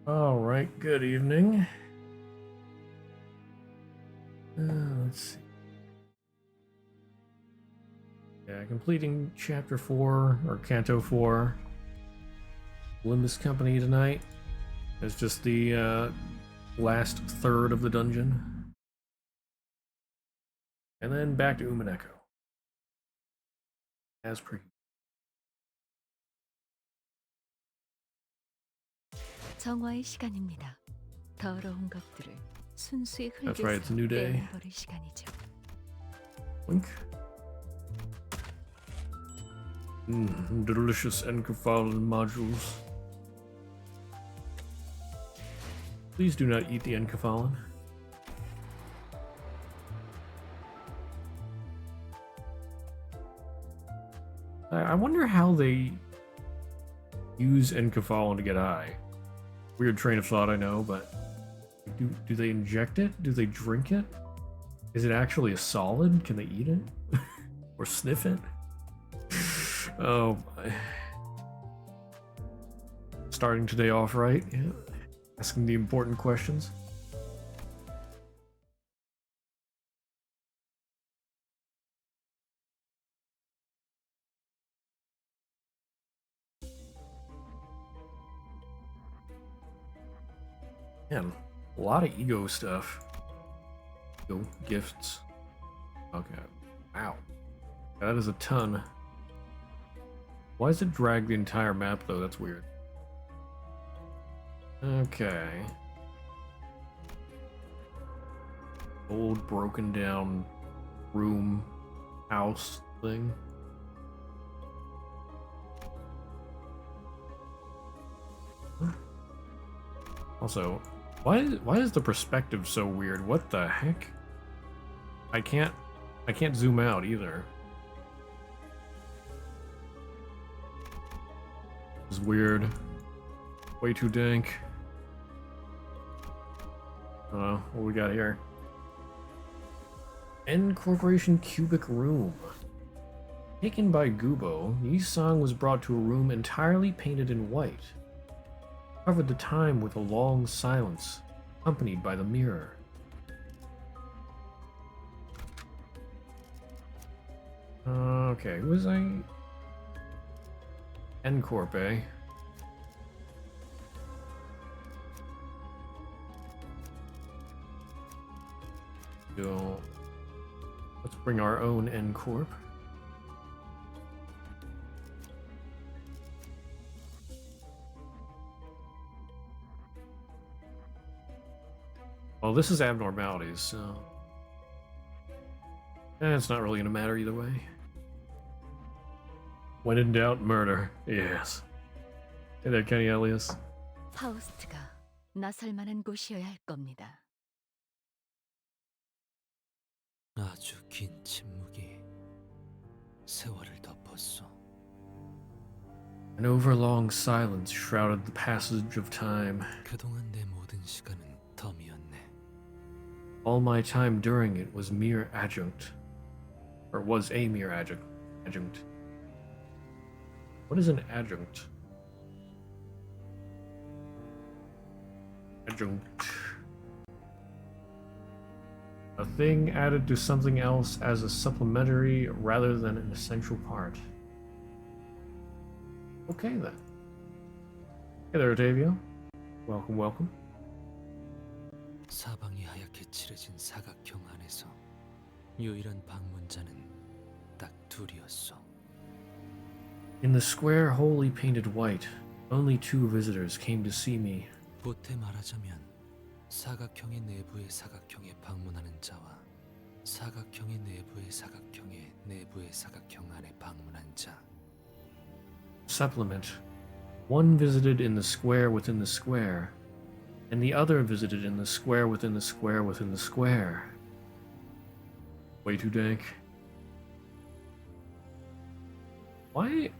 All right, good evening. Let's see. Yeah, completing Chapter 4, or Canto 4. Limbus Company tonight. It's just the last third of the dungeon. And then back to Umaneko. As per. 정화의 시간입니다. 더러운 것들을 순수히 That's right, it's a new 흙에서 day. 떼어버릴 시간이죠. Wink. Delicious encephalon modules. Please do not eat the encephalon. I wonder how they use encephalon to get high. Weird train of thought, I know, but do they inject it? Do they drink it? Is it actually a solid? Can they eat it? Or sniff it? Oh my. Starting today off right, yeah. Asking the important questions. Man, a lot of ego stuff. Ego gifts. Okay. Wow. That is a ton. Why does it drag the entire map though? That's weird. Okay. Old broken down room house thing. Also, why is the perspective so weird? What the heck? I can't zoom out either. It's weird. Way too dank. I don't know what we got here. N Corporation Cubic Room. Taken by Gubo, Yi-sang was brought to a room entirely painted in white. Covered the time with a long silence, accompanied by the mirror. Okay, who was I? N Corp, eh? So, let's bring our own N Corp. Well, this is abnormalities, so it's not really gonna matter either way. When in doubt, murder. Yes. Hey there, Kenny Elias. 파우스트가 나설 만한 곳이어야 할 겁니다. 아주 긴 침묵이 세월을 덮었어. An overlong silence shrouded the passage of time. 그동안 내 모든 시간은 덤이었네. All my time during it was mere adjunct. Or was a mere adjunct. What is an adjunct? Adjunct. A thing added to something else as a supplementary rather than an essential part. Okay then. Hey there, Otavio. Welcome, welcome. 사방이 하얗게 칠해진 사각형 안에서 유일한 방문자는 딱 둘이었어. In the square wholly painted white, only two visitors came to see me. 보태 말하자면 사각형의 내부의 사각형에 방문하는 자와 사각형의 내부의 사각형의 내부의 사각형 안에 방문한 자. Supplement. One visited in the square within the square, and the other visited in the square within the square within the square. Way too dank. Why?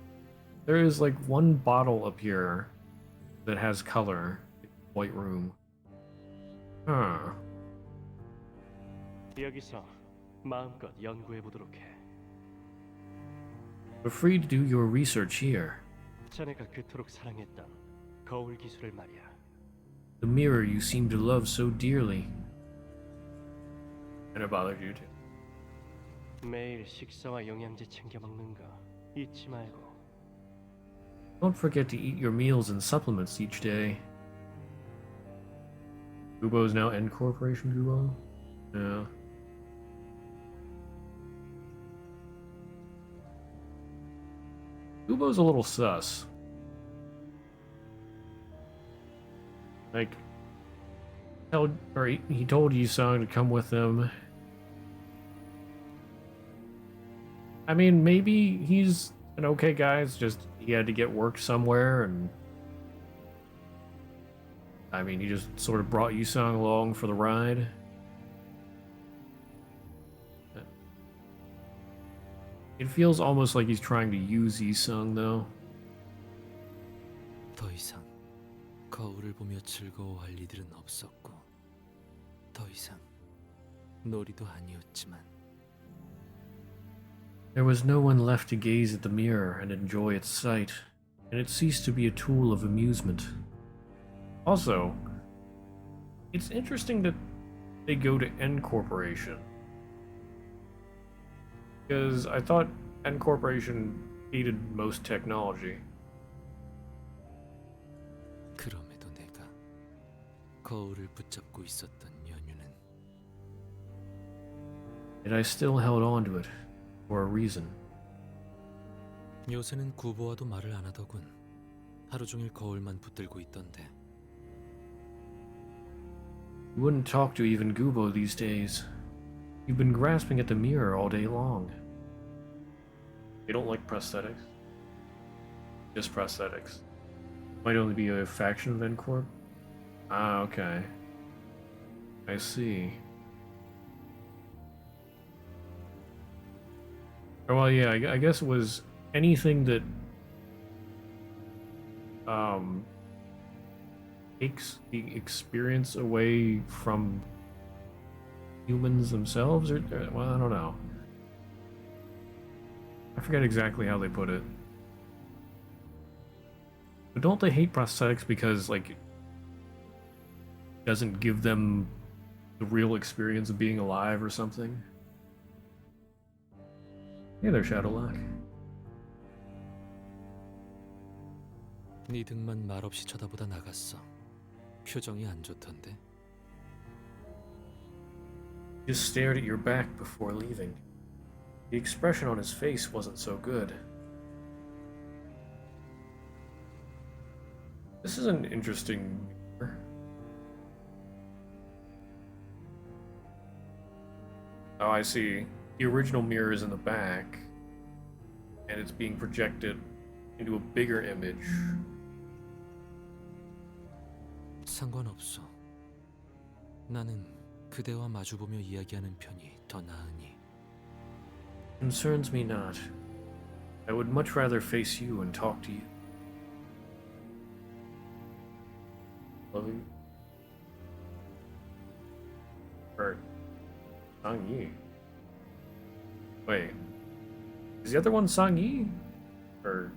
There is like one bottle up here that has color. White room. Huh. 여기서 마음껏 연구해 보도록 해. Feel free to do your research here. 자네가 그토록 사랑했던 거울 기술을 말이야. The mirror you seem to love so dearly. And it bothers you too. 매일 식사와 영양제 챙겨 먹는 거 잊지 말고. Don't forget to eat your meals and supplements each day. Gubo is now N Corporation Gubo? Yeah. Gubo's a little sus. Like, he told Yusung to come with him. I mean, maybe he's an okay guy, it's just he had to get work somewhere, and I mean, he just sort of brought Yusung along for the ride. It feels almost like he's trying to use Yusung, though. 더 이상 거울을 보며 즐거워할 이들은 없었고, 더 이상 놀이도 아니었지만. There was no one left to gaze at the mirror and enjoy its sight, and it ceased to be a tool of amusement. Also, it's interesting that they go to N Corporation. Because I thought N Corporation hated most technology. 그럼에도 내가 거울을 붙잡고 있었던 연유는 Yet I still held on to it for a reason. 요새는 구보와도 말을 안 하더군. 하루 종일 거울만 붙들고 있던데. You wouldn't talk to even Gubo these days. You've been grasping at the mirror all day long. They don't like prosthetics. Just prosthetics. Might only be a faction of N-Corp? Ah, okay. I see. Oh, well, yeah, I guess it was anything that takes the experience away from humans themselves, or well, I don't know. I forget exactly how they put it. But don't they hate prosthetics because, like, it doesn't give them the real experience of being alive or something? Hey there, Shadowlock. 네 등만 말없이 쳐다보다 나갔어. 표정이 안 좋던데. Just stared at your back before leaving. The expression on his face wasn't so good. This is an interesting mirror. Oh, I see. The original mirror is in the back, and it's being projected into a bigger image. 상관없어. 나는 그대와 마주보며 이야기하는 편이 더 나으니. Concerns me not. I would much rather face you and talk to you. Love you. Or Sang Yi. Wait. Is the other one Sang Yi? Or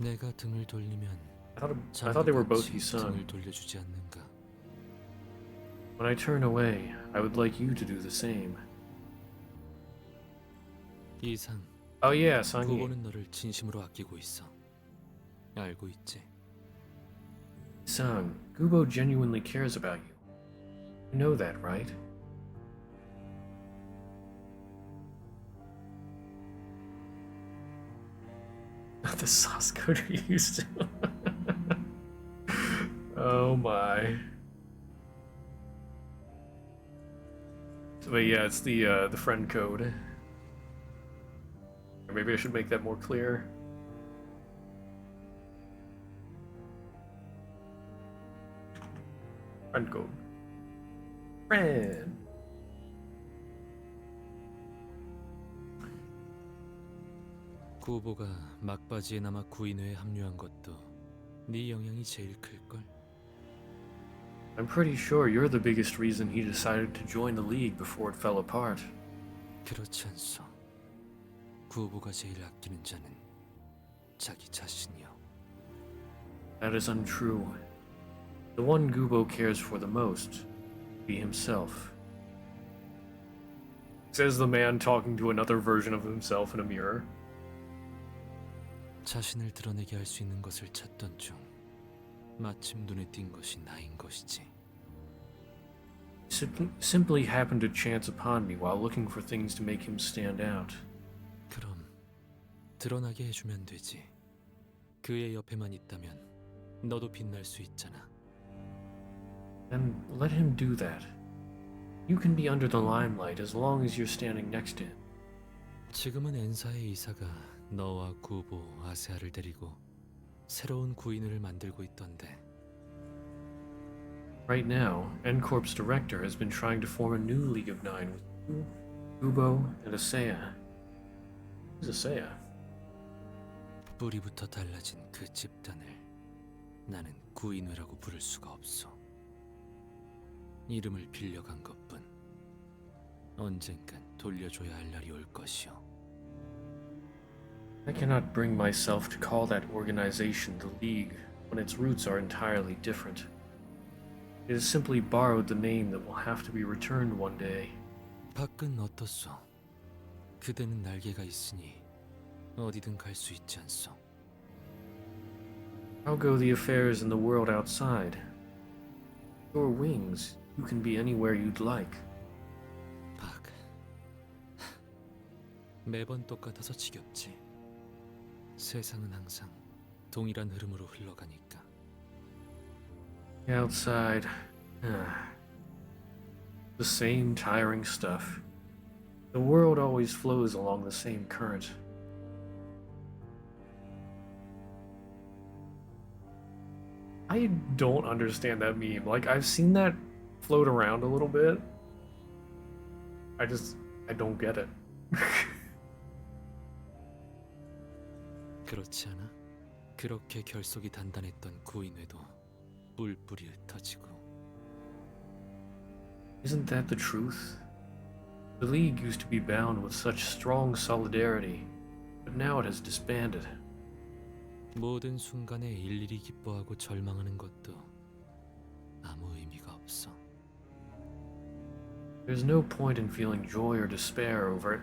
내가 등을 돌리면 I thought they were both 자기도 같이 Yusung. 등을 돌려주지 않는가? When I turn away, I would like you to do the same. 이상 Oh yeah, Sang Yi. 구보는 너를 진심으로 아끼고 있어. 알고 있지? Sang, Gubo genuinely cares about you. You know that, right? Not the sauce coder you used to. Oh my. But yeah, it's the friend code. Or maybe I should make that more clear. Friend code. Friend. 구보가 막바지에 남아 구인회에 합류한 것도 네 영향이 제일 클걸? I'm pretty sure you're the biggest reason he decided to join the league before it fell apart. 그렇지 않소. 구보가 제일 아끼는 자는 자기 자신이요. That is untrue. The one Gubo cares for the most, be himself. Says the man talking to another version of himself in a mirror. 자신을 드러내게 할 수 있는 것을 찾던 중 마침 눈에 띈 것이 나인 것이지. Simply happened to chance upon me while looking for things to make him stand out. 그럼 드러나게 해주면 되지. 그의 옆에만 있다면 너도 빛날 수 있잖아. Then let him do that. You can be under the limelight as long as you're standing next to him. 지금은 엔사의 이사가 너와 구보, 아세아를 데리고 새로운 구인을 만들고 있던데. Right now, N-Corp's director has been trying to form a new League of Nine with you, Gubo, and Asaya. Who's Asaya? 뿌리부터 달라진 그 집단을 나는 구인회라고 부를 수가 없어. 이름을 빌려간 것뿐. 언젠간 돌려줘야 할 날이 올 것이오. I cannot bring myself to call that organization the League when its roots are entirely different. It has simply borrowed the name that will have to be returned one day. 밖은 어떻소? 그대는 날개가 있으니 어디든 갈 수 있지 않소? How go the affairs in the world outside? Your wings, you can be anywhere you'd like. 박. 매번 똑같아서 지겹지. 세상은 항상 동일한 흐름으로 흘러가니까. Outside, the same tiring stuff. The world always flows along the same current. I don't understand that meme. Like, I've seen that float around a little bit. I don't get it. 그렇지 않아? 그렇게 결속이 단단했던 구인회도 뿔뿔이 흩어지고. Isn't that the truth? The League used to be bound with such strong solidarity, but now it has disbanded. 모든 순간에 일일이 기뻐하고 절망하는 것도 아무 의미가 없어. There's no point in feeling joy or despair over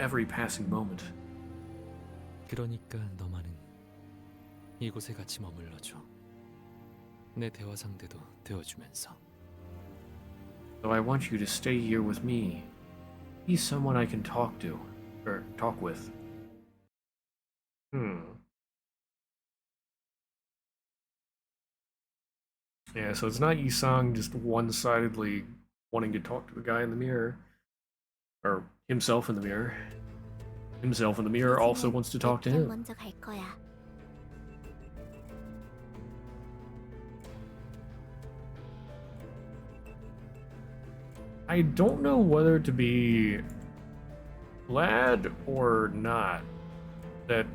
every passing moment. 그러니까 너만은 이곳에 같이 머물러줘. 내 대화 상대도 되어주면서. So I want you to stay here with me. Be someone I can talk to, or talk with. Yeah, so it's not Yisang just one-sidedly wanting to talk to the guy in the mirror. Or himself in the mirror. Himself in the mirror also wants to talk to him. 먼저 갈 거야. I don't know whether to be glad or not that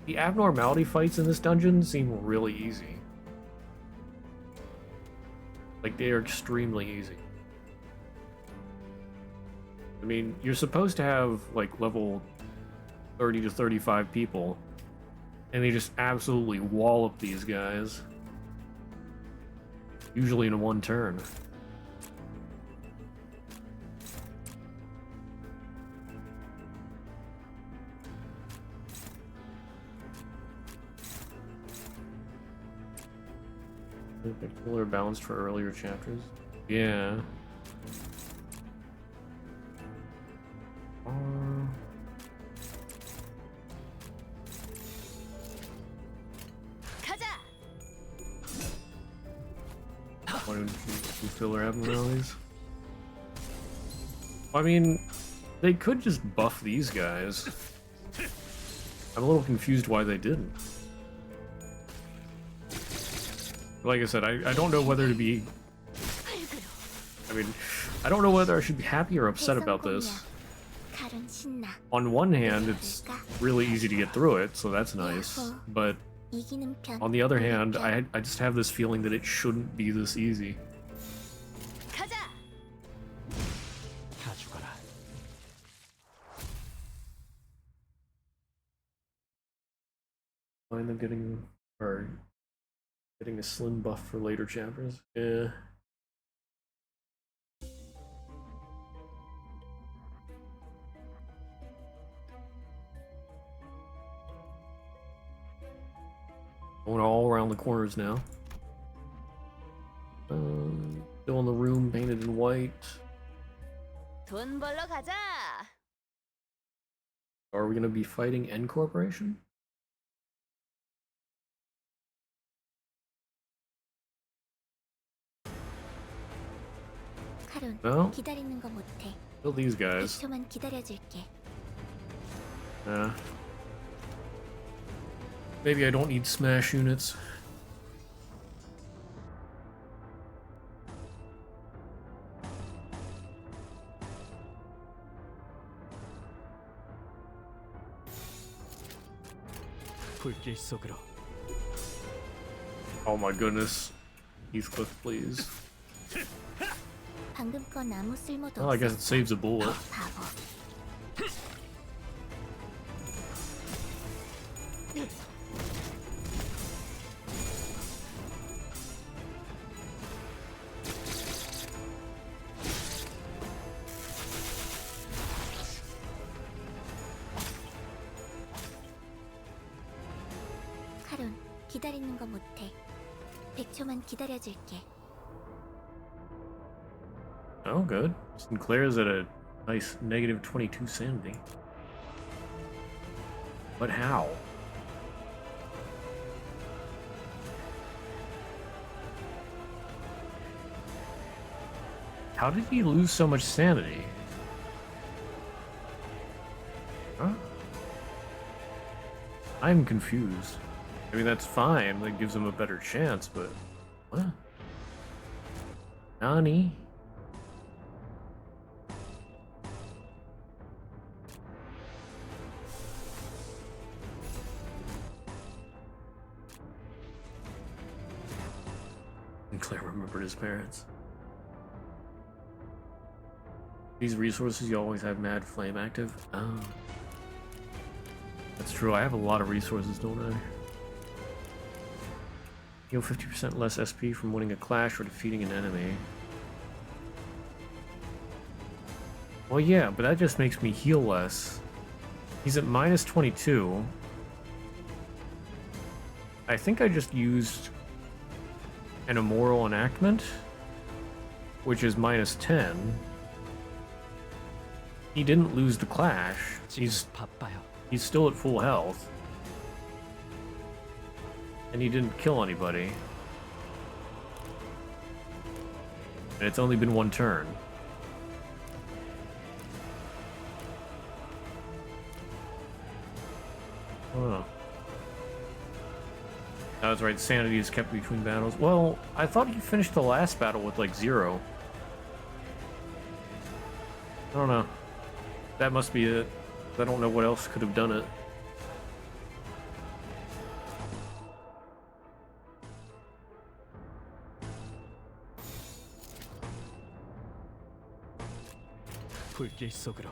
the abnormality fights in this dungeon seem really easy. Like, they are extremely easy. I mean, you're supposed to have, like, level 30 to 35 people, and they just absolutely wallop these guys. Usually in one turn. Cooler balanced for earlier chapters. Yeah. 가자. Why don't you filler abnormalities? I mean, they could just buff these guys. I'm a little confused why they didn't. Like I said, I don't know whether to be... I mean, I don't know whether I should be happy or upset about this. 칼은 신나. On one hand, it's really easy to get through it, so that's nice. But 이기는 편. on the other hand, I just have this feeling that it shouldn't be this easy. 가자. 다 죽어라. I end up getting... or Getting a slim buff for later chapters. Yeah. Going all around the corners now. Still in the room, painted in white. 돈 벌러 가자. Are we gonna be fighting N Corporation? 카론, No. 기다리는 거 못해. Kill these guys. 1초만 기다려줄게. Maybe I don't need smash units. 불길 속으로. Oh my goodness. Heathcliff, please. 방금 건 아무 쓸모도 Well, I guess it 없었어. saves a bullet. 바보. 카론, 기다리는 거 못해. 100초만 기다려줄게. Oh, good. Sinclair's at a nice negative 22 sanity. But how? How did he lose so much sanity? Huh? I'm confused. I mean, that's fine. That gives him a better chance, but... What? Nani? Sinclair remembered his parents. These resources, you always have Mad Flame active? Oh. That's true, I have a lot of resources, don't I? Heal 50% less SP from winning a clash or defeating an enemy. Well, yeah, but that just makes me heal less. He's at minus 22. I think I just used an immoral enactment, which is minus 10. He didn't lose the clash. He's still at full health. And he didn't kill anybody. And it's only been one turn. Oh. That's right, sanity is kept between battles. Well, I thought he finished the last battle with like 0. I don't know. That must be it. I don't know what else could have done it. 불길 속으로.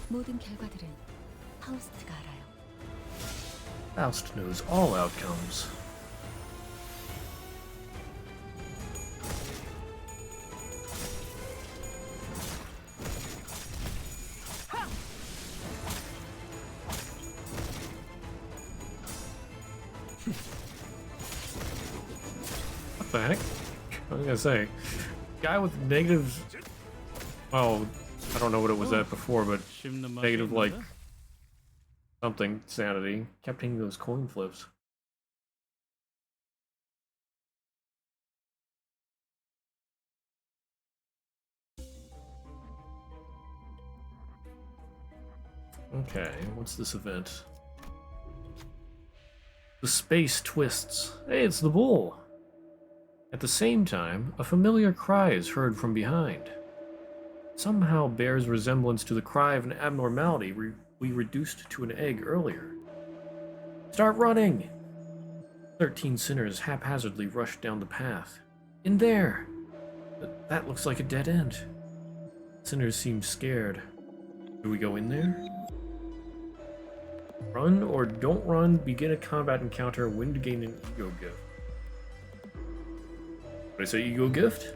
모든 결과들은 파우스트가 알아요. Faust knows all outcomes. What the heck? I was gonna say, guy with negative. Oh, I don't know what it was at before, but negative like something sanity kept hitting those coin flips. Okay, what's this event? The space twists. Hey, it's the bull! At the same time, a familiar cry is heard from behind. Somehow bears resemblance to the cry of an abnormality we reduced to an egg earlier. Start running! 13 sinners haphazardly rush down the path. In there! That looks like a dead end. Sinners seem scared. Do we go in there? Run or don't run, begin a combat encounter, win to gain an ego gift. Did I say ego gift?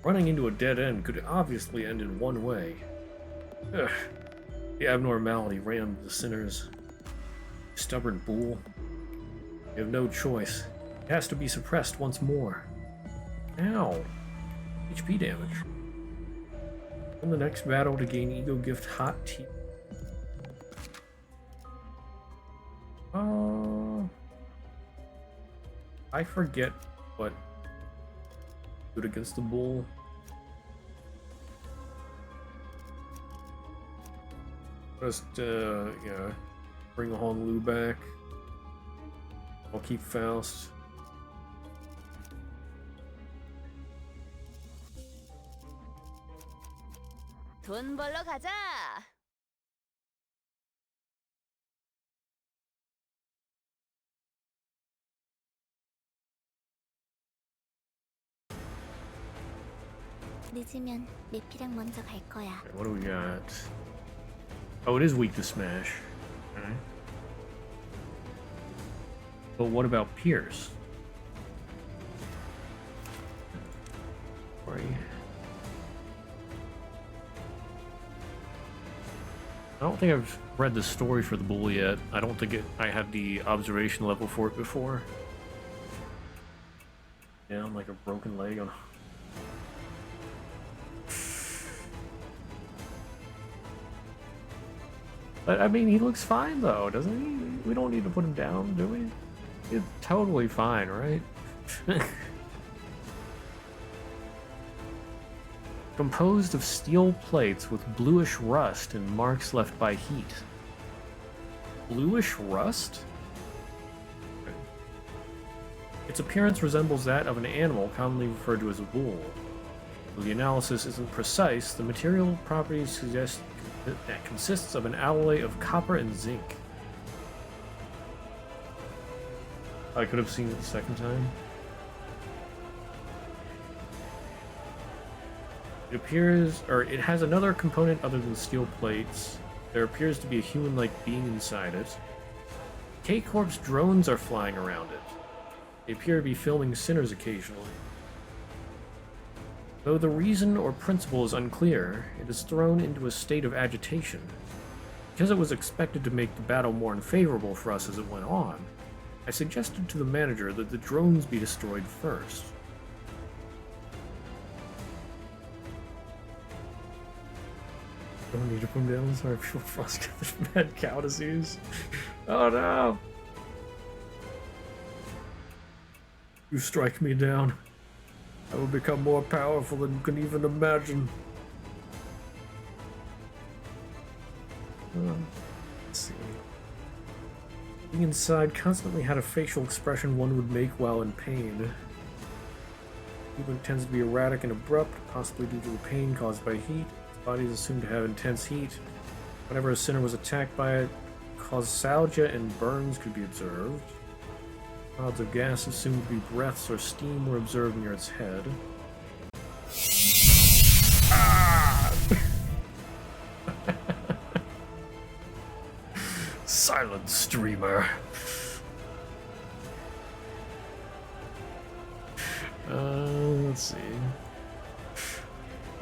Running into a dead end could obviously end in one way. Ugh. The abnormality ran the sinners. Stubborn bull. You have no choice. It has to be suppressed once more. Ow. HP damage. In the next battle to gain ego gift hot tea. I forget what good against the bull. Just yeah, bring Hong Lu back. I'll keep Faust. 돈 벌러 가자. 늦으면 메피랑 먼저 갈 거야. What do we got? Oh, it is weak to smash. Okay. But what about Pierce? Sorry. I don't think I've read the story for the bull yet. I don't think I had the observation level for it before. Yeah, I'm like a broken leg on. But I mean, he looks fine though, doesn't he? We don't need to put him down, do we? He's totally fine, right? Composed of steel plates with bluish rust and marks left by heat. Bluish rust? Its appearance resembles that of an animal commonly referred to as a bull. Though the analysis isn't precise, the material properties suggest that consists of an alloy of copper and zinc. I could have seen it the second time. It appears, or it has another component other than steel plates. There appears to be a human-like being inside it. K-Corp's drones are flying around it. They appear to be filming sinners occasionally. Though the reason or principle is unclear, it is thrown into a state of agitation. Because it was expected to make the battle more unfavorable for us as it went on, I suggested to the manager that the drones be destroyed first. Don't need to put them down. Sorry, I feel frustrated with mad cow disease. Oh no! You strike me down. I will become more powerful than you can even imagine. Let's see. Being inside constantly had a facial expression one would make while in pain. Movement tends to be erratic and abrupt, possibly due to the pain caused by heat. Its body is assumed to have intense heat. Whenever a sinner was attacked by it, causalgia and burns could be observed. Clouds of gas assumed to be breaths or steam were observed near its head. Ah! Silent streamer. Let's see.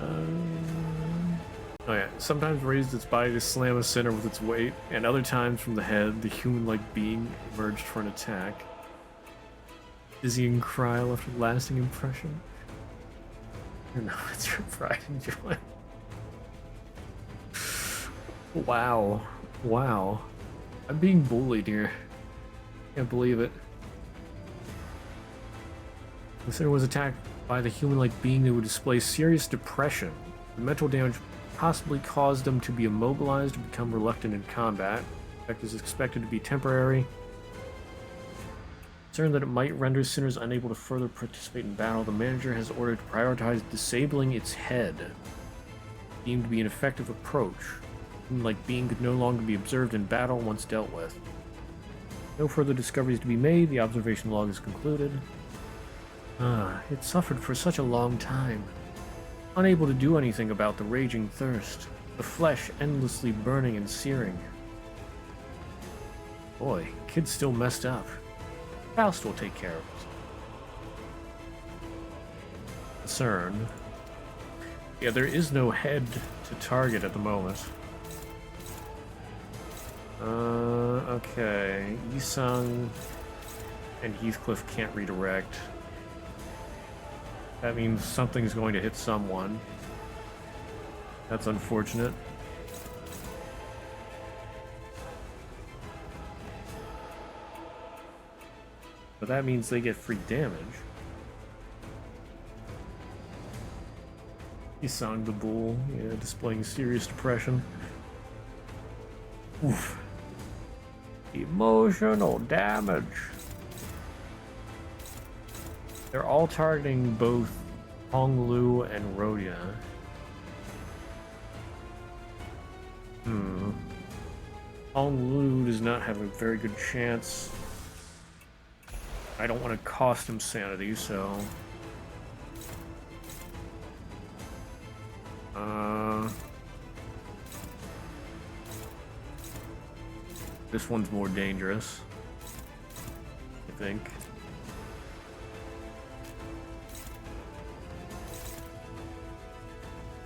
Oh yeah, sometimes raised its body to slam a sinner with its weight, and other times from the head, the human-like being emerged for an attack. Dizzying cry left a lasting impression. No, it's your pride and joy. Wow. Wow. I'm being bullied here. Can't believe it. The sinner was attacked by the human-like being that would display serious depression. The mental damage possibly caused them to be immobilized and become reluctant in combat. The effect is expected to be temporary. Concerned that it might render sinners unable to further participate in battle, the manager has ordered to prioritize disabling its head. Deemed to be an effective approach. Human-like being could no longer be observed in battle once dealt with. No further discoveries to be made. The observation log is concluded. It suffered for such a long time. unable to do anything about the raging thirst, the flesh endlessly burning and searing. Boy, kid's still messed up. Faust will take care of it. Concern. Yeah, there is no head to target at the moment. Okay. Yisung and Heathcliff can't redirect. That means something's going to hit someone. That's unfortunate. But that means they get free damage. Yisung the bull, yeah, displaying serious depression. Oof. Emotional damage. They're all targeting both Honglu and Rhodia. Honglu does not have a very good chance. I don't want to cost him sanity, so... This one's more dangerous, I think.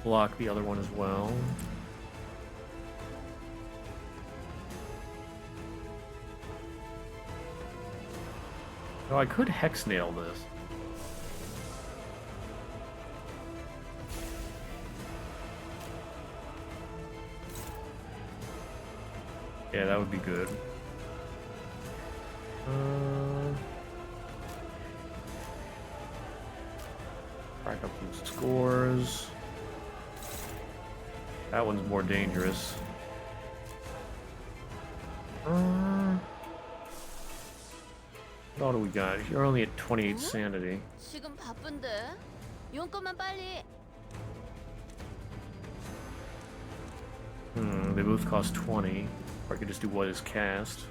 Block the other one as well. Oh, I could hex nail this. Yeah, that would be good. Rack up some scores. That one's more dangerous. What all do we got? You're only at 28 sanity. 지금 바쁜데. 용건만 빨리. They both cost 20. Or I could just do what is cast.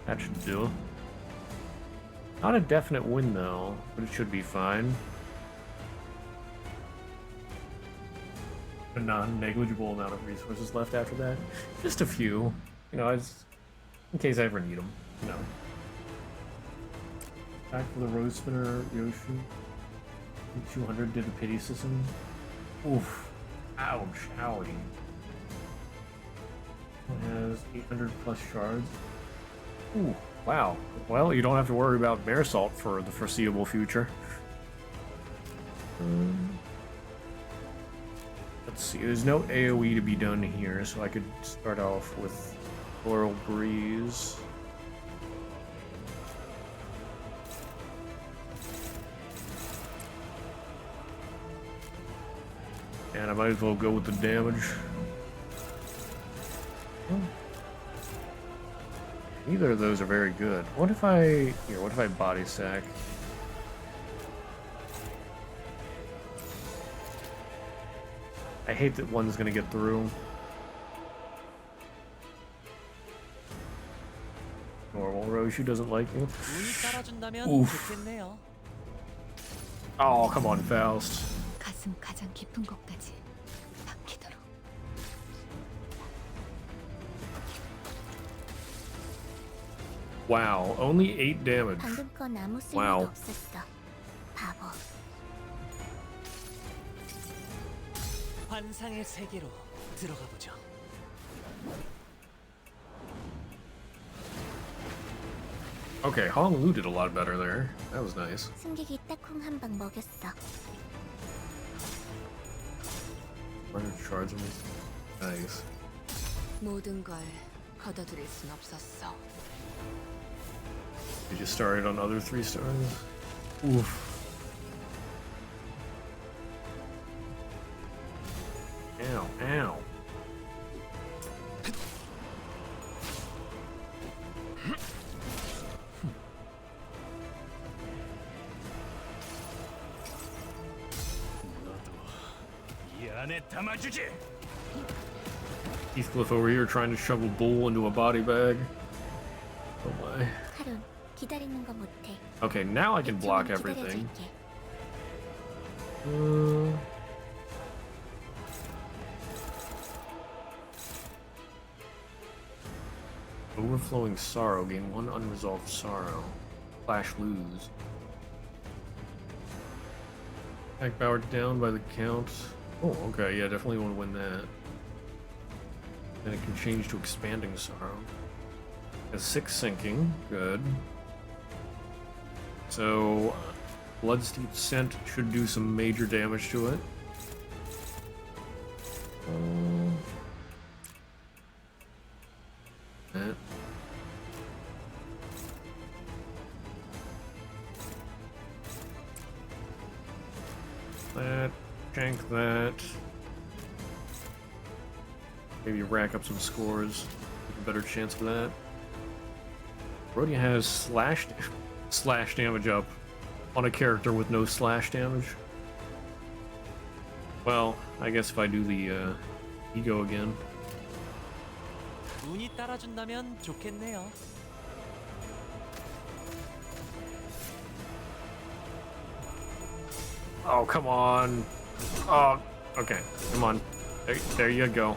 That should do. Not a definite win though, but it should be fine. A non-negligible amount of resources left after that. Just a few. You know, in case I ever need them. You know. Back for the Rose Spinner, Yoshi. 200 did the pity system. Oof. Ouch. Owie. It has 800 plus shards. Ooh. Wow. Well, you don't have to worry about Bear Salt for the foreseeable future. Let's see. There's no AoE to be done here, so I could start off with Floral Breeze. And I might as well go with the damage. Neither of those are very good. What if I body sack? I hate that one's gonna get through. Normal Roshu doesn't like me. Oof. Oh, come on, Faust. 가슴 가장 깊은 곳까지 박히도록. Wow, only 8 damage. 방금 건 아무 쓸모도 Wow. 없었어. 바보. 환상의 세계로 들어가 보죠. Okay, Hong Lu did a lot better there. That was nice. 승객이 딱콩 한 방 먹였어. 100 shards of me. Nice. 모든 걸 거둬들일 순 없었어. You just started on other 3 stars. Oof. Ow, ow. Heathcliff over here trying to shove a bull into a body bag. Oh my. 카론, 기다리는 거 못해. Okay, now I can block 좀 everything. 기다려줄게. Uh, Overflowing sorrow. Gain 1 unresolved sorrow. Flash lose. Attack powered down by the count. Oh, okay, yeah, definitely want to win that. And it can change to expanding sorrow. Has 6 sinking, good. So, Bloodsteep Scent should do some major damage to it. That. That. Shank that. Maybe rack up some scores. Have a better chance for that. Rhodia has slash damage up on a character with no slash damage. Well, I guess if I do the ego again. 운이 따라준다면 좋겠네요. Oh, come on. Oh, okay. Come on. There you go.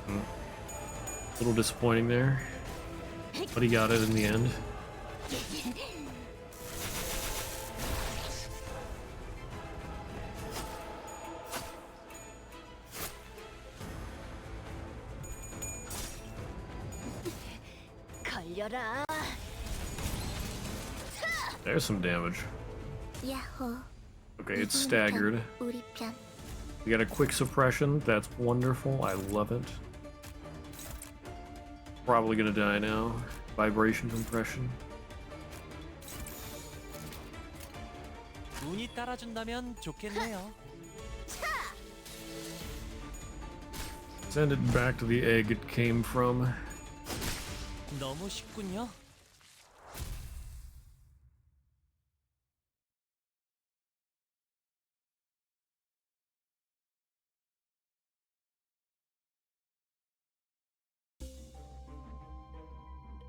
A little disappointing there. But he got it in the end. 걸려라. There's some damage. 야호. Okay, it's staggered. 우리 편. We got a quick suppression. That's wonderful. I love it. Probably gonna die now. Vibration compression. 운이 따라준다면 좋겠네요. Send it back to the egg it came from. 너무 쉽군요.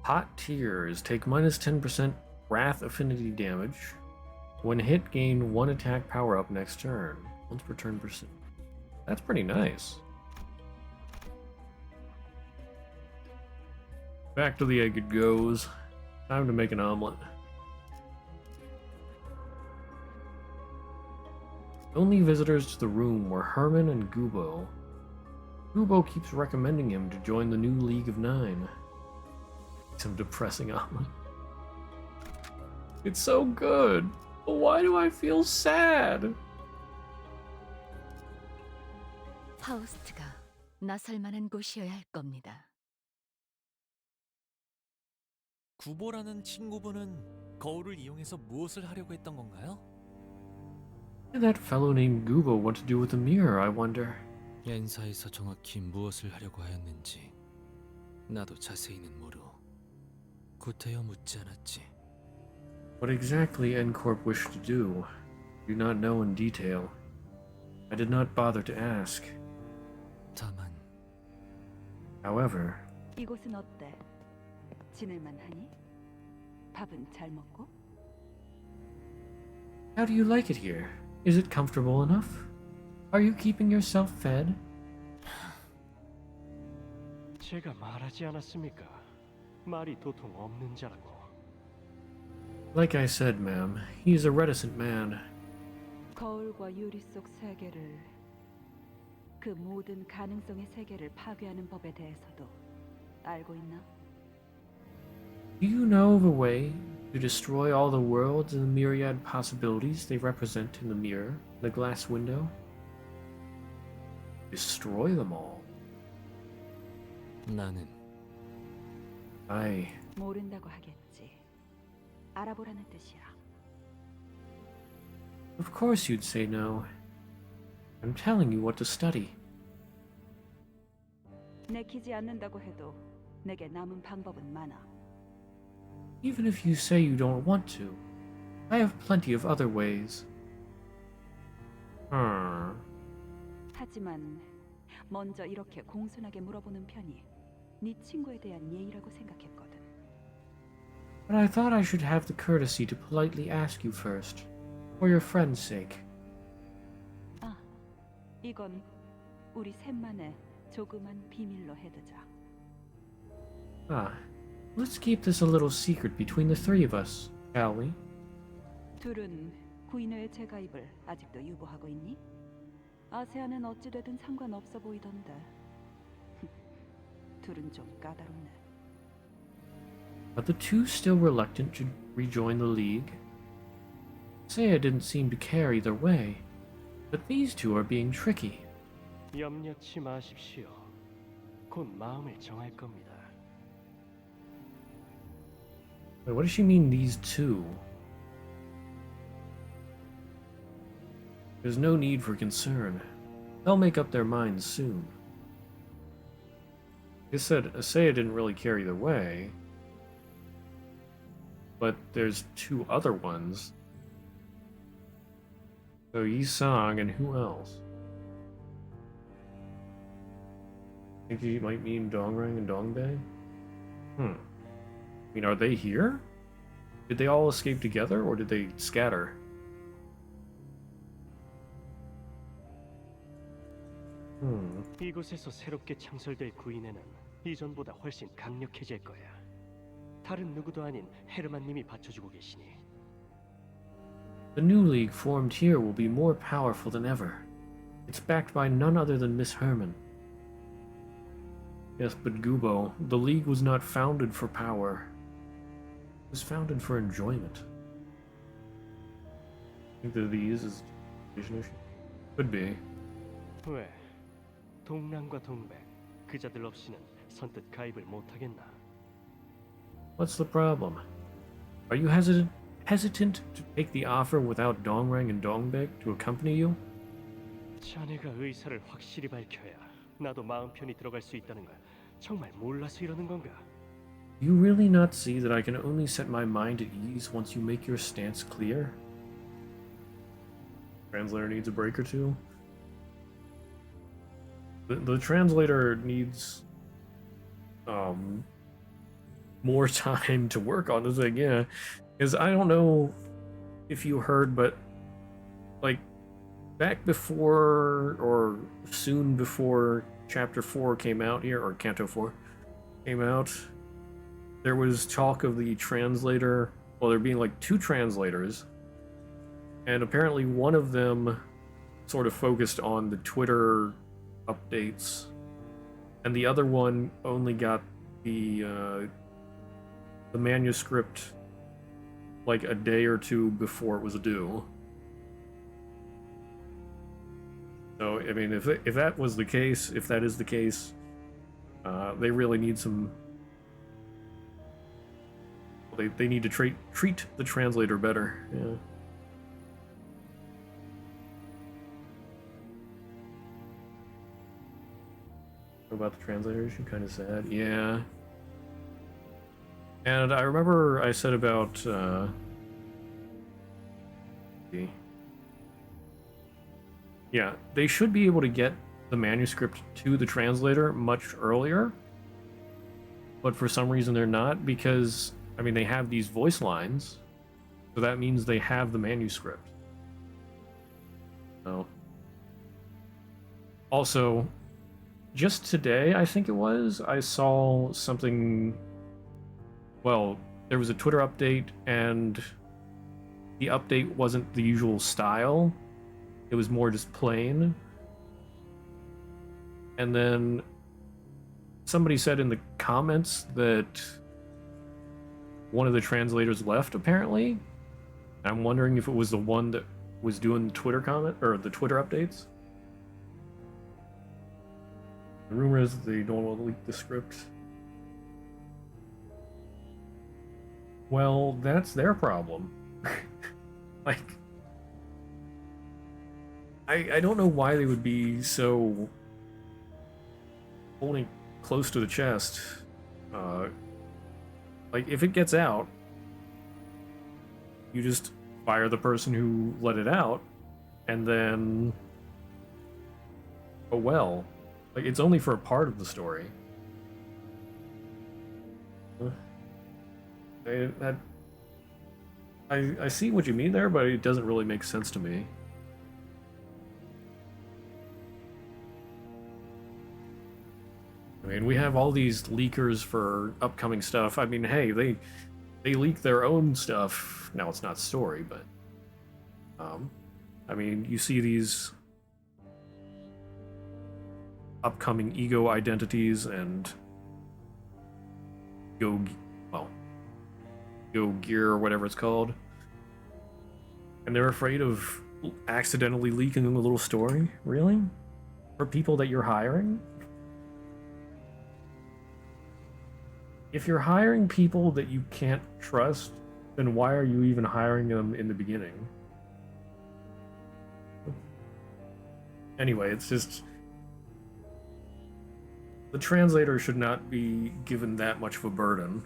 Hot Tears. Take minus 10% Wrath affinity damage. When hit, gain 1 attack power up next turn. Once per turn percent. That's pretty nice. Back to the egg it goes. Time to make an omelet. Only visitors to the room were Herman and Gubo. Gubo keeps recommending him to join the new League of Nine. Some depressing omelet. It's so good, but why do I feel sad? 파우스트가 나설 만한 곳이어야 할 겁니다. 구보라는 친구분은 거울을 이용해서 무엇을 하려고 했던 건가요? What did that fellow named Gubo want to do with the mirror, I wonder? 엔사에서 정확히 무엇을 하려고 하였는지 나도 자세히는 모르. 구태여 묻지 않았지. What exactly N-Corp wished to do, I do not know in detail. I did not bother to ask. 다만 However, 이곳은 어때? 지낼만 하니? 밥은 잘 먹고? how do you like it here? Is it comfortable enough? Are you keeping yourself fed? 제가 말하지 않았습니까? 말이 도통 없는 자라고. Like I said, ma'am, he is a reticent man. 거울과 유리 속 세계를 그 모든 가능성의 세계를 파괴하는 법에 대해서도 알고 있나? Do you know of a way to destroy all the worlds and the myriad possibilities they represent in the mirror, the glass window? Destroy them all. 나는 모른다고 하겠지. 알아보라는 뜻이야. Of course you'd say no. I'm telling you what to study. 내키지 않는다고 해도 내게 남은 방법은 많아. Even if you say you don't want to, I have plenty of other ways. 하지만 먼저 이렇게 공손하게 물어보는 편이 네 친구에 대한 예의라고 생각했거든. But I thought I should have the courtesy to politely ask you first. For your friend's sake. 아, 이건 우리 셋만의 조그만 비밀로 해두자. Ah, let's keep this a little secret between the three of us, shall we? 둘은 구인회의 재가입을 아직도 유보하고 있니? 아세아는 어찌되든 상관없어 보이던데. 둘은 좀 까다롭네. Are the two still reluctant to rejoin the League? Seiya didn't seem to care either way, but these two are being tricky. 염려치 마십시오. 곧 마음을 정할 겁니다. Wait, what does she mean, these two? There's no need for concern. They'll make up their minds soon. Like I said, Seiya didn't really care either way. But there's two other ones. So Yi-sang and who else? Think he might mean Dongrang and Dongbei? I mean, are they here? Did they all escape together, or did they scatter? 이곳에서 새롭게 창설될 구인회는 이전보다 훨씬 강력해질 거야. 다른 누구도 아닌 헤르만님이 받쳐주고 계시니. The new league formed here will be more powerful than ever. It's backed by none other than Miss Herman. Yes, but Gubo, the league was not founded for power. It was founded for enjoyment. Think that these is could be. 왜? 동남과 동백, 그자들 없이는 선뜻 가입을 못하겠나? What's the problem? Are you hesitant to take the offer without Dongrang and Dongbeg to accompany you? 자네가 의사를 확실히 밝혀야 나도 마음 편히 들어갈 수 있다는 걸 정말 몰라서 이러는 건가? Do you really not see that I can only set my mind at ease once you make your stance clear? Translator needs a break or two. The translator needs more time to work on the thing, yeah. Because I don't know if you heard, but like back before or soon before Chapter 4 came out here, or Canto 4 came out, there was talk of the translator, well, there being like two translators, and apparently one of them sort of focused on the Twitter updates, and the other one only got the manuscript like a day or two before it was due. So I mean, if that was the case, if that is the case, they really need some. They need to treat the translator better. Yeah. About the translator issue, kind of sad. Yeah. And I remember I said about yeah, they should be able to get the manuscript to the translator much earlier, but for some reason they're not, because I mean they have these voice lines, so that means they have the manuscript. So also, just today, I think it was, I saw something. Well, there was a Twitter update, and the update wasn't the usual style. It was more just plain. And then somebody said in the comments that one of the translators left, apparently. I'm wondering if it was the one that was doing the Twitter comment, or the Twitter updates. The rumor is that they don't want to leak the script. Well, that's their problem. Like, I don't know why they would be so holding close to the chest. Like, if it gets out, you just fire the person who let it out, and then, oh well. Like, it's only for a part of the story. I I see what you mean there, but it doesn't really make sense to me. I mean, we have all these leakers for upcoming stuff. I mean, hey, they leak their own stuff. Now it's not story, but I mean, you see these upcoming ego identities and go well, go gear or whatever it's called, and they're afraid of accidentally leaking a little story. Really, for people that you're hiring. If you're hiring people that you can't trust, then why are you even hiring them in the beginning? Anyway, it's just... the translator should not be given that much of a burden.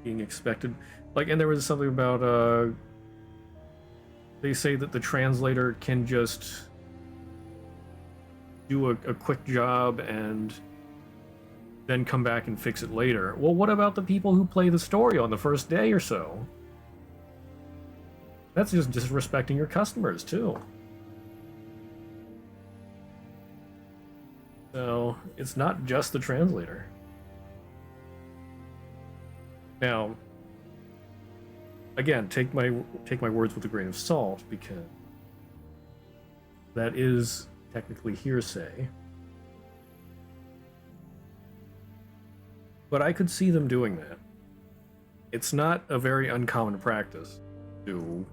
Being expected... Like, and there was something about, they say that the translator can just do a quick job and then come back and fix it later. Well, what about the people who play the story on the first day or so? That's just disrespecting your customers, too. So, it's not just the translator. Now, again, take my words with a grain of salt, because that is technically hearsay. But I could see them doing that. It's not a very uncommon practice to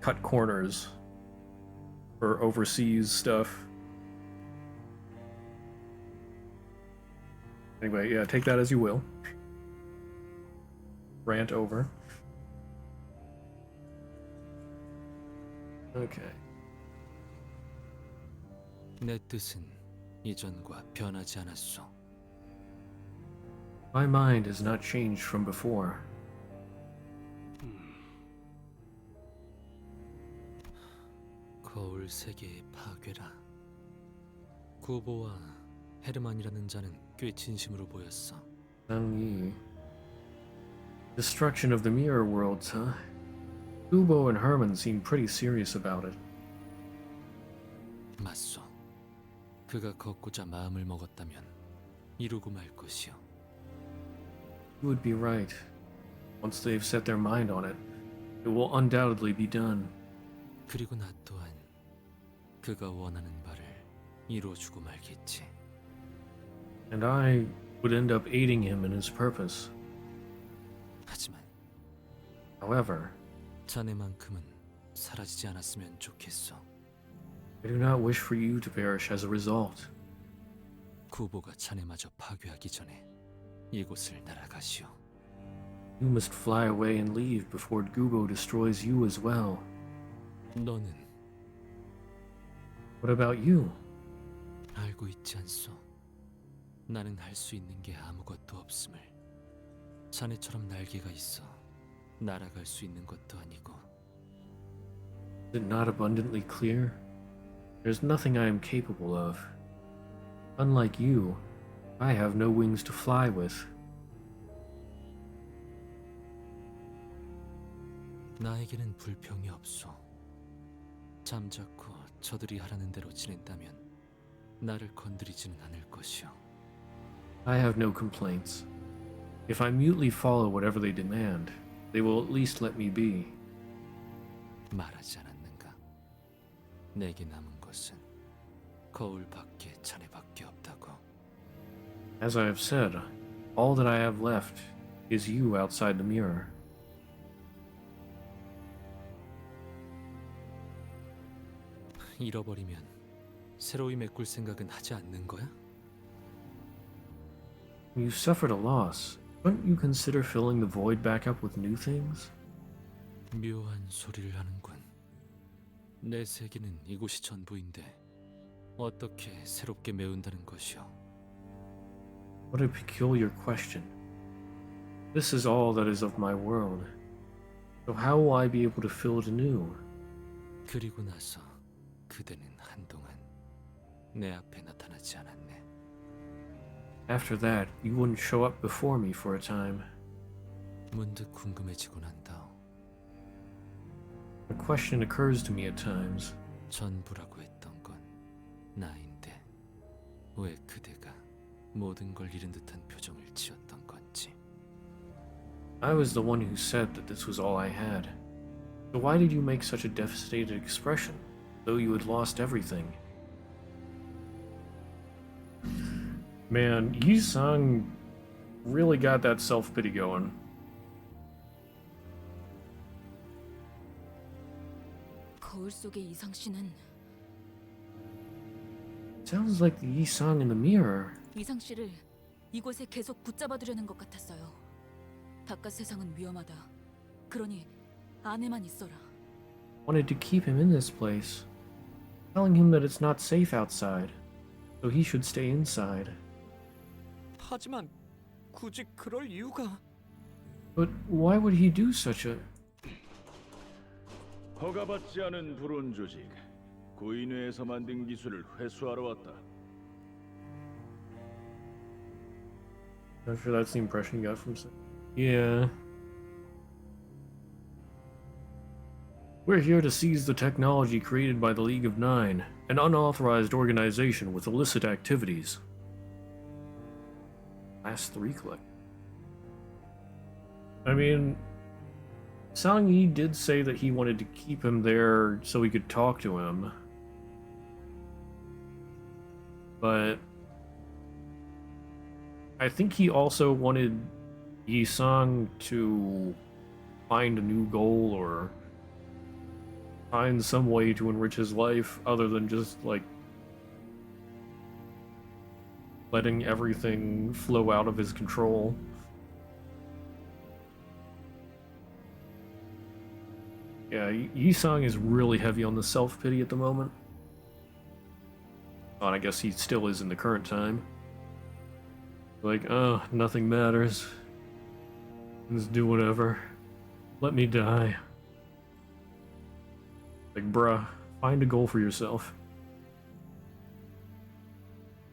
cut corners for overseas stuff. Anyway, yeah, take that as you will. Rant over. Okay. 내 뜻은 이전과 변하지 않았소. My mind has not changed from before. 거울 세계의 파괴라. 구보와 헤르만이라는 자는 꽤 진심으로 보였어. Yi. Destruction of the mirror worlds, huh? Kubo and Herman seem pretty serious about it. 맞소. 그가 걷고자 마음을 먹었다면 이루고 말 것이오. You would be right. Once they've set their mind on it, it will undoubtedly be done. 그리고 나 또한 그가 원하는 바를 이루어주고 말겠지. And I would end up aiding him in his purpose. 하지만 However, 자네만큼은 사라지지 않았으면 좋겠어. I do not wish for you to perish as a result. 구보가 자네마저 파괴하기 전에 이곳을 날아가시오. You must fly away and leave before Gubo destroys you as well. 너는 What about you? 알고 있지 않소? 나는 할 수 있는 게 아무것도 없음을. 자네처럼 날개가 있어 날아갈 수 있는 것도 아니고. Is it not abundantly clear? There's nothing I am capable of. Unlike you, I have no wings to fly with. 나에게는 불평이 없소. 잠자코 저들이 하라는 대로 지낸다면 나를 건드리지는 않을 것이오. I have no complaints. If I mutely follow whatever they demand, they will at least let me be. 말하지 않았는가? 내게 남은 것은 거울 밖에 자네밖에 없다고. As I have said, all that I have left is you outside the mirror. 잃어버리면 새로이 메꿀 생각은 하지 않는 거야? You suffered a loss. Don't you consider filling the void back up with new things? 묘한 소리를 하는군. 내 세계는 이곳이 전부인데 어떻게 새롭게 메운다는 것이오? What a peculiar question. This is all that is of my world. So how will I be able to fill it anew? 그리고 나서 그대는 한동안 내 앞에 나타나지 않았네. After that, you wouldn't show up before me for a time. 문득 궁금해지곤 한다. A question occurs to me at times. 전부라고 했던 건 나인데 왜 그대가 모든 걸 잃은 듯한 표정을 지었던 건지. I was the one who said that this was all I had. So why did you make such a devastated expression, though you had lost everything? Man, Yi-sung really got that self-pity going. 거울 속의 이상 씨는 Sounds like the Yi-sung in the mirror. 이상 씨를 이곳에 계속 붙잡아두려는 것 같았어요. 바깥 세상은 위험하다. 그러니 안에만 있어라. Wanted to keep him in this place, telling him that it's not safe outside, so he should stay inside. 하지만 굳이 그럴 이유가... But why would he do such a... 허가받지 않은 불온 조직, 고인회에서 만든 기술을 회수하러 왔다. Not sure that's the impression you got from... Yeah. We're here to seize the technology created by the League of Nine, an unauthorized organization with illicit activities. Last 3 click. I mean, Sang Yi did say that he wanted to keep him there so he could talk to him. But I think he also wanted Yi-sung to find a new goal or find some way to enrich his life other than just, like, letting everything flow out of his control. Yeah, Yi-sung is really heavy on the self-pity at the moment. Well, I guess he still is in the current time. Like, oh, nothing matters. Just do whatever. Let me die. Like, bruh, find a goal for yourself.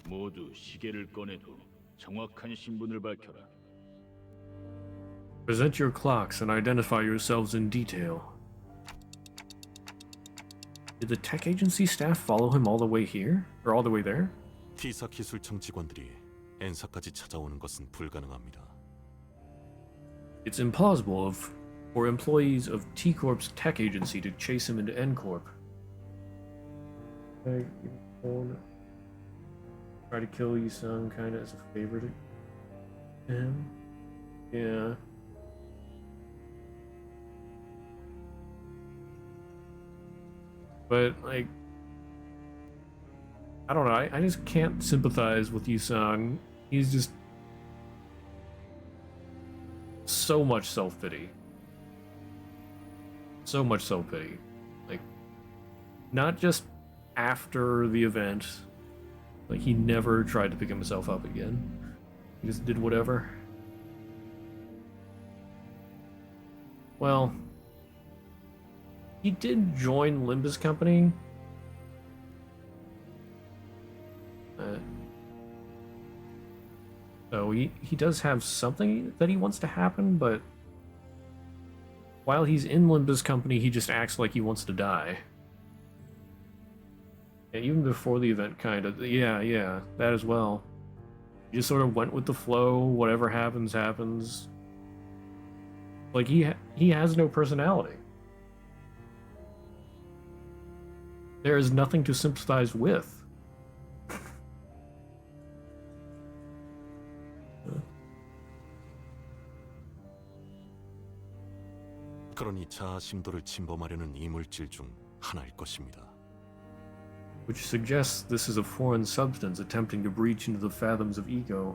모두 시계를 꺼내도 정확한 신분을 밝혀라. Present your clocks and identify yourselves in detail. Did the tech agency staff follow him all the way here? Or all the way there? T사 기술청 직원들이 N사까지 찾아오는 것은 불가능합니다. It's implausible for employees of T-Corp's tech agency to chase him into N-Corp. Try to kill Yi-sung kind of as a favor to him. Yeah. But, like, I don't know, I just can't sympathize with Yi-sung. He's just so much self-pity. So much self-pity. Like, not just after the event. Like, he never tried to pick himself up again. He just did whatever. Well, he did join Limbus Company. So he does have something that he wants to happen, but while he's in Limbus Company, he just acts like he wants to die. And even before the event, kind of. Yeah, that as well. He just sort of went with the flow. Whatever happens, happens. Like, he has no personality. There is nothing to sympathize with. 그러니 자아 심도를 침범하려는 이물질 중 하나일 것입니다. Which suggests this is a foreign substance attempting to breach into the fathoms of ego.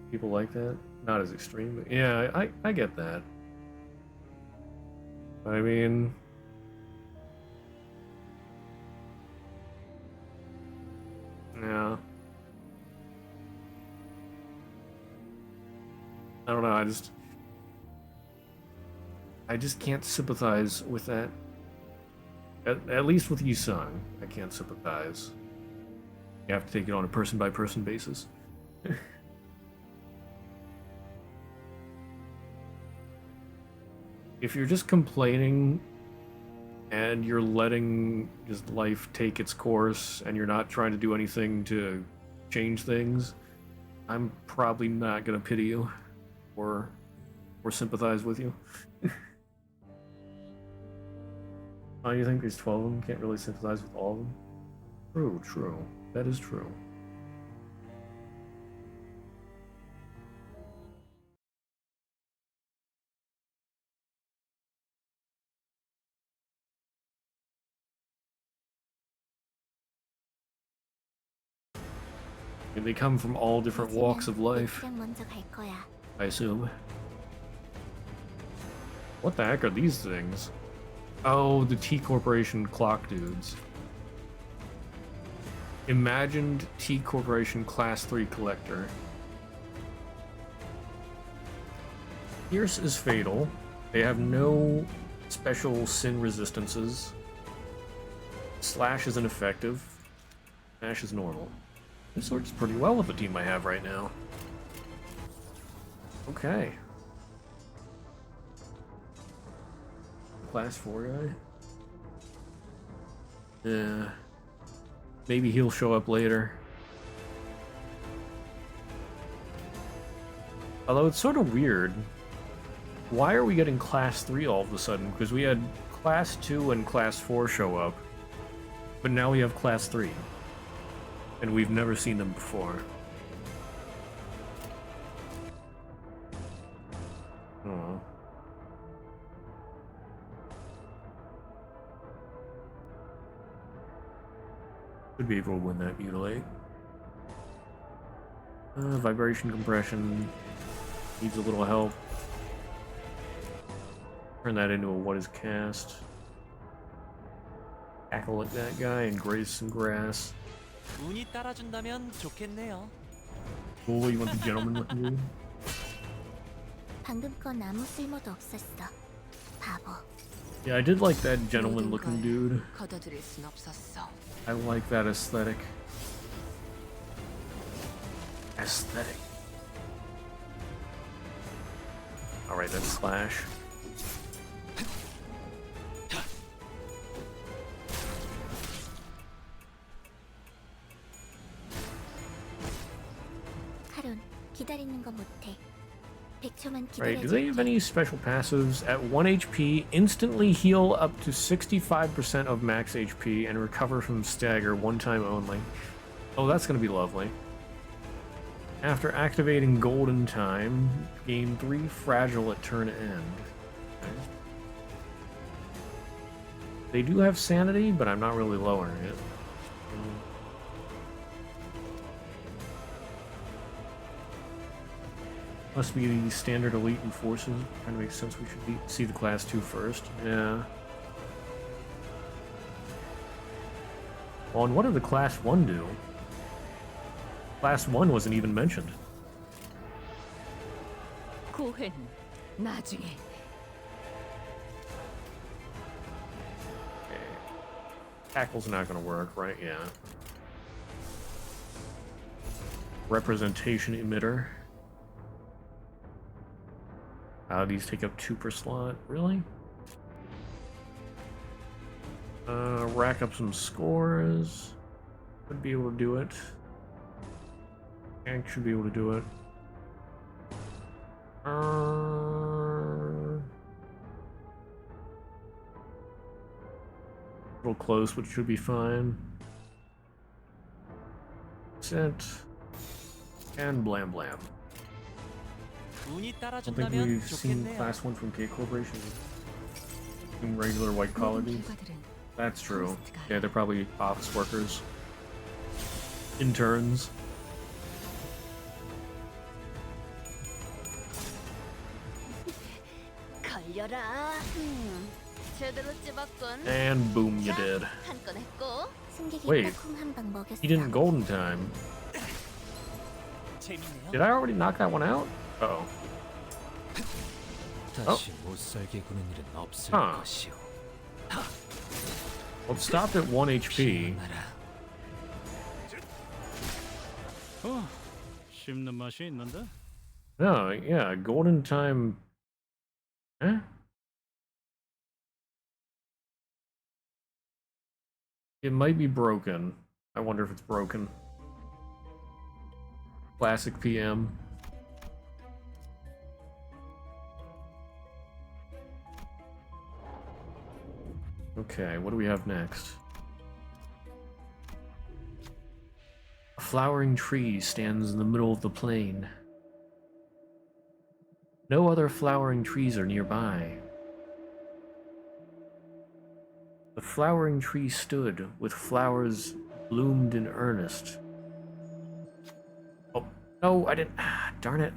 People like that? Not as extreme, but yeah, I get that. I mean, yeah. I don't know, I just can't sympathize with that. At least with Yi-sung, I can't sympathize. You have to take it on a person-by-person basis. if you're just complaining and you're letting just life take its course and you're not trying to do anything to change things, I'm probably not gonna pity you or sympathize with you. Oh, you think there's 12 of them? Can't really sympathize with all of them? True, true. That is true. And they come from all different walks of life, 내 차량 먼저 갈 거야. I assume. What the heck are these things? Oh, the T Corporation clock dudes. Imagined T Corporation Class 3 collector. Pierce is fatal. They have no special sin resistances. Slash is ineffective. Smash is normal. This works pretty well with the team I have right now. Okay. Class 4 guy? Yeah. Maybe he'll show up later. Although it's sort of weird. Why are we getting Class 3 all of a sudden? Because we had Class 2 and Class 4 show up. But now we have Class 3. And we've never seen them before. Oh. Should be able to win that mutilate. Vibration compression needs a little help. Turn that into a what is cast. Tackle like that guy and graze some grass. 운이 따라준다면 좋겠네요. Oh, you want the gentleman looking dude? 방금 건 아무 쓸모도 없었어. 바보. Yeah, I did like that gentleman looking dude. 걷어들일 순 없었어. I like that aesthetic. Aesthetic. Alright, then slash. 카론, 기다리는 거 못해. 100초만 Right, do they have 기다려줄게. any special passives? At 1 HP, instantly heal up to 65% of max HP and recover from stagger one time only. Oh, that's going to be lovely. After activating Golden Time, gain 3 fragile at turn end. Okay. They do have sanity, but I'm not really lowering it. Must be the standard elite enforcers. Kind of makes sense. We should see the class 2 first. Yeah. Well, and what did the class 1 do? Class 1 wasn't even mentioned. 고해는 나중에. Okay. Tackle's not going to work, right? Yeah. Representation emitter. These take up 2 per slot. Really? Rack up some scores. Should be able to do it. Hank should be able to do it. A little close, but should be fine. Set. And blam blam. 운이 I don't think 따라준다면 we've seen 좋겠네요. class 1 from K Corporation. In regular white collar 모든 dudes. 결과들은 That's true. 호스트가 Yeah, they're probably office workers. Interns. 걸려라. 제대로 찝었군. And boom, you did. 한 건 했고. 승객이 Wait. 딱콩한방 먹였어. He didn't golden time. 재밌네요. Did I already knock that one out? Uh-oh. 다시 못 살게 구는 일은 없을 Huh. 것이오. Well, it stopped at 1 HP. 씹는 맛이 있는데? No, yeah, golden time. Eh? It might be broken. I wonder if it's broken. Classic PM. Okay, what do we have next? A flowering tree stands in the middle of the plain. No other flowering trees are nearby. The flowering tree stood, with flowers bloomed in earnest. Oh, no, I didn't. Darn it.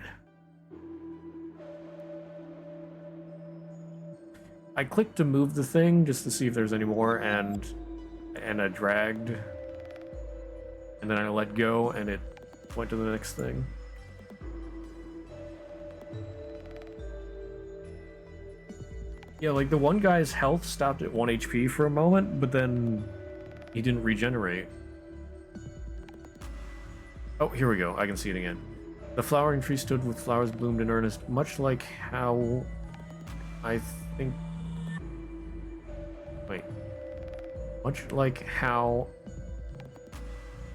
I clicked to move the thing just to see if there's any more, and I dragged. And then I let go, and it went to the next thing. Yeah, like the one guy's health stopped at 1 HP for a moment, but then he didn't regenerate. Oh, here we go. I can see it again. The flowering tree stood with flowers bloomed in earnest, much like how I think... Wait. Much like how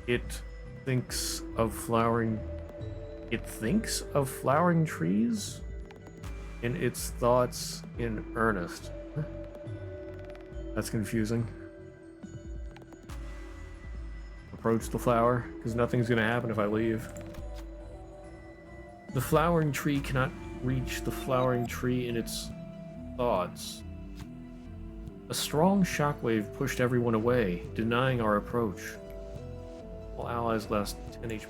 it thinks of flowering... It thinks of flowering trees? In its thoughts in earnest. Huh? That's confusing. Approach the flower, because nothing's gonna happen if I leave. The flowering tree cannot reach the flowering tree in its thoughts. A strong shockwave pushed everyone away, denying our approach. All allies lost 10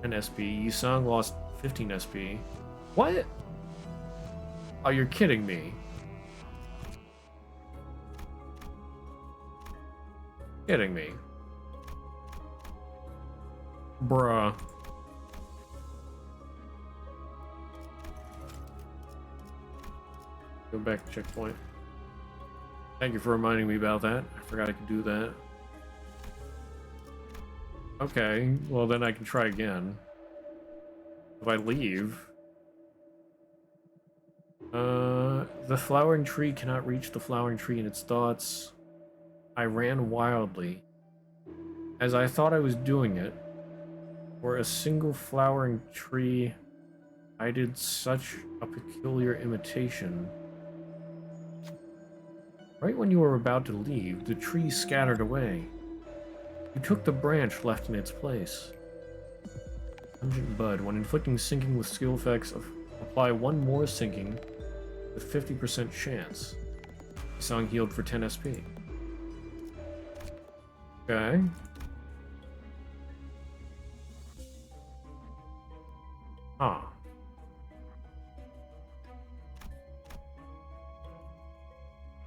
SP. Yisang lost 15 SP. What? Oh, you're kidding me. Kidding me. Bruh. Go back to checkpoint. Thank you for reminding me about that. I forgot I could do that. Okay, well then I can try again. If I leave... the flowering tree cannot reach the flowering tree in its thoughts. I ran wildly. As I thought I was doing it, for a single flowering tree, I did such a peculiar imitation. Right when you were about to leave, the tree scattered away. You took the branch left in its place. Pungent Bud. When inflicting sinking with skill effects, apply one more sinking with 50% chance. Song healed for 10 SP. Okay. Huh.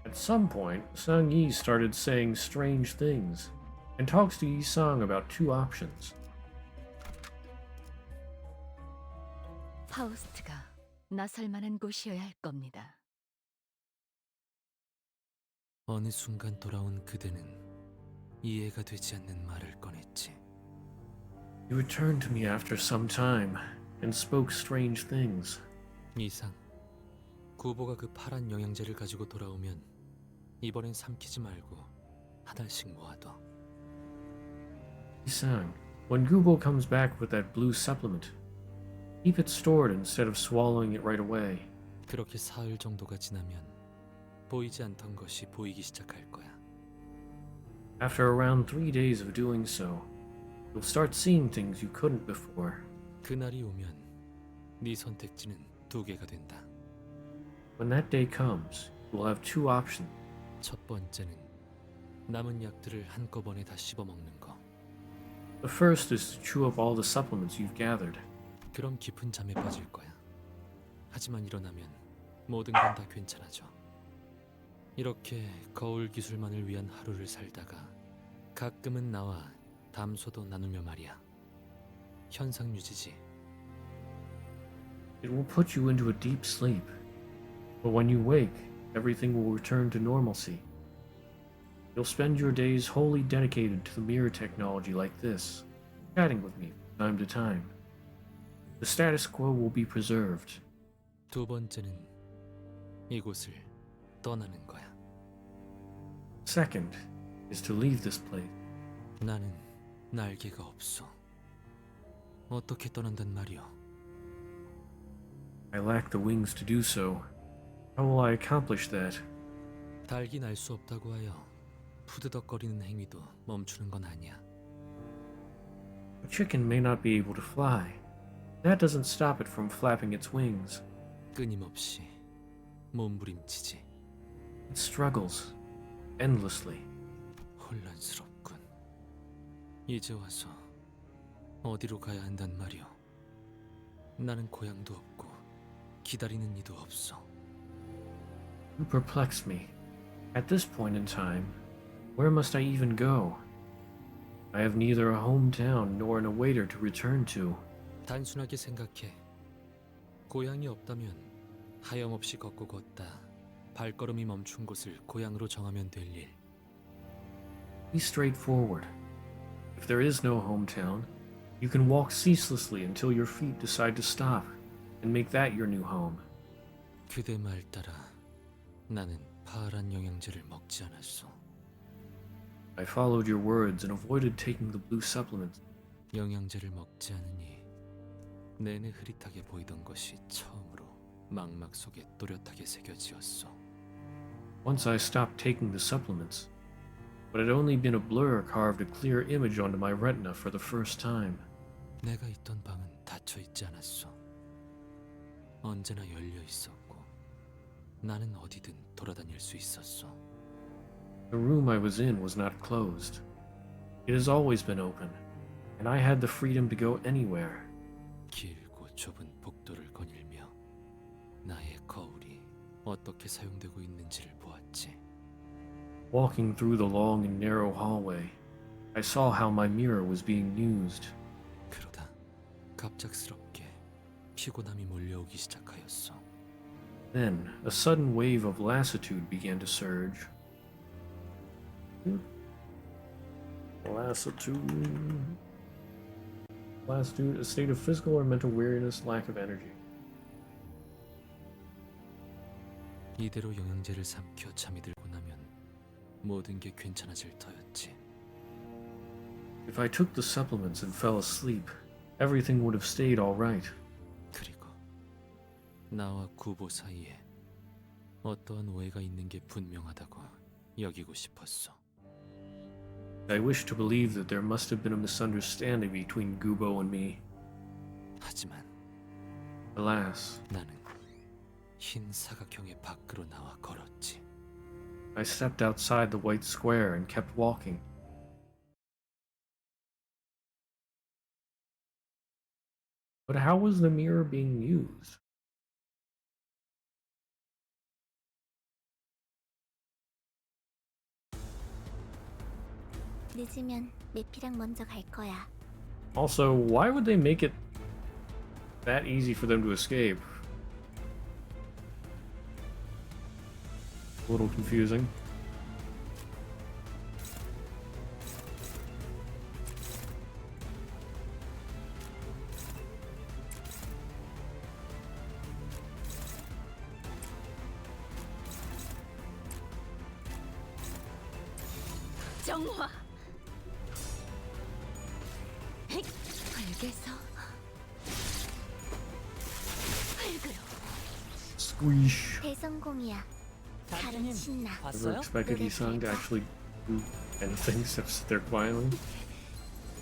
At some point, Sang Yi started saying strange things, and talks to Yi Sang about two options. 파우스트가 나설 만한 곳이어야 할 겁니다. 어느 순간 돌아온 그대는 이해가 되지 않는 말을 꺼냈지. You returned to me after some time, and spoke strange things. 이상, 구보가 그 파란 영양제를 가지고 돌아오면 이번엔 삼키지 말고 하나씩 모아둬. Yi Sang, when Gubo comes back with that blue supplement, keep it stored instead of swallowing it right away. 그렇게 사흘 정도가 지나면 보이지 않던 것이 보이기 시작할 거야. After around 3 days of doing so, you'll start seeing things you couldn't before. 그날이 오면 네 선택지는 두 개가 된다. When that day comes, you'll have two options. 첫 번째는 남은 약들을 한꺼번에 다 씹어먹는 거. The first is to chew up all the supplements you've gathered. 그럼 깊은 잠에 빠질 거야. 하지만 일어나면 모든 건 다 괜찮아져. 이렇게 거울 기술만을 위한 하루를 살다가 가끔은 나와 담소도 나누며 말이야. 현상 유지지. It will put you into a deep sleep, but when you wake, everything will return to normalcy. You'll spend your days wholly dedicated to the mirror technology like this, chatting with me from time to time. The status quo will be preserved. 두 번째는 이곳을 떠나는 거야. Second is to leave this place. 나는 날개가 없어. 어떻게 떠난단 말이오? I lack the wings to do so. How will I accomplish that? 달기 날 수 없다고 하여 푸드덕거리는 행위도 멈추는 건 아니야. A chicken may not be able to fly. That doesn't stop it from flapping its wings. 끊임없이 몸부림치지. It struggles endlessly. 혼란스럽군. 이제 와서 어디로 가야 한단 말이오? 나는 고향도 없고 기다리는 이도 없어. You perplex me. At this point in time, where must I even go? I have neither a hometown nor an awaiter to return to. 단순하게 생각해. 고향이 없다면 하염없이 걷고 걷다 발걸음이 멈춘 곳을 고향으로 정하면 될 일. Be straightforward. If there is no hometown, you can walk ceaselessly until your feet decide to stop and make that your new home. 그대 말 따라 나는 파란 영양제를 먹지 않았어. I followed your words and avoided taking the blue supplements. 영양제를 먹지 않으니 내내 흐릿하게 보이던 것이 처음으로 망막 속에 또렷하게 새겨지었어. Once I stopped taking the supplements, but it had only been a blur carved a clear image onto my retina for the first time. 내가 있던 방은 닫혀 있지 않았어. 언제나 열려 있었고 나는 어디든 돌아다닐 수 있었어. The room I was in was not closed. It has always been open, and I had the freedom to go anywhere. 길고 좁은 복도를 거닐며 나의 거울이 어떻게 사용되고 있는지를 보았지. Walking through the long and narrow hallway, I saw how my mirror was being used. 그러다 갑작스럽게 피곤함이 몰려오기 시작하였어. Then, a sudden wave of lassitude began to surge. Lassitude, a state of physical or mental weariness, lack of energy. 이대로 영양제를 삼켜 잠이 들고 나면 모든 게 괜찮아질 터였지. If I took the supplements and fell asleep, everything would have stayed all right. 그리고 나와 구보 사이에 어떠한 오해가 있는 게 분명하다고 여기고 싶었어. I wish to believe that there must have been a misunderstanding between Gubo and me. 하지만 Alas, 나는 흰 사각형의 밖으로 나와 걸었지. I stepped outside the white square and kept walking. But how was the mirror being used? 늦으면 매피랑 먼저 갈 거야. Also, why would they make it that easy for them to escape? A little confusing. 정화. 알겠어. 밝으로. Squeesh. 대성공이야. 다른 신나. Never expected Isang to actually do anything except sit there quietly.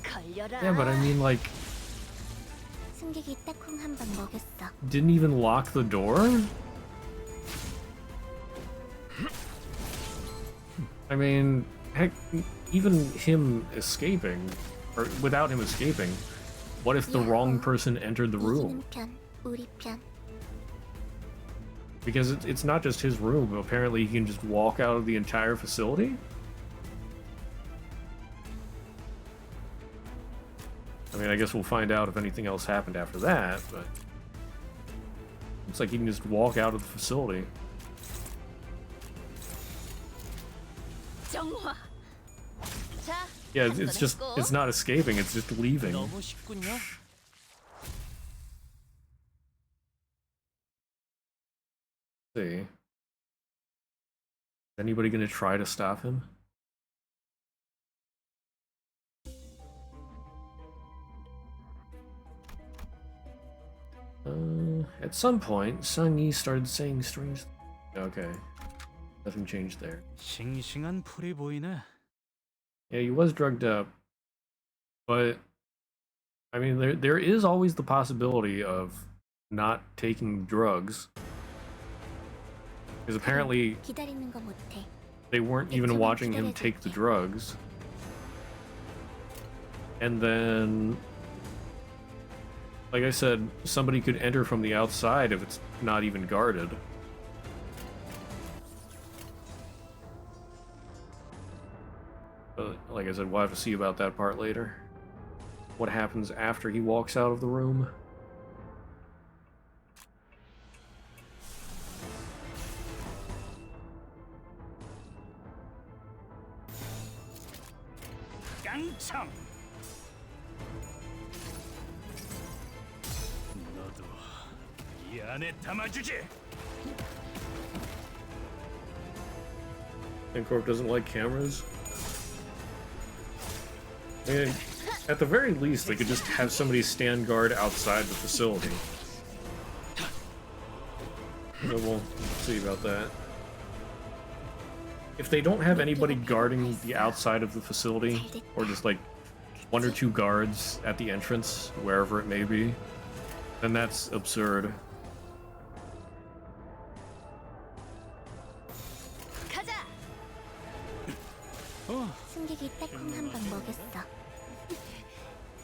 걸려라. Yeah, but I mean, like, 승객이 딱콩 한 방 먹였어. didn't even lock the door? I mean, heck, even him escaping, or without him escaping, what if the wrong person entered the room? 이기는 편, 우리 편. Because it's not just his room, apparently he can just walk out of the entire facility? I mean, I guess we'll find out if anything else happened after that, but... Looks like he can just walk out of the facility. 정화. 자, Yeah, it's just, it's not escaping, it's just leaving. 너무 쉽군요. See. Is anybody gonna try to stop him? At some point, Sung Yi started saying strange. Okay, nothing changed there. 싱싱한 풀이 보이네. Yeah, he was drugged up, but I mean, there is always the possibility of not taking drugs, because apparently 기다리는 거 못해. they weren't even watching him take the drugs, and then, like I said, somebody could enter from the outside if it's not even guarded. But like I said, we'll have to see about that part later. What happens after he walks out of the room? 깡청. 너도 이 안에 담아주지. Incorp doesn't like cameras. And at the very least, they could just have somebody stand guard outside the facility. So we'll see about that. If they don't have anybody guarding the outside of the facility, or just like 1 or 2 guards at the entrance, wherever it may be, then that's absurd. 승객이 딱콩 한 방 먹였어.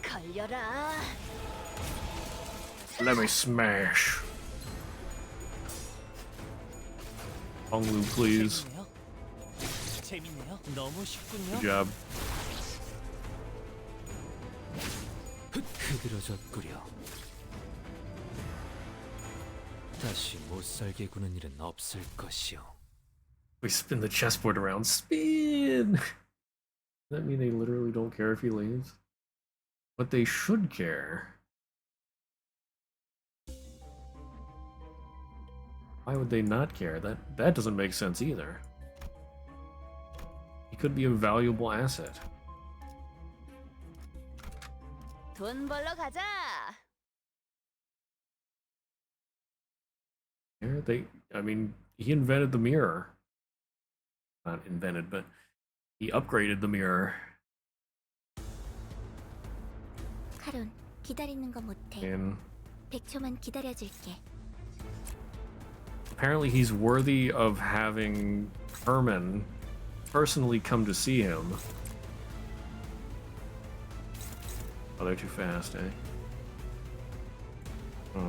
걸려라. Let me smash. Honglu, please. 재밌네요. 너무 쉽군요. Good job. 흐드러졌구려. 다시 못살게 구는 일은 없을 것이오. We spin the chessboard around. Spin! Does that mean they literally don't care if he leaves? But they should care. Why would they not care? That doesn't make sense either. He could be a valuable asset. 돈 벌러 가자. I mean, he invented the mirror. Not invented, but he upgraded the mirror. 카론, 기다리는 거 못해. And 100초만 기다려줄게. apparently he's worthy of having Herman personally come to see him. Oh, they're too fast, eh? Oh.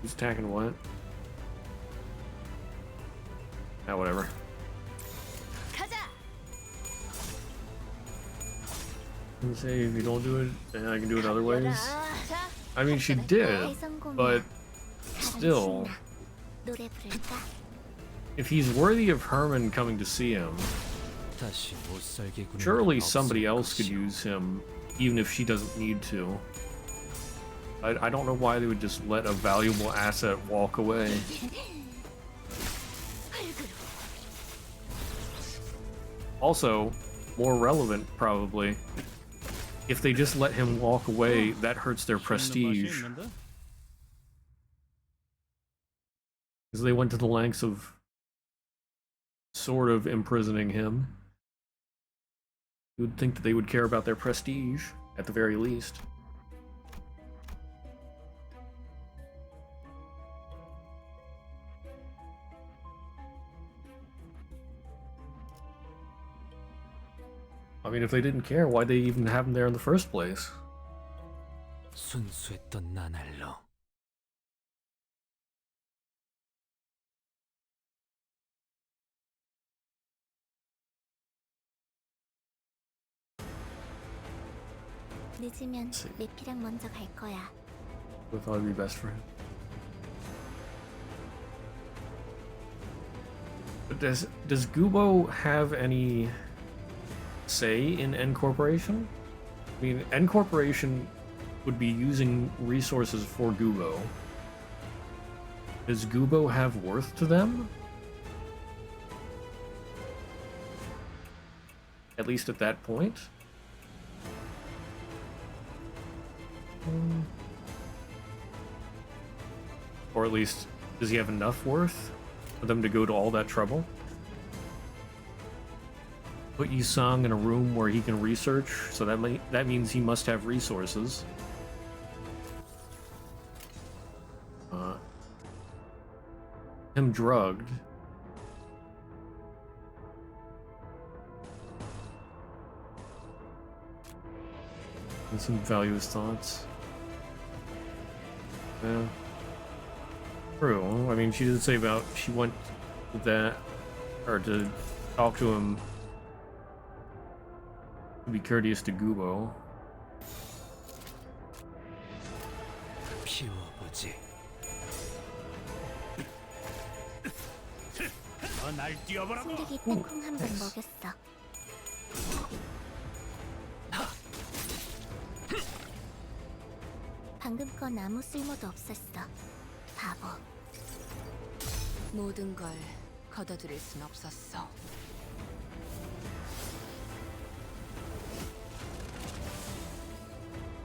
Who's attacking what? Ah, whatever. 가자. And say if you don't do it, then I can do it other ways. 자, I mean, she did, but still, 노래 부를까? if he's worthy of Herman coming to see him, 다시 못살게 구는 surely 일은 somebody 없을 else could 것이오. use him, even if she doesn't need to. I don't know why they would just let a valuable asset walk away. Also, more relevant probably, if they just let him walk away, that hurts their prestige. Because they went to the lengths of sort of imprisoning him. You would think that they would care about their prestige, at the very least. I mean, if they didn't care, why'd they even have him there in the first place? 순수했던 나날로 늦으면 메피랑 먼저 갈 거야. Would probably be best for him. But does Gubo have any say in N Corporation? I mean, N Corporation would be using resources for Gubo. Does Gubo have worth to them? At least at that point. Or at least, does he have enough worth for them to go to all that trouble? Put Yisang in a room where he can research, so that means he must have resources. Him drugged. And some value his thoughts. Yeah. True. I mean, she did say about she went with that, or to talk to him, to be courteous to Gubo. 피워보지. 날 뛰어보라고. 승객이 땅콩 한 번 먹였어. 방금 건 아무 쓸모도 없었어. 바보. 모든 걸 걷어들일 순 없었어.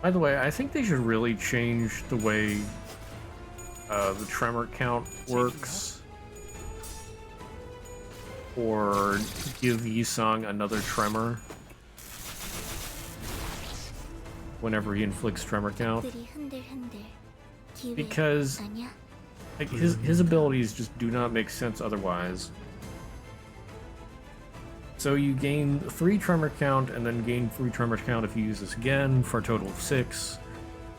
By the way, I think they should really change the way the tremor count works, or give Yisang another tremor whenever he inflicts tremor count, 들이 흔들흔들. 기회 because 아니야? like his abilities just do not make sense otherwise. So you gain 3 tremor count, and then gain 3 tremor count if you use this again, for a total of 6.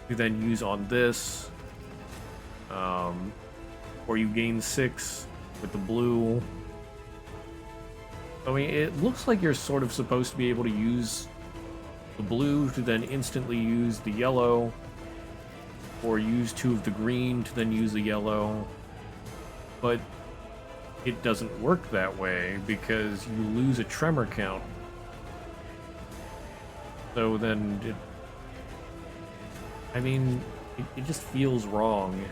You then use on this, or you gain 6 with the blue. I mean, it looks like you're sort of supposed to be able to use the blue to then instantly use the yellow, or use 2 of the green to then use the yellow, but it doesn't work that way because you lose a tremor count. So then it just feels wrong.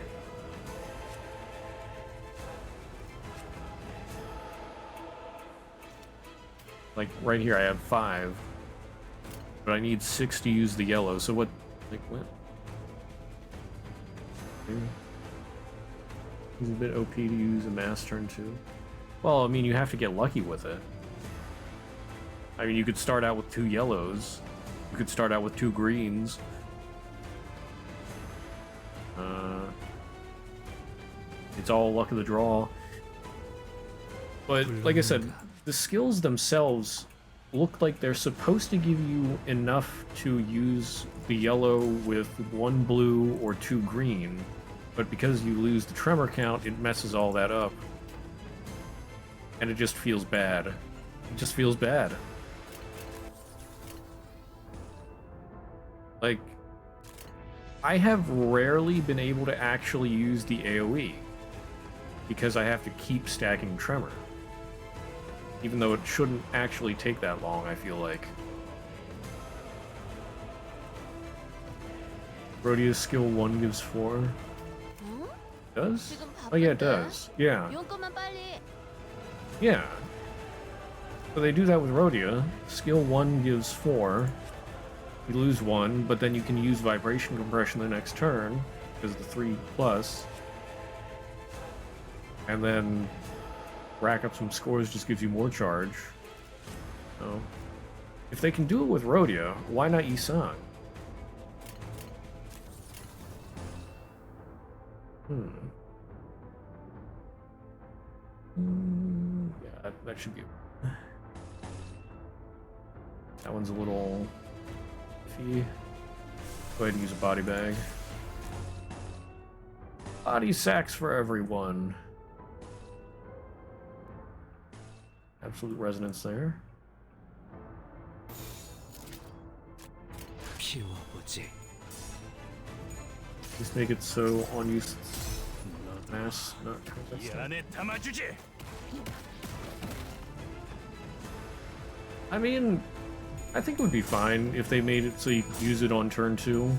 Like right here I have 5, but I need 6 to use the yellow. So what, like what? He's a bit OP to use a mass turn too. Well, I mean, you have to get lucky with it. I mean, you could start out with 2 yellows. You could start out with 2 greens. It's all luck of the draw. But like I said, the skills themselves look like they're supposed to give you enough to use the yellow with 1 blue or 2 green. But because you lose the tremor count, it messes all that up. And it just feels bad. It just feels bad. Like, I have rarely been able to actually use the AoE, because I have to keep stacking tremor. Even though it shouldn't actually take that long, I feel like. Rhodia's skill 1 gives 4. Does? Oh yeah, it does. Yeah. Yeah. So they do that with Rhodia. Skill 1 gives 4. You lose 1, but then you can use Vibration Compression the next turn, because of the 3+. And then rack up some scores just gives you more charge. So, if they can do it with Rhodia, why not Yisang? Yeah, that should be. That one's a little iffy. Go ahead and use a body bag. Body sacks for everyone. Absolute resonance there. 피워보지. Just make it so on use. Not mass, not 이 안에 담아주지. I mean, I think it would be fine if they made it so you could use it on turn 2.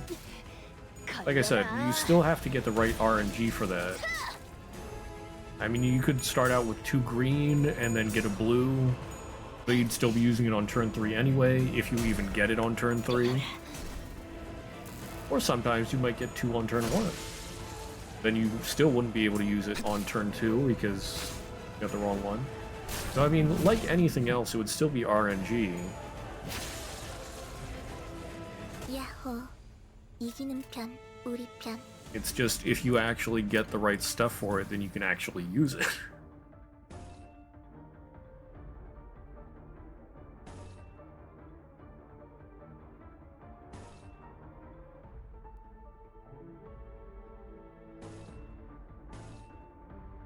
Like I said, you still have to get the right RNG for that. I mean, you could start out with 2 green and then get a blue, So you'd still be using it on turn 3 anyway, if you even get it on turn 3. Or sometimes you might get 2 on turn 1. Then you still wouldn't be able to use it on turn 2 because you got the wrong one. So I mean, like anything else, it would still be RNG. 야호. 이기는 편, 우리 편. It's just, if you actually get the right stuff for it, then you can actually use it.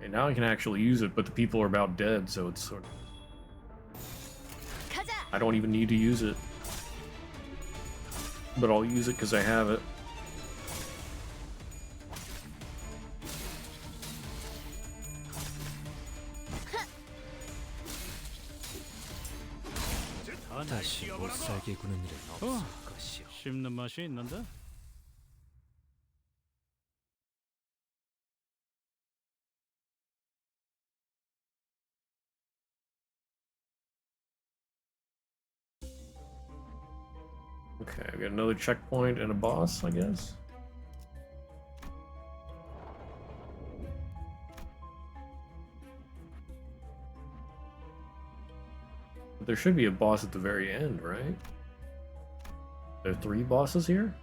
And now I can actually use it, but the people are about dead, so it's sort of... I don't even need to use it. But I'll use it because I have it. 다시 못 살게 구는 일은 없을 것이오. 씹는 맛이 있는데? Okay, I got another checkpoint and a boss, I guess. But there should be a boss at the very end, right? There are 3 bosses here?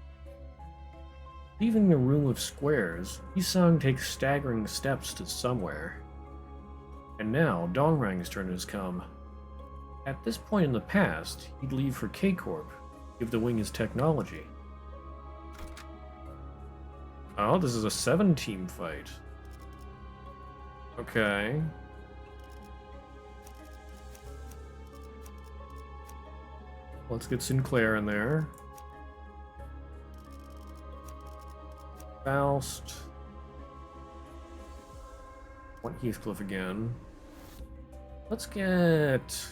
Leaving the room of squares, Yisung takes staggering steps to somewhere. And now, Dongrang's turn has come. At this point in the past, he'd leave for K-Corp, give the wing his technology. Oh, this is a 7-team fight. Okay. Let's get Sinclair in there. Faust. Want Heathcliff again. Let's get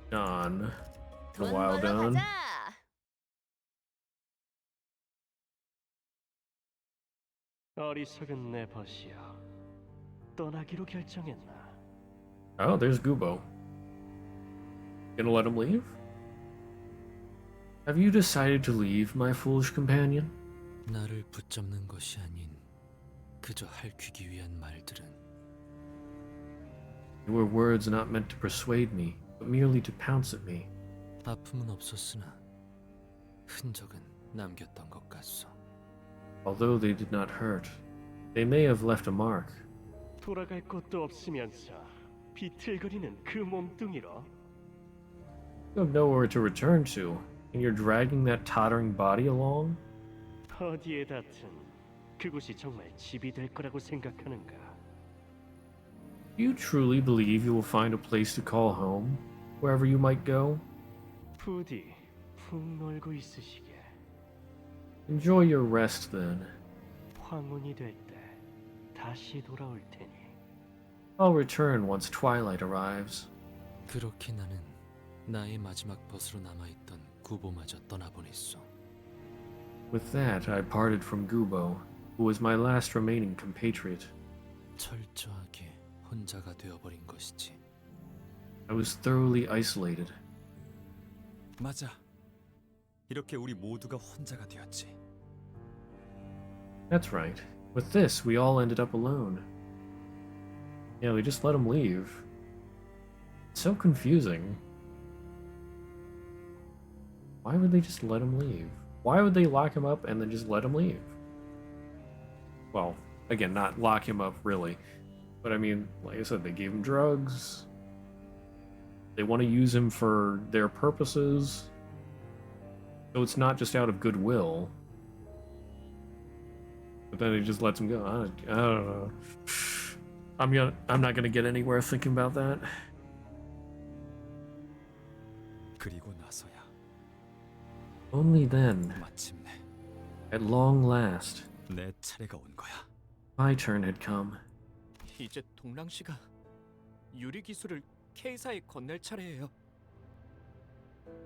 Don. A while done. 어리석은 내 벗이여. 떠나기로 결정했나? Oh, there's Gubo. Gonna let him leave? Have you decided to leave, my foolish companion? 나를 붙잡는 것이 아닌 그저 할퀴기 위한 말들은 Your words not meant to persuade me, but merely to pounce at me. 아픔은 없었으나 흔적은 남겼던 것 같소. Although they did not hurt, they may have left a mark. 돌아갈 곳도 없으면서 비틀거리는 그 몸뚱이로 You have nowhere to return to, and you're dragging that tottering body along? 어디에 닿든 그곳이 정말 집이 될 거라고 생각하는가? Do you truly believe you will find a place to call home, wherever you might go? 부디 푹 놀고 있으시게. Enjoy your rest then. 황혼이 될 때 다시 돌아올 테니. I'll return once twilight arrives. 그렇게 나는 나의 마지막 벗으로 남아있던 구보마저 떠나보냈소. With that, I parted from Gubo, who was my last remaining compatriot. 철저하게 혼자가 되어버린 것이지. I was thoroughly isolated. 맞아. 이렇게 우리 모두가 혼자가 되었지. That's right. With this, we all ended up alone. Yeah, they just let him leave. It's so confusing. Why would they just let him leave? Why would they lock him up and then just let him leave? Well, again, not lock him up, really. But I mean, like I said, they gave him drugs. They want to use him for their purposes. So it's not just out of goodwill. But then he just lets him go. I don't know. I'm not gonna get anywhere thinking about that. 그리고 나서야 Only then, 마침내 at long last, 내 차례가 온 거야. my turn had come. 이제 동랑 씨가 유리 기술을 K사에 건넬 차례예요.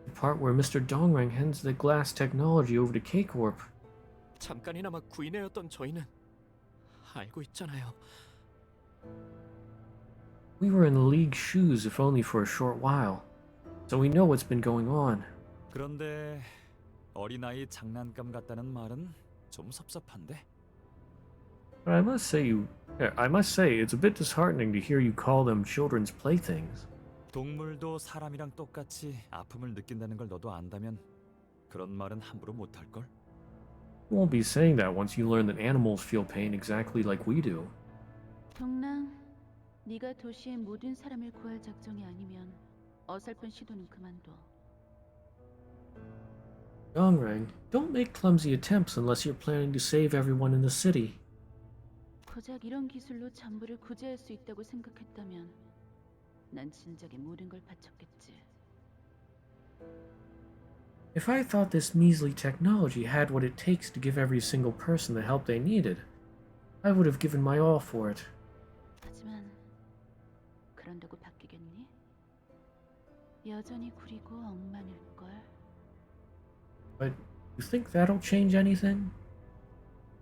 The part where Mr. Dongrang hands the glass technology over to K-Corp. 잠깐이나마 구인회였던 저희는 알고 있잖아요. We were in the League's shoes, if only for a short while, so we know what's been going on. 그런데 어린아이 장난감 같다는 말은 좀 섭섭한데. But I must say, it's a bit disheartening to hear you call them children's playthings. 동물도 사람이랑 똑같이 아픔을 느낀다는 걸 너도 안다면 그런 말은 함부로 못할 걸. You won't be saying that once you learn that animals feel pain exactly like we do. 동랑, 네가 도시의 모든 사람을 구할 작정이 아니면 어설픈 시도는 그만둬. Dongrang, don't make clumsy attempts unless you're planning to save everyone in the city. 고작 이런 기술로 전부를 구제할 수 있다고 생각했다면 난 진작에 모든 걸 바쳤겠지. If I thought this measly technology had what it takes to give every single person the help they needed, I would have given my all for it. 하지만 그런다고 바뀌겠니? 여전히 구리고 엉망일걸. But you think that'll change anything?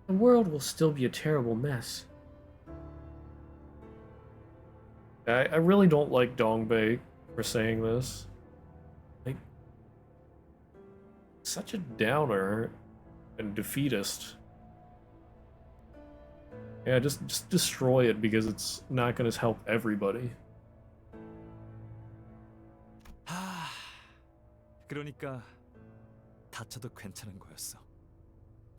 The world will still be a terrible mess. I really don't like Dongbei for saying this. Like, such a downer and defeatist. Yeah, just destroy it because it's not going to help everybody. 그러니까 다쳐도 괜찮은 거였어.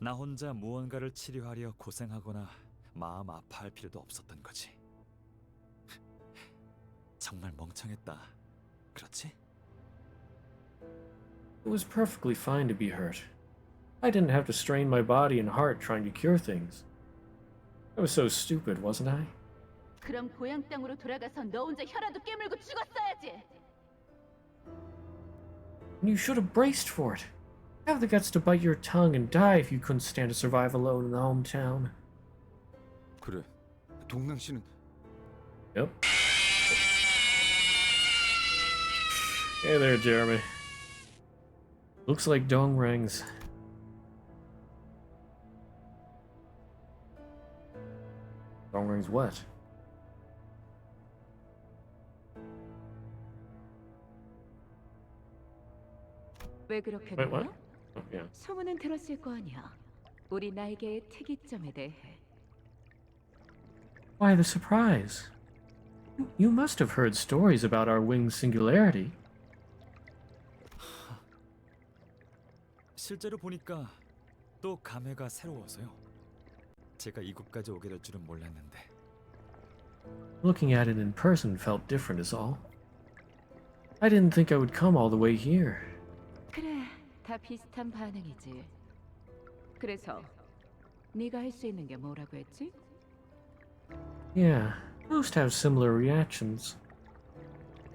나 혼자 무언가를 치료하려 고생하거나 마음 아파할 필요도 없었던 거지. 정말 멍청했다. 그렇지? It was perfectly fine to be hurt. I didn't have to strain my body and heart trying to cure things. I was so stupid, wasn't I? 그럼 고향 땅으로 돌아가서 너 혼자 혀라도 깨물고 죽었어야지. And you should have braced for it. Have the guts to bite your tongue and die if you couldn't stand to survive alone in the hometown. 그래, 동랑 씨는 Yep. Hey there, Jeremy. Looks like Dongrang's. Dongrang's what? 왜 그렇게 Wait, what? 놀라? Oh, yeah. 소문은 들었을 거 아니야. 우리 나에게의 특이점에 대해. Why the surprise? You must have heard stories about our wing's singularity. 실제로 보니까 또 감회가 새로워서요. 제가 이곳까지 오게 될 줄은 몰랐는데. Looking at it in person felt different is all. I didn't think I would come all the way here. 그래, 다 비슷한 반응이지. 그래서 네가 할 수 있는 게 뭐라고 했지? Yeah, most have similar reactions.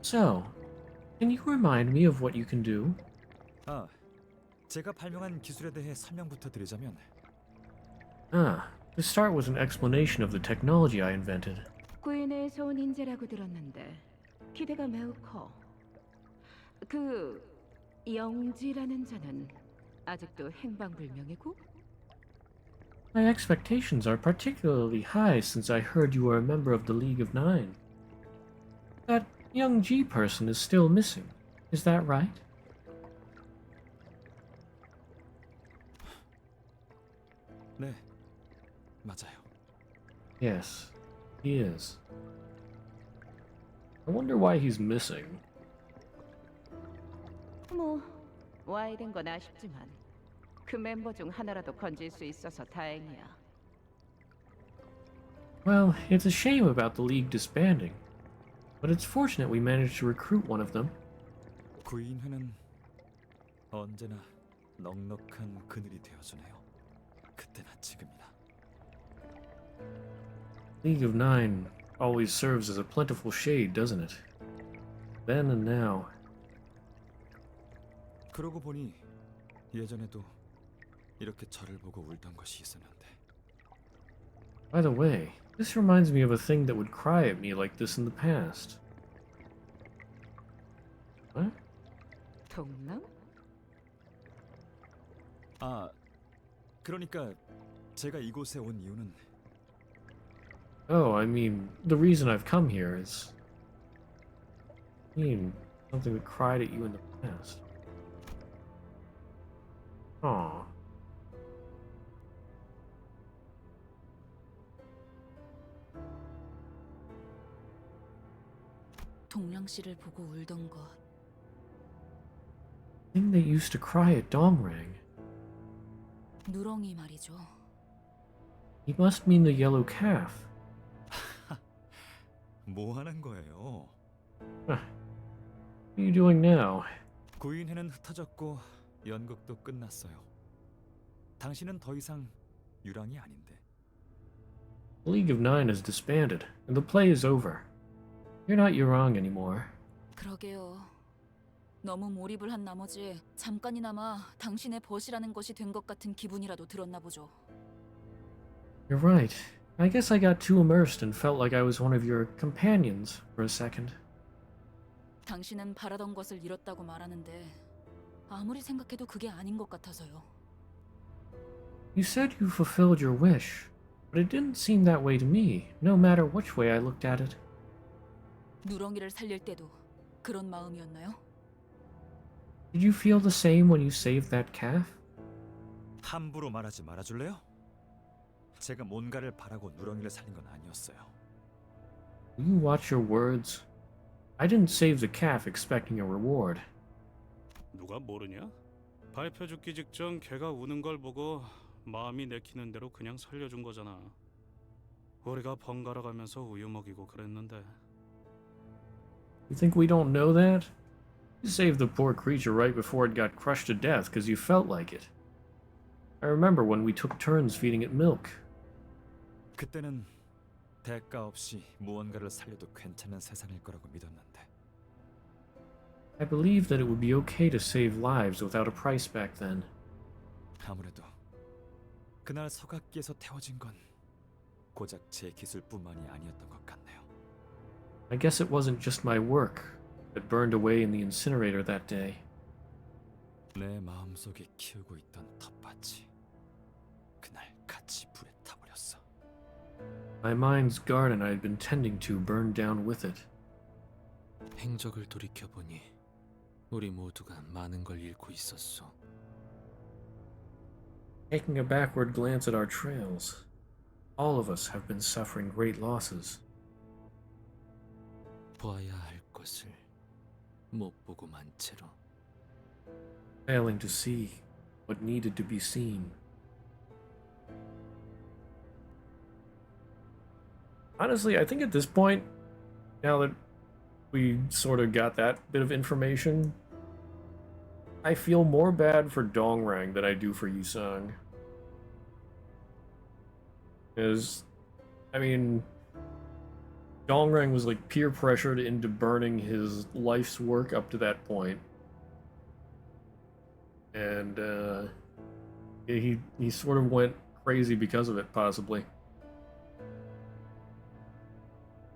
So, can you remind me of what you can do? 아, 제가 발명한 기술에 대해 설명부터 드리자면 To start with an explanation of the technology I invented. 구인에서 온 인재라고 들었는데 기대가 매우 커. 그 영지라는 자는 아직도 행방불명이고? My expectations are particularly high since I heard you were a member of the League of Nine. That young G person is still missing. Is that right? 네, 맞아요. Yes, he is. I wonder why he's missing. 뭐 와이된 건 아쉽지만 그 멤버 중 하나라도 건질 수 있어서 다행이야. Well, it's a shame about the League disbanding, but it's fortunate we managed to recruit one of them. 구인회는 언제나 넉넉한 그늘이 되어주네요. 그때나 지금이나. League of Nine always serves as a plentiful shade, doesn't it? Then and now. 그러고 보니 예전에도 이렇게 저를 보고 울던 것이 있었는데. By the way, this reminds me of a thing that would cry at me like this in the past. What? 동남? 아, 그러니까 제가 이곳에 온 이유는 Oh, I mean, the reason I've come here is Something that cried at you in the past. Aw. 동랑 씨를 보고 울던 것. Thing that used to cry at Dongrang. 누렁이 말이죠. He must mean the yellow calf. 뭐 하는 거예요? What are you doing now? 구인회는 흩어졌고 연극도 끝났어요. 당신은 더 이상 유랑이 아닌데. The League of Nine is disbanded, and the play is over. You're not Yurong anymore. 그러게요. 너무 몰입을 한 나머지 잠깐이나마 당신의 벗이라는 것이 된 것 같은 기분이라도 들었나 보죠. You're right. I guess I got too immersed and felt like I was one of your companions for a second. 당신은 바라던 것을 잃었다고 말하는데 아무리 생각해도 그게 아닌 것 같아서요. You said you fulfilled your wish, but it didn't seem that way to me, no matter which way I looked at it. 누렁이를 살릴 때도 그런 마음이었나요? Did you feel the same when you saved that calf? 함부로 말하지 말아줄래요? 제가 뭔가를 바라고 누렁이를 살린 건 아니었어요. Will you watch your words? I didn't save the calf expecting a reward. 누가 모르냐? 발표 죽기 직전 걔가 우는 걸 보고 마음이 내키는 대로 그냥 살려준 거잖아. 우리가 번갈아 가면서 우유 먹이고 그랬는데. You think we don't know that? You saved the poor creature right before it got crushed to death because you felt like it. I remember when we took turns feeding it milk. 그때는 대가 없이 무언가를 살려도 괜찮은 세상일 거라고 믿었는데. I believed that it would be okay to save lives without a price back then. 아무래도 그날 서각기에서 태워진 건 고작 제 기술뿐만이 아니었던 것 같네요. I guess it wasn't just my work that burned away in the incinerator that day. 내 마음속에 키우고 있던 텃밭이 그날 같이 불에 타버렸어. My mind's garden I had been tending to burned down with it. 행적을 돌이켜보니 우리 모두가 많은 걸 잃고 있었어. Taking a backward glance at our trails, all of us have been suffering great losses. 보아야 할 것을 못 보고 만 채로. Failing to see what needed to be seen. Honestly, I think at this point, now that we sort of got that bit of information, I feel more bad for Dongrang than I do for Yusung. I mean, Dongrang was like peer pressured into burning his life's work up to that point. And he sort of went crazy because of it, possibly.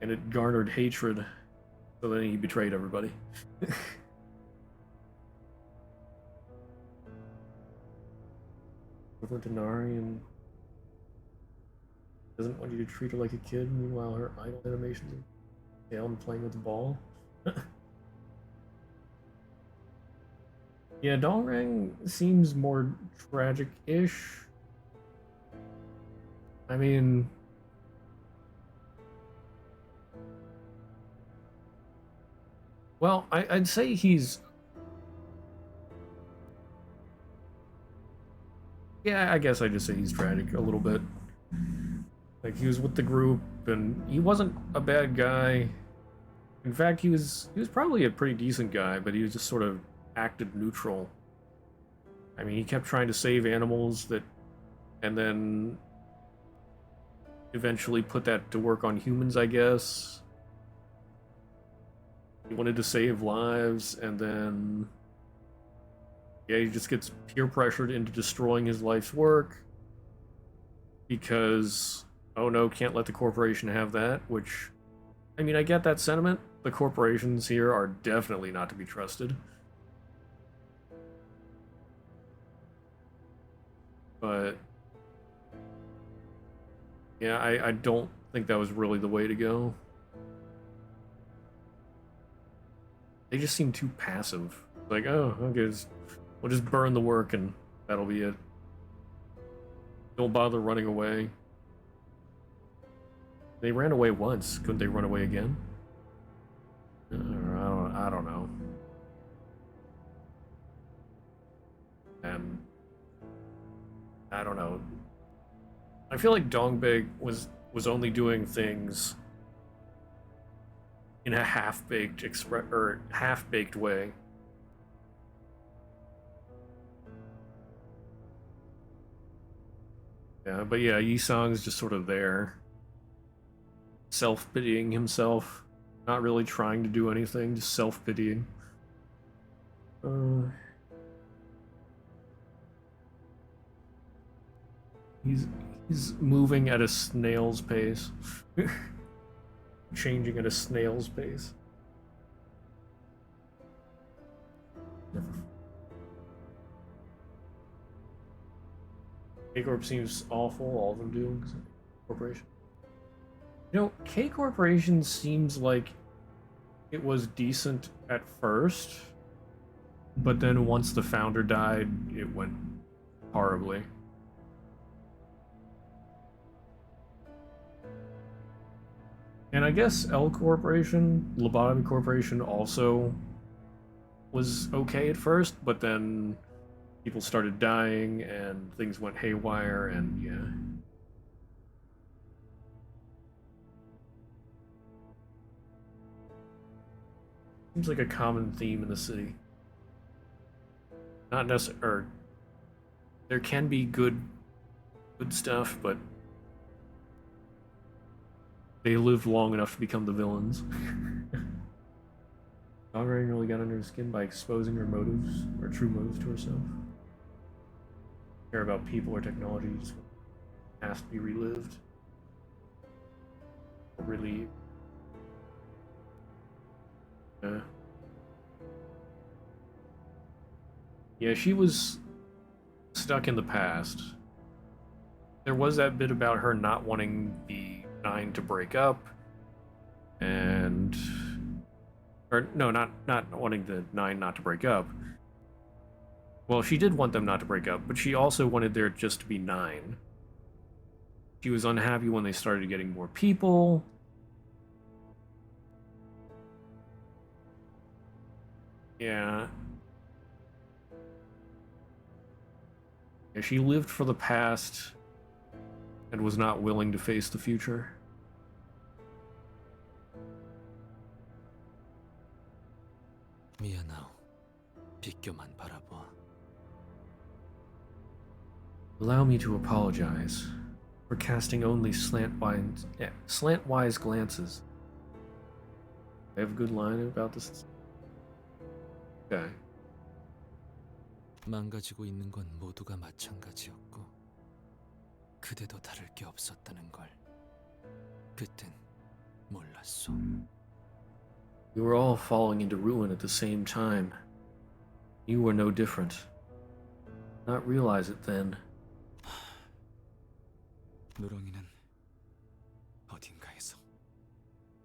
And it garnered hatred, so then he betrayed everybody. Over Denarian doesn't want you to treat her like a kid, meanwhile her idle animations of Tail playing with the ball. Yeah, Dongrang seems more tragic-ish. I mean, well, I'd say he's... Yeah, I guess I'd just say he's tragic a little bit. Like, he was with the group, and he wasn't a bad guy. In fact, he was probably a pretty decent guy, but he was just sort of acted neutral. I mean, he kept trying to save animals and then eventually put that to work on humans, I guess. He wanted to save lives, and then yeah, he just gets peer pressured into destroying his life's work because, oh no, can't let the corporation have that, which, I mean, I get that sentiment. The corporations here are definitely not to be trusted. But yeah, I don't think that was really the way to go. They just seem too passive. Like, oh, okay, we'll just burn the work and that'll be it. Don't bother running away. They ran away once. Couldn't they run away again? I don't know. I don't know. I feel like Dongbei was only doing things in a half-baked way. Yeah, but yeah, Yi-sang's just sort of there, self-pitying himself, not really trying to do anything, just self-pitying. He's moving at a snail's pace. Changing at a snail's pace. K-Corp seems awful, all of them do. Corporation. You know, K-Corporation seems like it was decent at first, but then once the founder died, it went horribly. And I guess L Corporation, Lobotomy Corporation, also was okay at first, but then people started dying and things went haywire, and yeah. Seems like a common theme in the city. Not necessarily, or there can be good stuff, but they lived long enough to become the villains. Dongrain really got under her skin by exposing her motives, or true motives, to herself. Care about people or technology, just has to be relived. Or relieved. Yeah, she was stuck in the past. There was that bit about her not wanting the 9 to break up, and or no, not wanting the 9 not to break up. Well, she did want them not to break up, but she also wanted there just to be 9. She was unhappy when they started getting more people. Yeah. She lived for the past and was not willing to face the future. 미안하오. 비껴만 바라보아. Allow me to apologize for casting only slantwise glances. I have a good line about this. Okay. 망가지고 있는 건 모두가 마찬가지였고 그대도 다를 게 없었다는 걸 그땐 몰랐소. We were all falling into ruin at the same time. You were no different. Not realize it then. 누렁이는 어딘가에서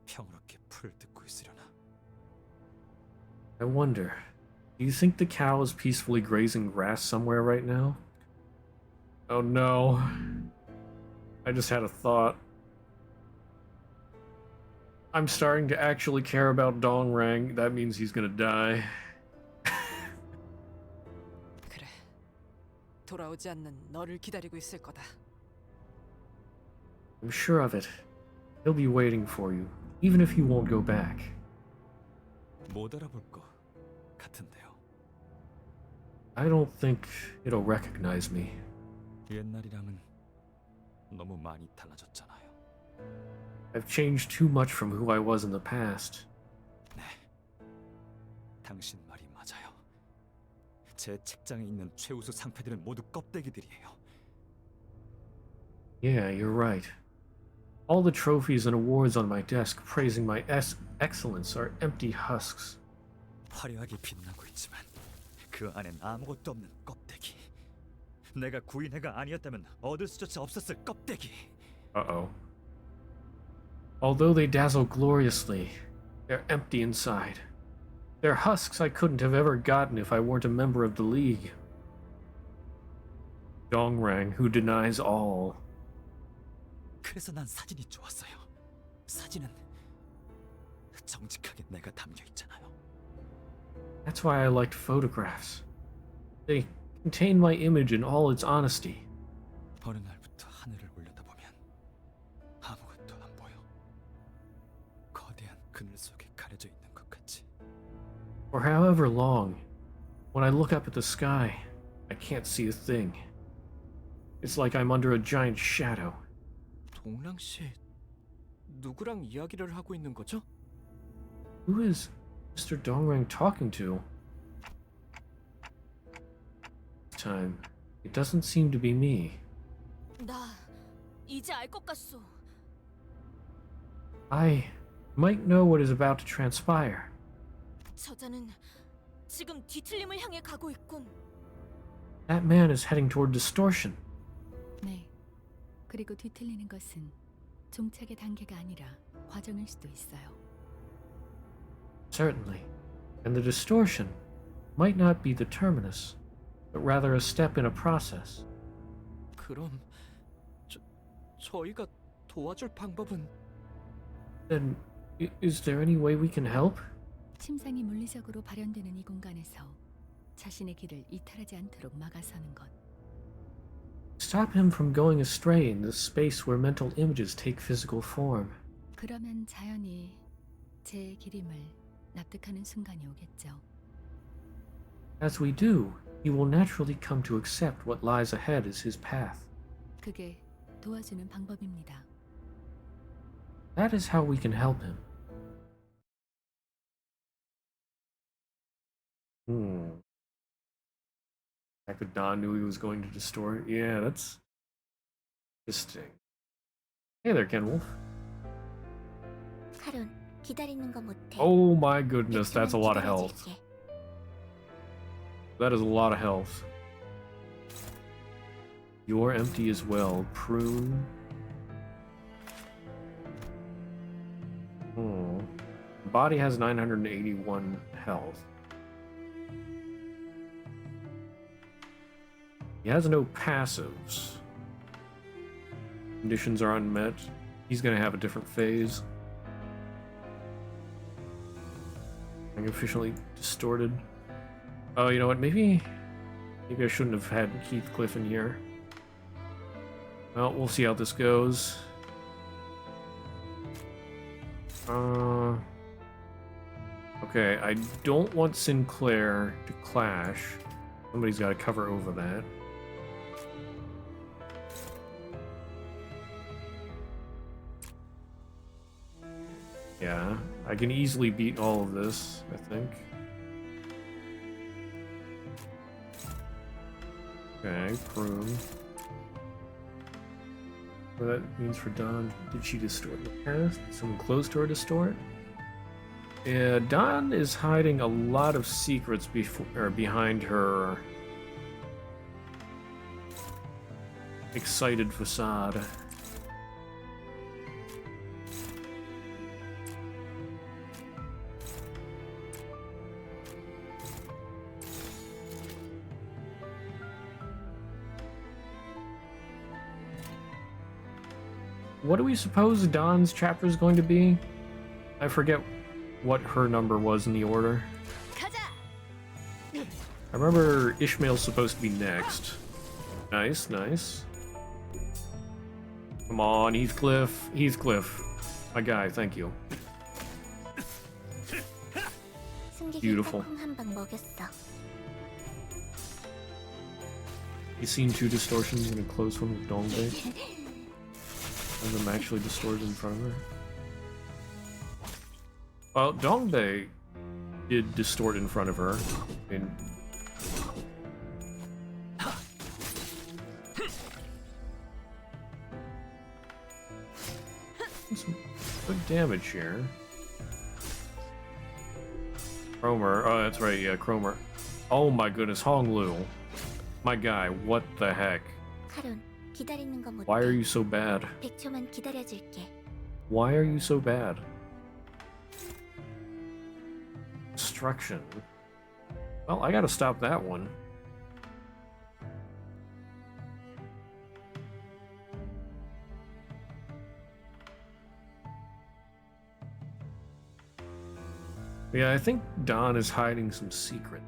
평화롭게 풀을 뜯고 있으려나? I wonder, do you think the cow is peacefully grazing grass somewhere right now? Oh no. I just had a thought. I'm starting to actually care about Dongrang. That means he's gonna die. 그래. 돌아오지 않는 너를 기다리고 있을 거다. I'm sure of it. He'll be waiting for you, even if you won't go back. 못 알아볼 거 같은데요. I don't think it'll recognize me. 옛날이랑은 너무 많이 달라졌잖아요. I've changed too much from who I was in the past. 네, 당신 말이 맞아요. 제 책장에 있는 최우수 상패들은 모두 껍데기들이에요. Yeah, you're right. All the trophies and awards on my desk praising my excellence are empty husks. 화려하게 빛나고 있지만 그 안엔 아무것도 없는 껍데기. 내가 구인회가 아니었다면 얻을 수조차 없었을 껍데기. Uh-oh. Although they dazzle gloriously, they're empty inside. They're husks I couldn't have ever gotten if I weren't a member of the League. Dongrang, who denies all. 그래서 난 사진이 좋았어요. 사진은 정직하게 내가 담겨 있잖아요. That's why I liked photographs. They contain my image in all its honesty. 어느 날부터 하늘을 올려다보면 아무것도 안 보여. 거대한 그늘 속에 가려져 있는 것 같이. For however long, when I look up at the sky, I can't see a thing. It's like I'm under a giant shadow. 동랑 씨 누구랑 이야기를 하고 있는 거죠? Who is Mr. Dongrang talking to? This time, it doesn't seem to be me. 나 이제 알 것 같소. I might know what is about to transpire. 저자는 지금 뒤틀림을 향해 가고 있군. That man is heading toward distortion. 네. 그리고 뒤틀리는 것은 종착의 단계가 아니라 과정일 수도 있어요. Certainly. And the distortion might not be the terminus, but rather a step in a process. 그럼 저희가 도와줄 방법은? Then, is there any way we can help? 심장이 물리적으로 발현되는 이 공간에서 자신의 길을 이탈하지 않도록 막아서는 것. Stop him from going astray in the space where mental images take physical form. 그러면 자연히 제 길임을 납득하는 순간이 오겠죠. As we do, he will naturally come to accept what lies ahead as his path. 그게 도와주는 방법입니다. That is how we can help him. Fact that Don knew he was going to distort. Yeah, that's interesting. Hey there, Ken Wolf. 카론, 기다리는 거 못해. Oh my goodness, that's a lot of health. That is a lot of health. You're empty as well, Prune. The body has 981 health. He has no passives. Conditions are unmet. He's gonna have a different phase. Being officially distorted. Oh, you know what? Maybe I shouldn't have had Heathcliff in here. Well, we'll see how this goes. Okay, I don't want Sinclair to clash. Somebody's got to cover over that. Yeah, I can easily beat all of this, I think. Okay, Prune. What that means for Dawn. Did she distort in the past? Did someone close to her distort? Yeah, Dawn is hiding a lot of secrets behind her excited facade. What do we suppose Dawn's chapter is going to be? I forget what her number was in the order. I remember Ishmael's supposed to be next. Nice, nice. Come on, Heathcliff. Heathcliff. My guy, thank you. Beautiful. You seen two distortions in a close one with Dongbei? And them actually distorted in front of her? Well, Dongbei did distort in front of her. I mean, some good damage here. Cromer. Oh, that's right. Yeah, Cromer. Oh my goodness, Honglu. My guy, what the heck? Why are you so bad? 100초만 기다려줄게. Why are you so bad? destruction. Well, I gotta stop that one. Yeah, I think Don is hiding some secret.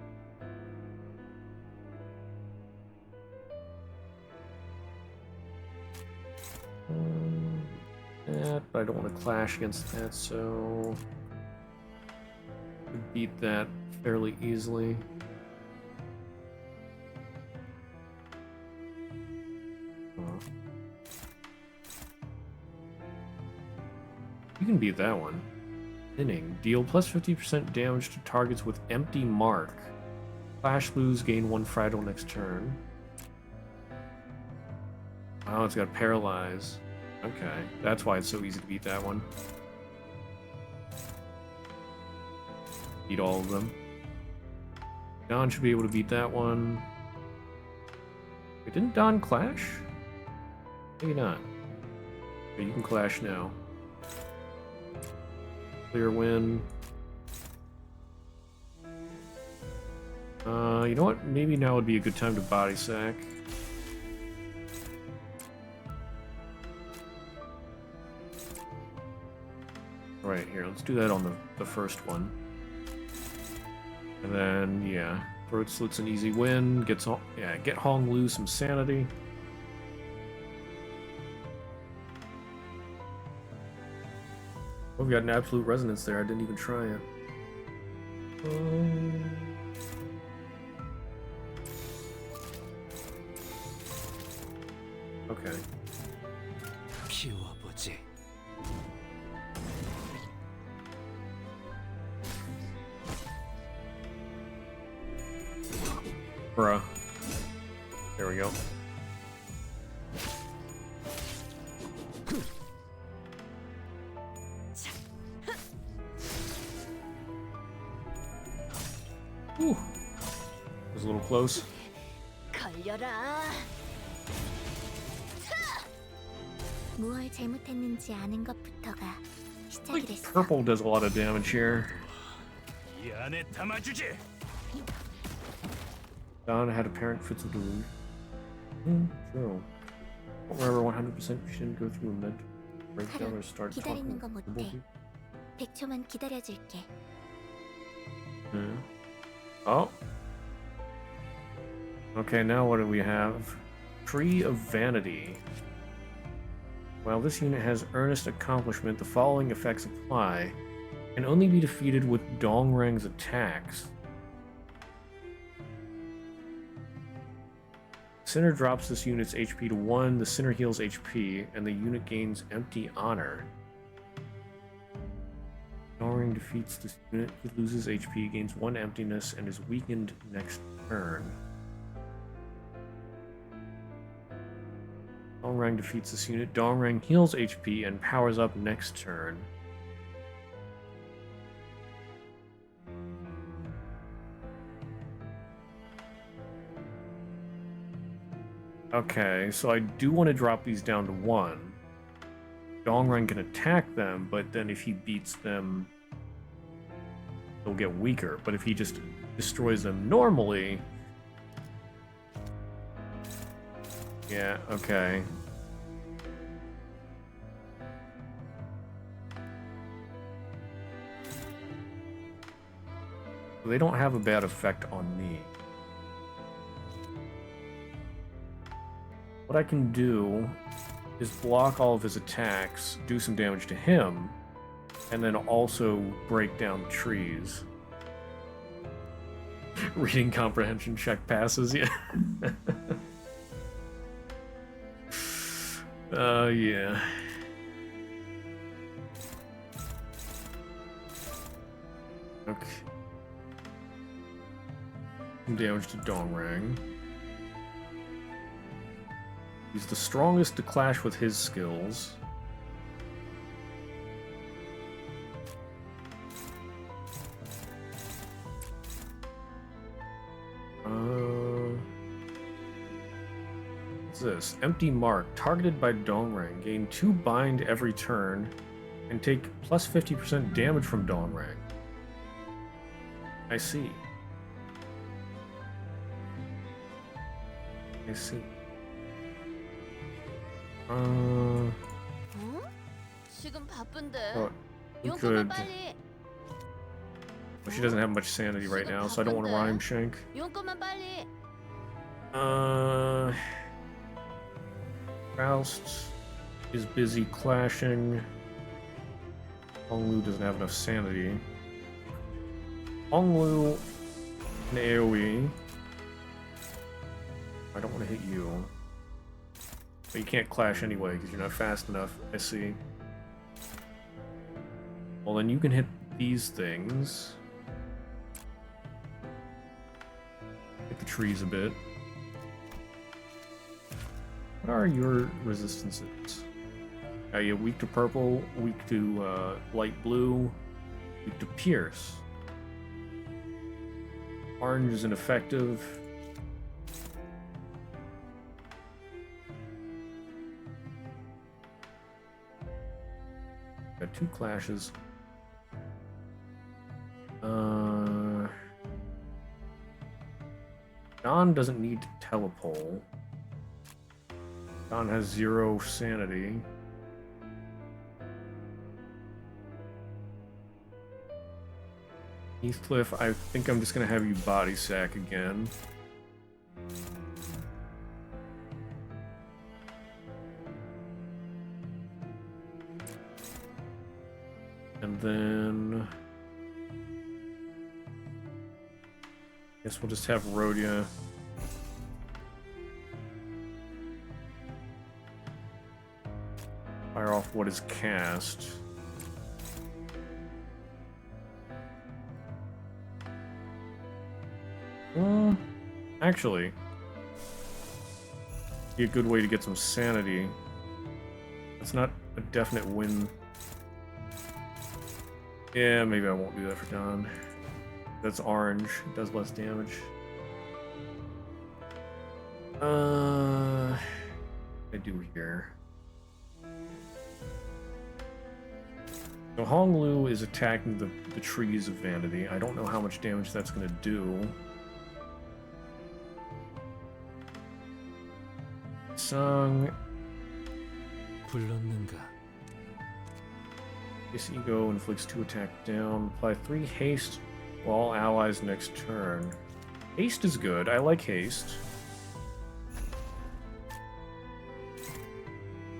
That, but I don't want to clash against that, so could beat that fairly easily. You can beat that one. Thinning. Deal plus 50% damage to targets with empty mark. Clash lose, gain 1 fragile next turn. Oh, it's got paralyze. Okay, that's why it's so easy to beat that one. Beat all of them. Don should be able to beat that one. Wait, didn't Don clash? Maybe not. Okay, you can clash now. Clear win. You know what? Maybe now would be a good time to body sack. Right here, let's do that on the first one. And then, yeah, throat slit's an easy win. Get Hong Lu some sanity. Oh, we got an absolute resonance there. I didn't even try it. Okay. Bruh. There we go. Whew. Was a little close. 무얼 잘못했는지 아는 것부터가 시작이 됐어. Purple does a lot of damage here. 이 안에 담아주지. Don had apparent fits of delusion. True. Don't remember 100% she didn't go through and then break down or start 기다리는 talking. 거 못해. 100초만 기다려줄게. Oh. Okay, now what do we have? Tree of Vanity. While this unit has earnest accomplishment, the following effects apply. Can only be defeated with Dongrang's attacks. Sinner drops this unit's HP to 1, the Sinner heals HP, and the unit gains empty honor. Dongrang defeats this unit, he loses HP, gains 1 emptiness, and is weakened next turn. Dongrang defeats this unit, Dongrang heals HP and powers up next turn. Okay, so I do want to drop these down to 1. Dongrang can attack them, but then if he beats them, they'll get weaker. But if he just destroys them normally... Yeah, okay. They don't have a bad effect on me. What I can do is block all of his attacks, do some damage to him, and then also break down trees. Reading comprehension check passes, yeah. Yeah. Okay. Damage to Dongrang. He's the strongest to clash with his skills. What's this? Empty mark. Targeted by Dongrang. Gain 2 bind every turn and take plus 50% damage from Dongrang. I see. I see. 응? 지금 바쁜데. Oh, we 용건만 could. 빨리. Well, she doesn't have much sanity right now, so I don't want to rhyme shank. 용건만 빨리. Faust is busy clashing. Honglu doesn't have enough sanity. Honglu and AoE. I don't want to hit you. But you can't clash anyway because you're not fast enough. I see. Well, then you can hit these things. Hit the trees a bit. What are your resistances? You have weak to purple, weak to light blue, weak to pierce. Orange is ineffective. Got 2 clashes. Don doesn't need to telepole. Don has 0 sanity. Heathcliff, I think I'm just gonna have you body sack again. And then guess we'll just have Rhodia. Fire off what is cast. Actually, be a good way to get some sanity. That's not a definite win. Yeah, maybe I won't do that for Don. That's orange. It does less damage. What do I do here? So Honglu is attacking the trees of Vanity. I don't know how much damage that's going to do. Song. 불렀는가? This ego inflicts 2 attack down. Apply 3 haste while all allies next turn. Haste is good. I like haste.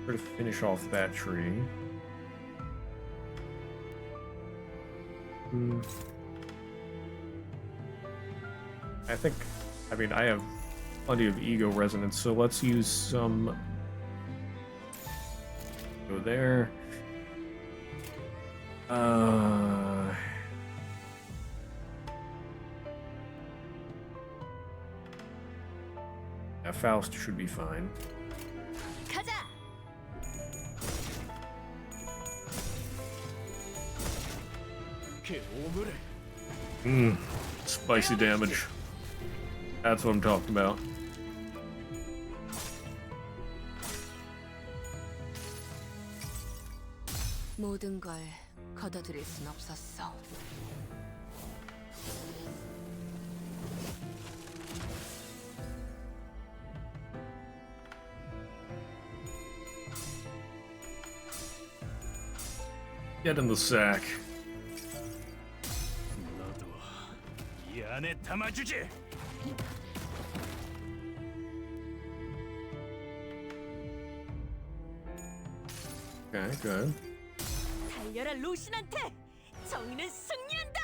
Try to finish off that tree. I mean, I have plenty of ego resonance, so let's use some. Go there. Yeah, Faust should be fine. 가자. Spicy damage. That's what I'm talking about. 모든 걸 걷어들일 순 없었어. Get in the sack. 너도 이 안에 담아주지. Okay, good. 달려라 로신한테! 정의는 승리한다!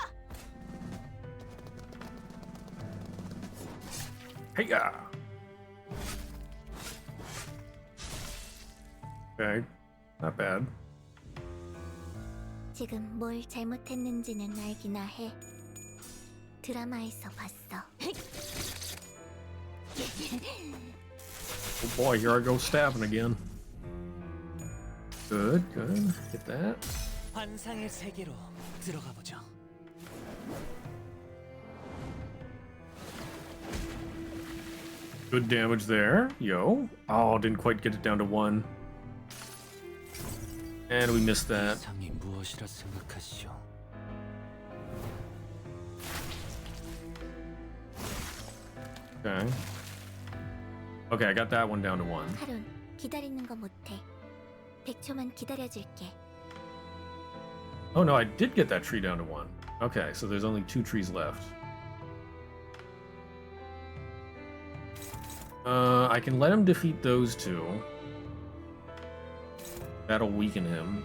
Hey-ya! Okay, not bad. 지금 뭘 잘못했는지는 알기나 해. 드라마에서 봤어. Oh boy, here I go stabbing again. Good, good. Hit that. 환상의 세계로 들어가 보죠. Good damage there. Yo. Oh, didn't quite get it down to 1. And we missed that. 세상이 무엇이라 생각하시오? Okay. Okay, I got that one down to 1. 하룬, 기다리는 거 못해. 100초만 기다려줄게. Oh no, I did get that tree down to 1. Okay, so there's only 2 trees left. I can let him defeat those 2. That'll weaken him.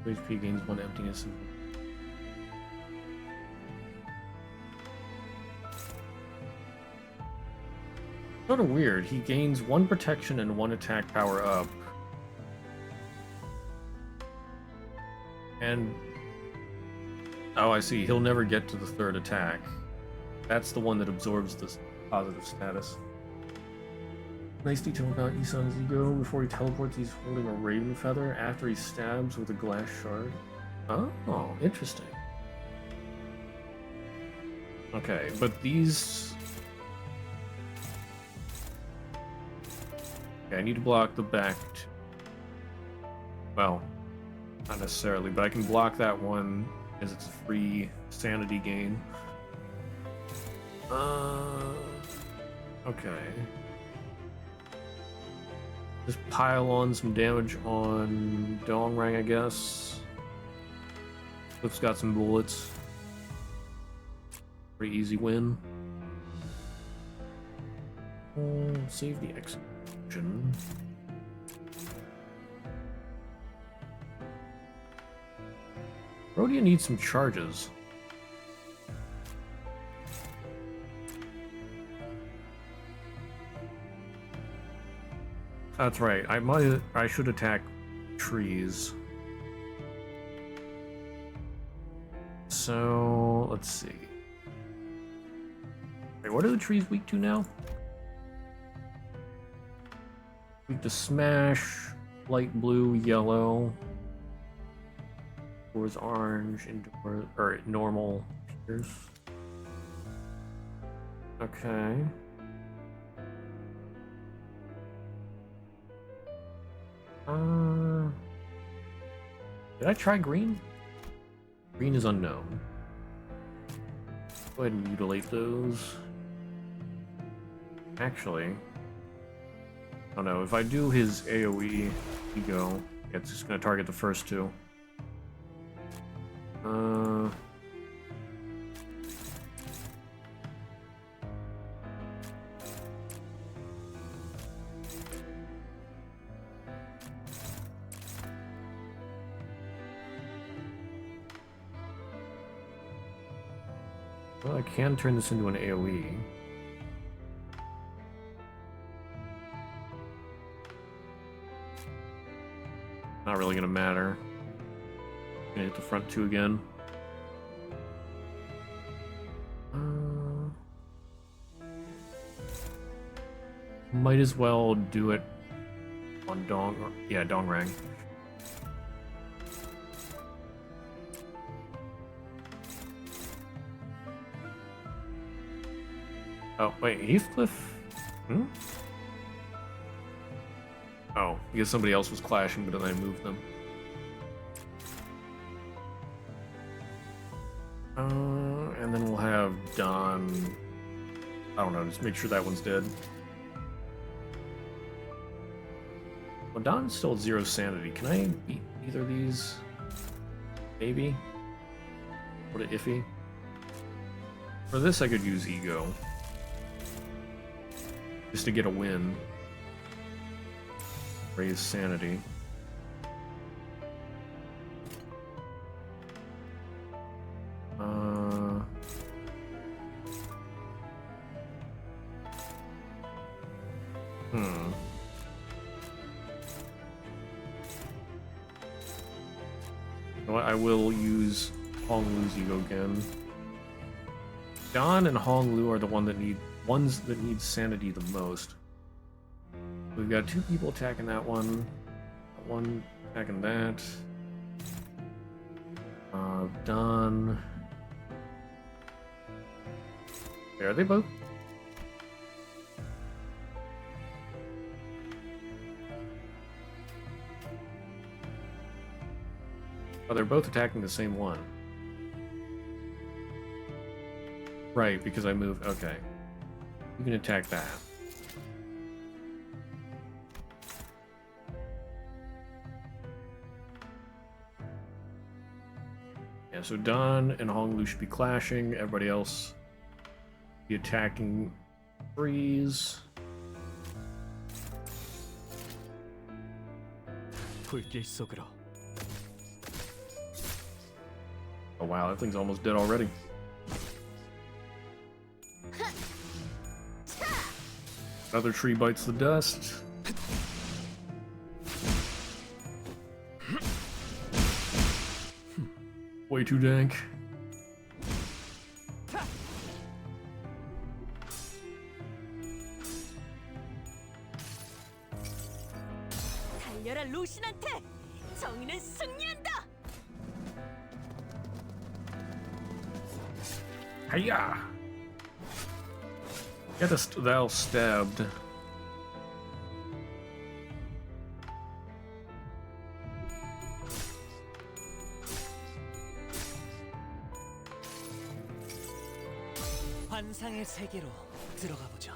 HP gains 1 emptiness. Sort of weird. He gains 1 protection and 1 attack power up. And... oh, I see. He'll never get to the 3rd attack. That's the one that absorbs the positive status. Nice detail about Isan's ego. Before he teleports, he's holding a raven feather. After he stabs with a glass shard. Oh, interesting. Okay, but these... okay, I need to block the back... well, not necessarily, but I can block that one as it's a free sanity gain. Okay. Just pile on some damage on Dongrang, I guess. Cliff's got some bullets. Pretty easy win. Save the execution. Rhodia needs some charges. That's right. I should attack trees. So let's see. Wait, what are the trees weak to now? Weak to smash, light blue, yellow. Doors orange, indoor or normal pierce. Okay. Did I try green? Green is unknown. Go ahead and mutilate those. Actually, oh no, if I do his AoE ego, it's just gonna target the first 2. Well, I can turn this into an AoE. Not really gonna matter. Gonna hit the front 2 again. Might as well do it on Dongrang. Oh, wait, Heathcliff? Hmm? Oh, because somebody else was clashing, but then I moved them. And then we'll have Don... I don't know, just make sure that one's dead. Well, Don's still at 0 sanity. Can I beat either of these? Maybe? What a iffy. For this, I could use Ego. Just to get a win. Raise sanity. You know what? I will use Hong Lu's Ego again. Don and Hong Lu are the ones that need sanity the most. We've got 2 people attacking that one. One attacking that. Don. Are they both? Oh, they're both attacking the same one. Right, because I moved. Okay. You can attack that. Yeah, so Don and Honglu should be clashing. Everybody else be attacking trees. 불길 속으로. Oh wow, that thing's almost dead already. Another tree bites the dust. Way too dank. 달려라 루신한테! 정의는 승리한다! Hiya! Get us thou stabbed. 환상의 세계로 들어가 보죠.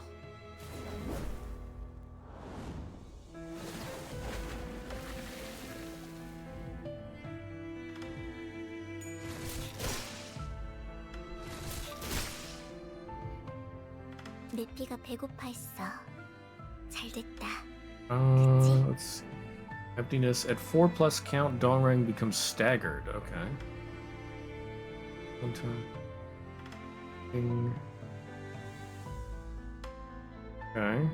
내 피가 배고파했어. 잘 됐다. Let's see. Emptiness at 4 plus count, Dongrang becomes staggered. Okay. One time. Ding. Okay.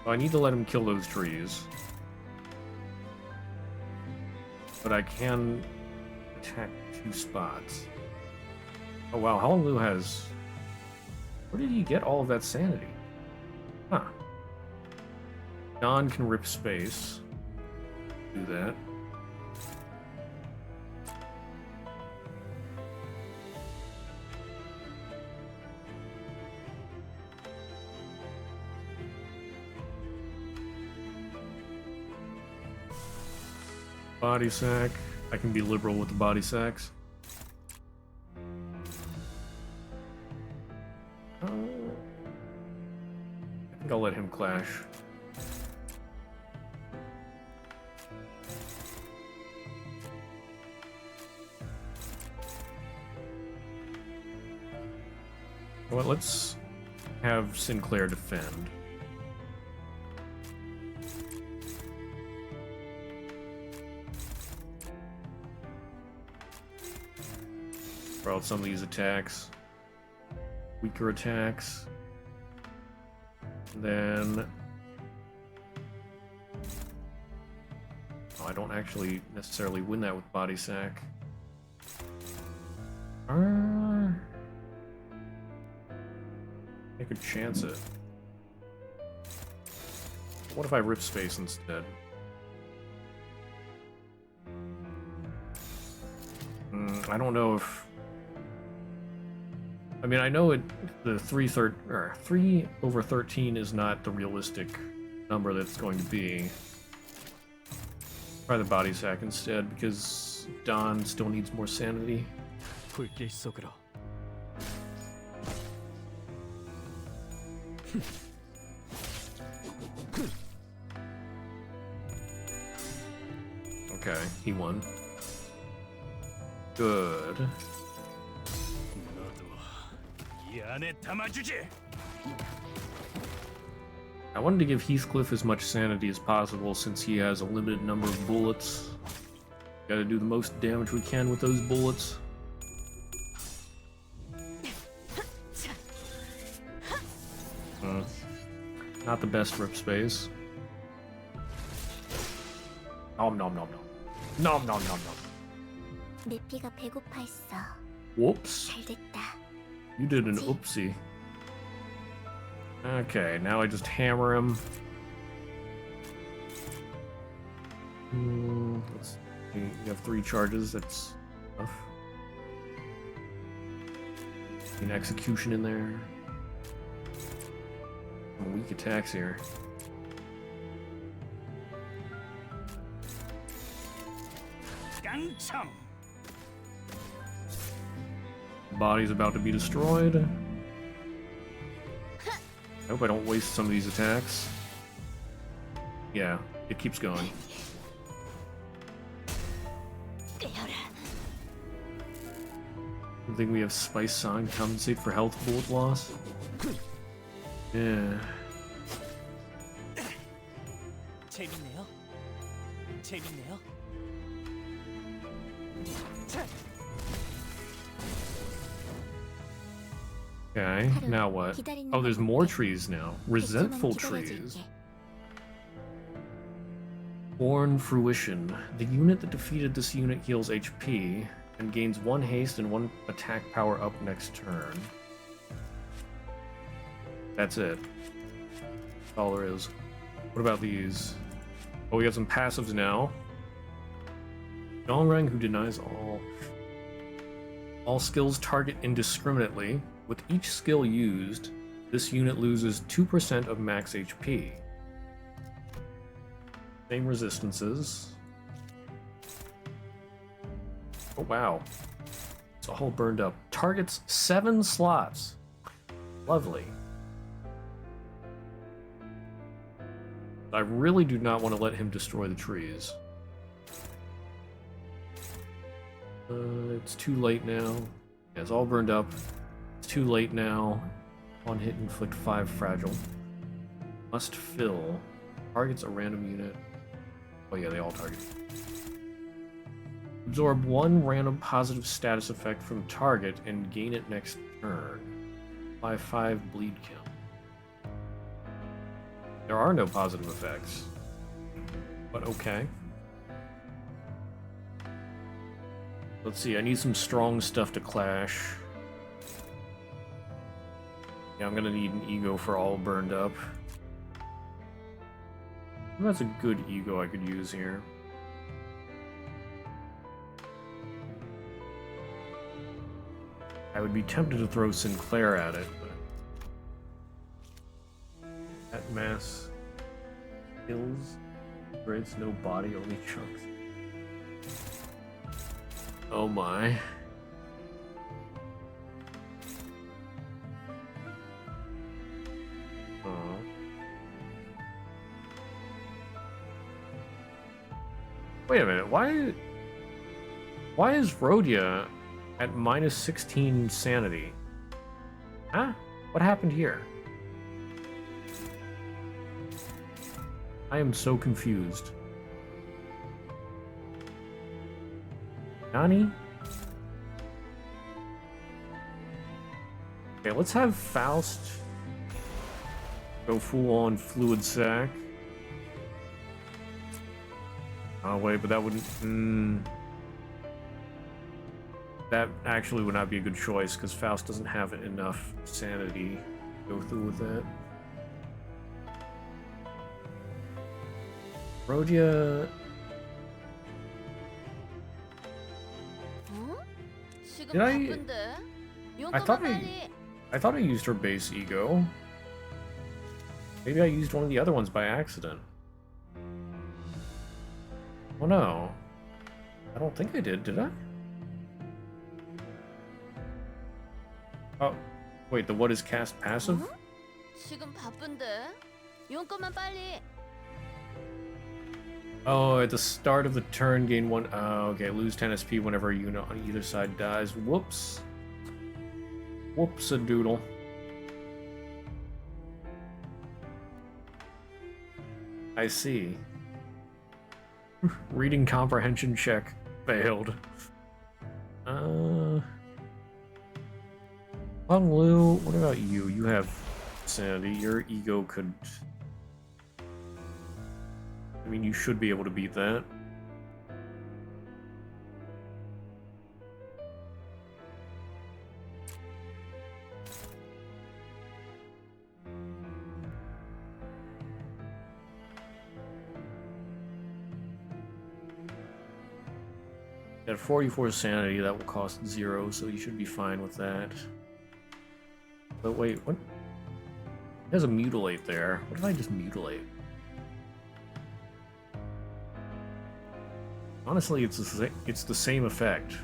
I need to let him kill those trees. But I can attack 2 spots. Oh wow, Honglu has... Where did he get all of that sanity? Huh. Don can rip space. Do that. Body sack. I can be liberal with the body sacks. I think I'll let him clash. Well, let's have Sinclair defend. Throw out some of these attacks. Weaker attacks. And then... Oh, I don't actually necessarily win that with body sack. I could chance it. What if I rip space instead? I don't know if... I mean, I know the 3 over 13 is not the realistic number that's going to be. Try the body sack instead, because Don still needs more sanity. 불길 속으로. Okay, he won. Good. I wanted to give Heathcliff as much sanity as possible since he has a limited number of bullets. Gotta do the most damage we can with those bullets. Not the best rip space. Nom nom nom nom. Nom nom nom nom. 내 피가 배고파했어. Whoops. 잘 됐다. You did an oopsie. Okay, now I just hammer him. Let's see. You have 3 charges, that's enough. An execution in there. Some weak attacks here. Body's about to be destroyed. I hope I don't waste some of these attacks. Yeah, it keeps going. I think we have Spice Sign compensate for health bullet loss. Yeah. 재밌네요. 재밌네요. Okay, now what? Oh, there's more trees now. Resentful trees. Born Fruition. The unit that defeated this unit heals HP and gains 1 haste and 1 attack power up next turn. That's it. That's all there is. What about these? Oh, we got some passives now. Donrang, who denies all skills target indiscriminately. With each skill used, this unit loses 2% of max HP. Same resistances. Oh wow. It's all burned up. Targets 7 slots. Lovely. I really do not want to let him destroy the trees. It's too late now. Yeah, it's all burned up. It's too late now. One hit, inflict 5 fragile. Must fill. Targets a random unit. Oh yeah, they all target. Absorb 1 random positive status effect from target and gain it next turn. Apply 5 bleed kill. There are no positive effects. But okay. Let's see, I need some strong stuff to clash. Yeah, I'm gonna need an ego for all burned up. That's a good ego I could use here. I would be tempted to throw Sinclair at it, but that mass kills, creates no body, only chunks. Oh my. Wait a minute, why is Rhodia at minus 16 sanity? Huh? What happened here? I am so confused. Nani? Okay, let's have Faust go full on fluid sac. Oh wait, but that wouldn't... That actually would not be a good choice, because Faust doesn't have enough sanity to go through with that. Rhodia... Did I thought I used her base ego. Maybe I used one of the other ones by accident. Oh no. I don't think I did I? Oh, wait, the what is cast passive? 지금 바쁜데. 용건만 빨리. Oh, at the start of the turn, gain 1. Oh, okay, lose 10 SP whenever a unit on either side dies. Whoops. Whoops-a-doodle. I see. Reading comprehension check failed. Hung Lu, what about you? You have sanity. Your ego could... I mean, you should be able to beat that. At 44 sanity, that will cost 0, so you should be fine with that. But wait, what? There's a mutilate there. What did I just mutilate? Honestly, it's the same effect,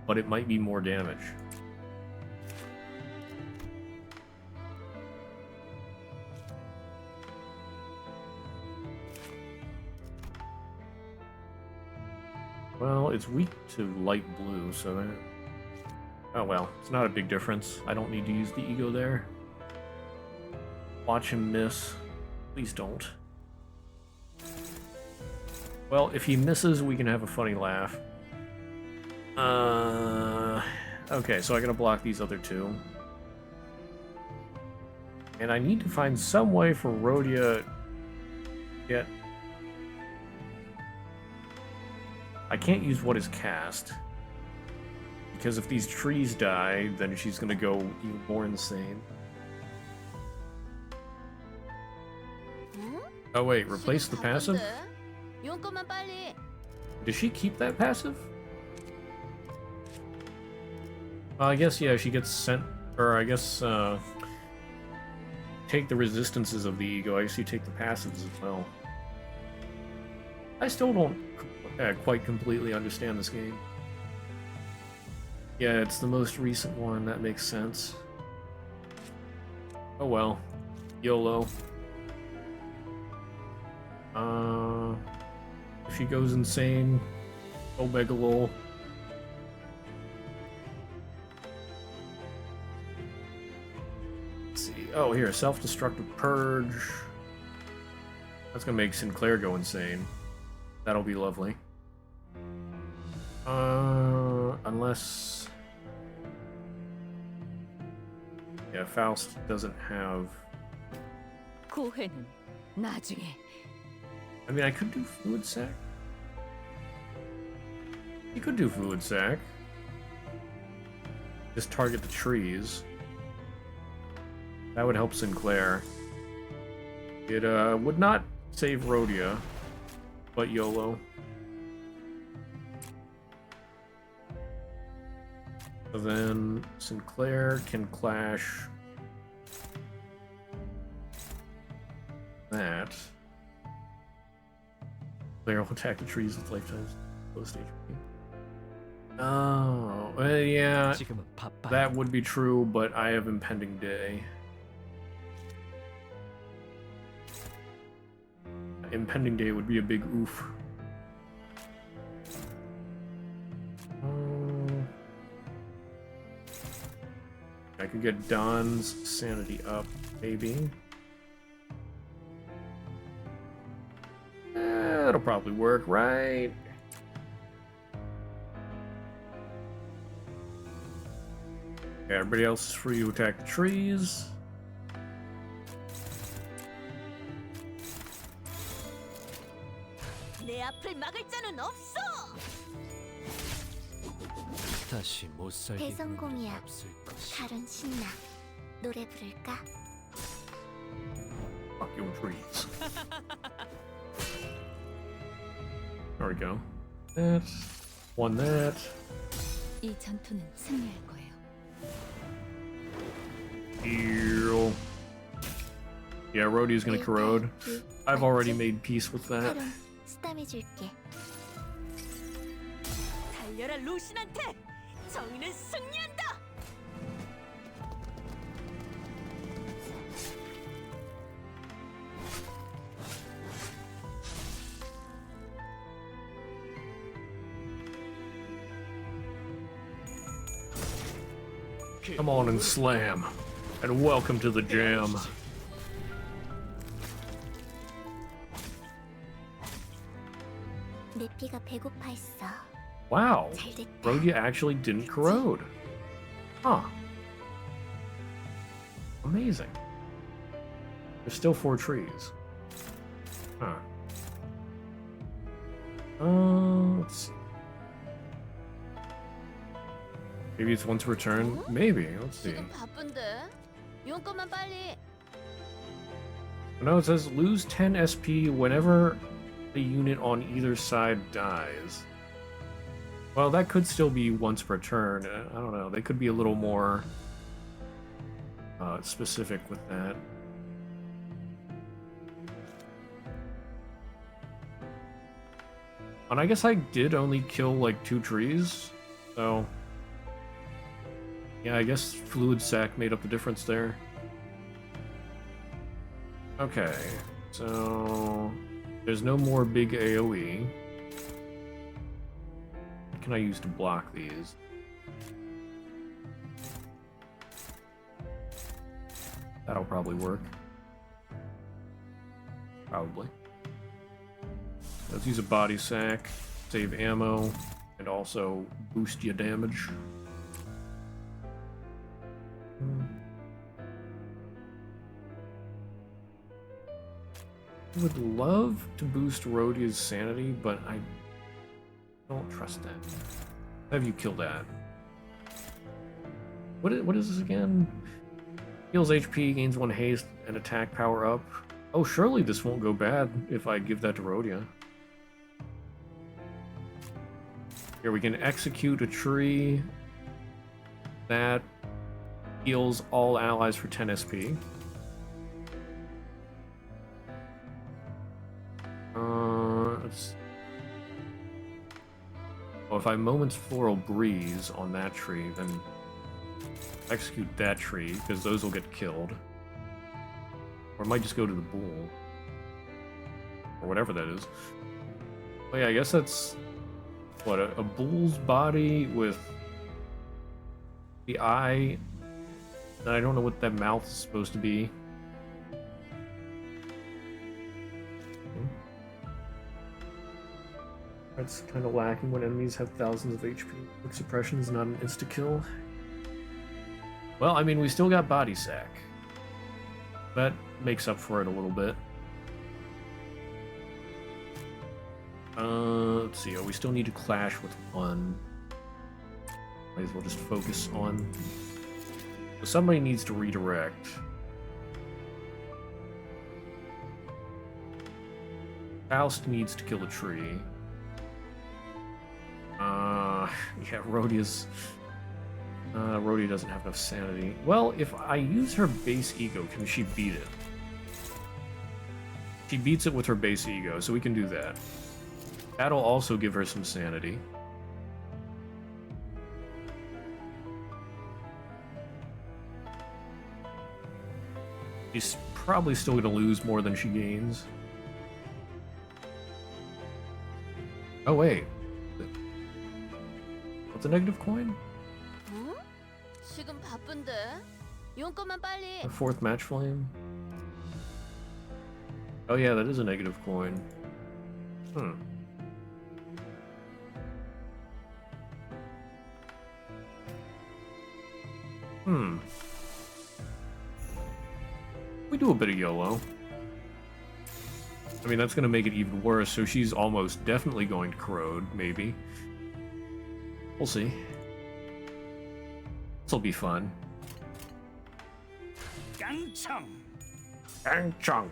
but it might be more damage. Well, it's weak to light blue, so that... Oh well, it's not a big difference. I don't need to use the ego there. Watch him miss. Please don't. Well, if he misses, we can have a funny laugh. Okay, so I gotta block these other two. And I need to find some way for Rhodia to get... I can't use what is cast. Because if these trees die, then she's gonna go even more insane. Oh wait, replace the passive? 용건만 빨리. Does she keep that passive? I guess, yeah, she gets sent... Or I guess, take the resistances of the ego. I guess you take the passives as well. I still don't quite completely understand this game. Yeah, it's the most recent one. That makes sense. Oh well. YOLO. If she goes insane, Omega lol. Let's see. Oh, here, self-destructive purge. That's gonna make Sinclair go insane. That'll be lovely. Unless... Yeah, Faust doesn't have... 고해는 나중에. I mean, I could do Fluid Sac. You could do Fluid Sac. Just target the trees. That would help Sinclair. It would not save Rhodia, but YOLO. So then Sinclair can clash that. Sinclair will attack the trees with lifetimes post HP. Oh, yeah, that would be true, but I have Impending Day. Impending Day would be a big oof. I could get Don's sanity up, maybe. That'll probably work, right? Okay, everybody else is free to attack the trees. 내 앞을 막을 자는 없어. 다시 못 살게 대성공이야. 없을 것이. 달은 신나. 노래 부를까? Fuck your trees. There we go. That. Won that. 이 전투는 승리할 거예요. Ew. Yeah, Rhodey's gonna corrode. I've already made peace with that. 그럼 스탐해줄게. 달려라 루신한테. 정의는 승리한다. Come on and slam. And welcome to the jam. 내 피가 배고파했어. Wow. 잘됐다. Rhodia actually didn't corrode. Huh. Amazing. There's still 4 trees. Huh. Let's see. Maybe it's once per turn? Maybe. Let's see. 지금 바쁜데. 용건만 빨리. No, it says lose 10 SP whenever a unit on either side dies. Well, that could still be once per turn. I don't know. They could be a little more specific with that. And I guess I did only kill like 2 trees, so yeah, I guess fluid sac made up the difference there. Okay, so there's no more big AoE. What can I use to block these? That'll probably work. Probably. Let's use a body sack, save ammo, and also boost your damage. I would love to boost Rhodia's sanity, but I don't trust that. Have you killed that? What is this again? Heals HP, gains 1 haste, and attack power up. Oh, surely this won't go bad if I give that to Rhodia. Here we can execute a tree that heals all allies for 10 SP. Let's... Well, if I Moment's Floral Breeze on that tree, then execute that tree, because those will get killed. Or I might just go to the bull. Or whatever that is. Oh yeah, I guess that's... What, a bull's body with the eye, and I don't know what that mouth is supposed to be. That's kind of lacking when enemies have thousands of HP. Quick suppression is not an insta-kill. Well, I mean, we still got body sack. That makes up for it a little bit. Let's see. Oh, we still need to clash with 1. Might as well just focus on... So somebody needs to redirect. Faust needs to kill a tree. Yeah, Rhodia's... Rhodia doesn't have enough sanity. Well, if I use her base ego, can she beat it? She beats it with her base ego, so we can do that. That'll also give her some sanity. She's probably still going to lose more than she gains. Oh, wait. What's a negative coin? 응? 지금 바쁜데. 용건만 빨리. A 4th match flame? Oh yeah, that is a negative coin. We do a bit of YOLO. I mean, that's gonna make it even worse, so she's almost definitely going to corrode, maybe. We'll see. This'll be fun. 깡총. 깡총.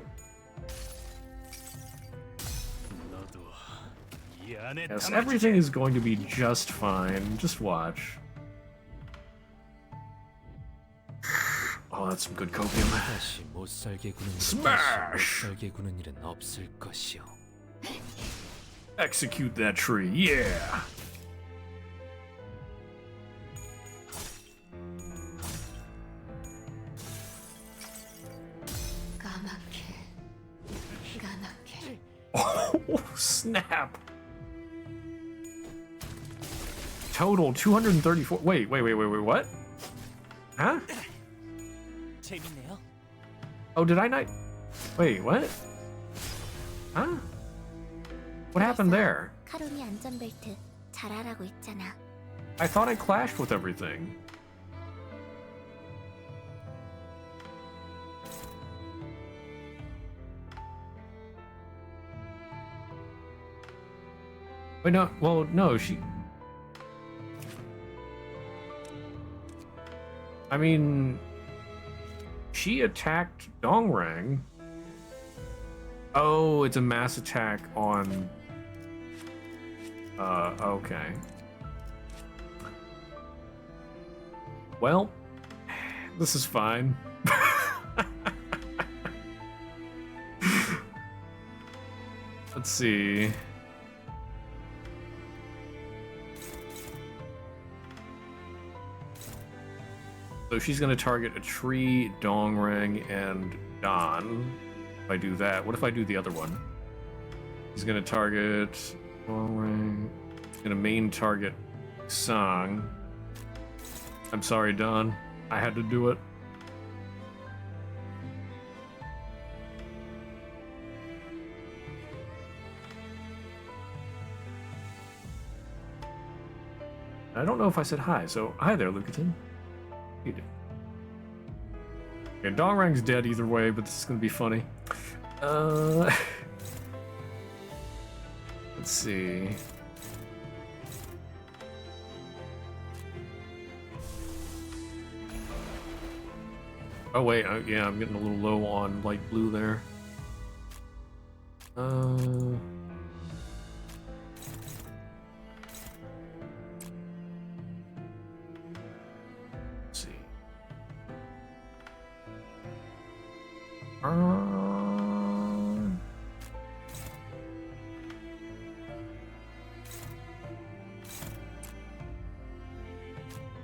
너도 이 안에 Yes, 담아주게. everything is going to be just fine. Just watch. Oh, that's some good copium. 다시 못 살게 구는 Smash! 못 살게 구는 일은 없을 것이요. Execute that tree, yeah! Oh, snap! Total 234. Wait, what? Huh? 재밌네요. Oh, did I not? Wait, what? Huh? What happened there? 카론이 안전벨트 잘하라고 있잖아. I thought I clashed with everything. Wait, no, well, no, she... I mean... She attacked Dongrang. Oh, it's a mass attack on... okay. Well, this is fine. Let's see. So she's gonna target a tree, Dongrang, and Don. If I do that, what if I do the other one? He's gonna target Dongrang. He's gonna main target Song. I'm sorry, Don. I had to do it. I don't know if I said hi, so hi there, Lucaton. You did. Okay, Dongrang's dead either way, but this is gonna be funny. Let's see. Oh wait, yeah, I'm getting a little low on light blue there. Let's see.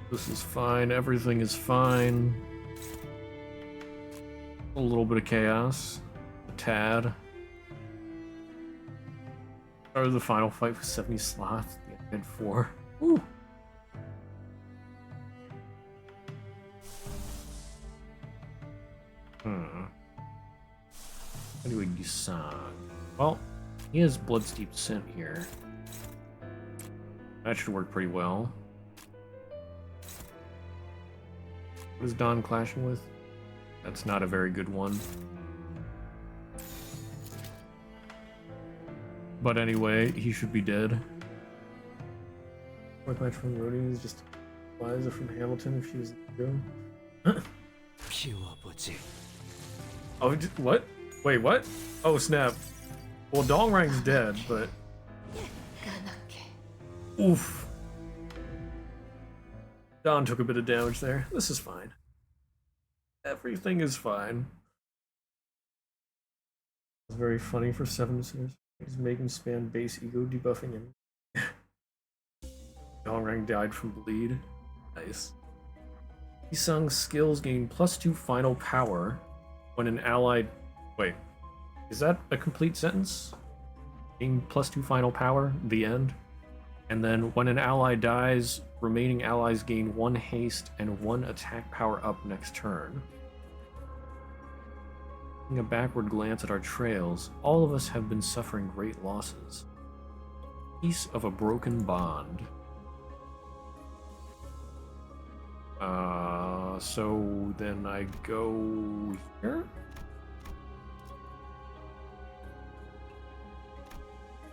This is fine. Everything is fine. A little bit of chaos. A tad. Started the final fight with 70 slots. The end 4. Ooh. Anyway, Yusan. Well, he has Bloodsteep Scent here. That should work pretty well. What is Don clashing with? That's not a very good one. But anyway, he should be dead. Fourth match from Rhodey is just Liza from Hamilton if she was the hero. Oh, what? Wait, what? Oh, snap. Well, Dongrang's dead, but... Oof. Don took a bit of damage there. This is fine. Everything is fine. It's very funny for 7 sitters. Just make him spam base ego debuffing him. Dongrang died from bleed. Nice. Isung's skills gain +2 final power when an allied... Wait. Is that a complete sentence? Gain +2 final power? The end? And then when an ally dies, remaining allies gain 1 haste and 1 attack power up next turn. Taking a backward glance at our trails, all of us have been suffering great losses. Piece of a broken bond. So then I go here?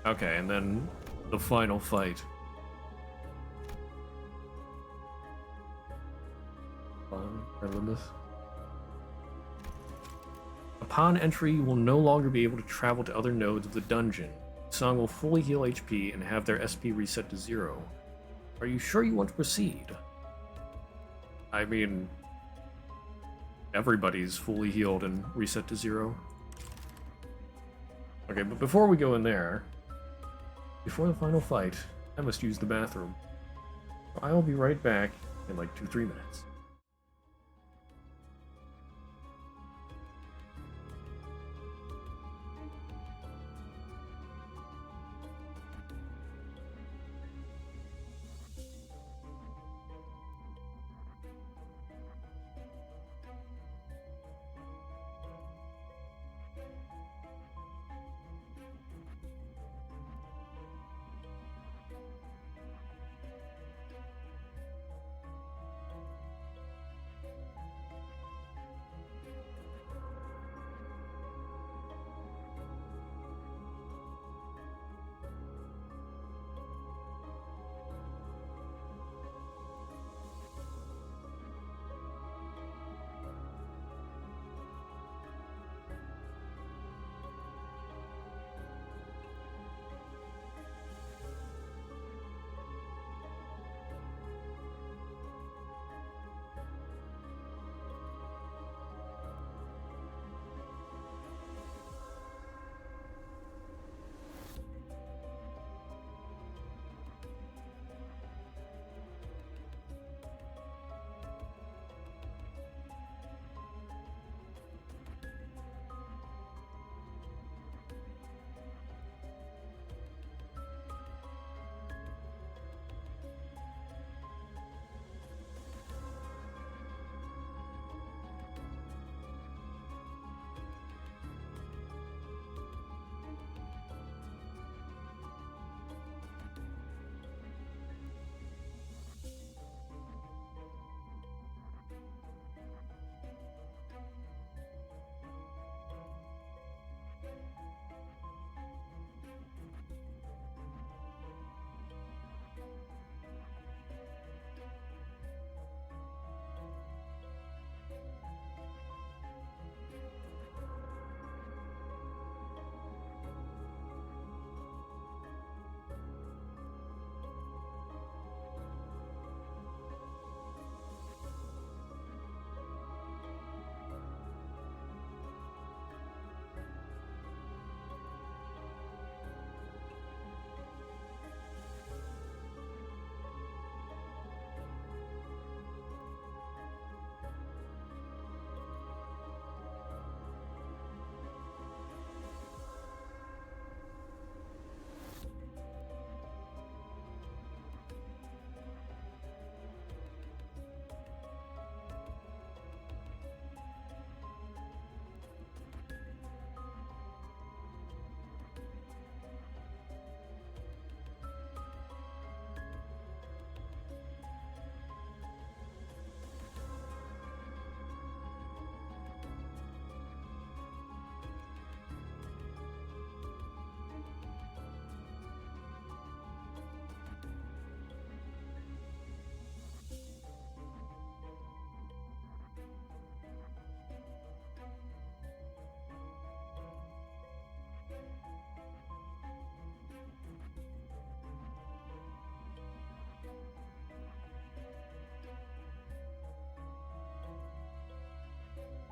Okay, and then the final fight. Limbus. Upon entry, you will no longer be able to travel to other nodes of the dungeon. Song will fully heal HP and have their SP reset to 0. Are you sure you want to proceed? I mean, everybody's fully healed and reset to 0. Okay, but before we go in there, before the final fight, I must use the bathroom. I'll be right back in like 2-3 minutes.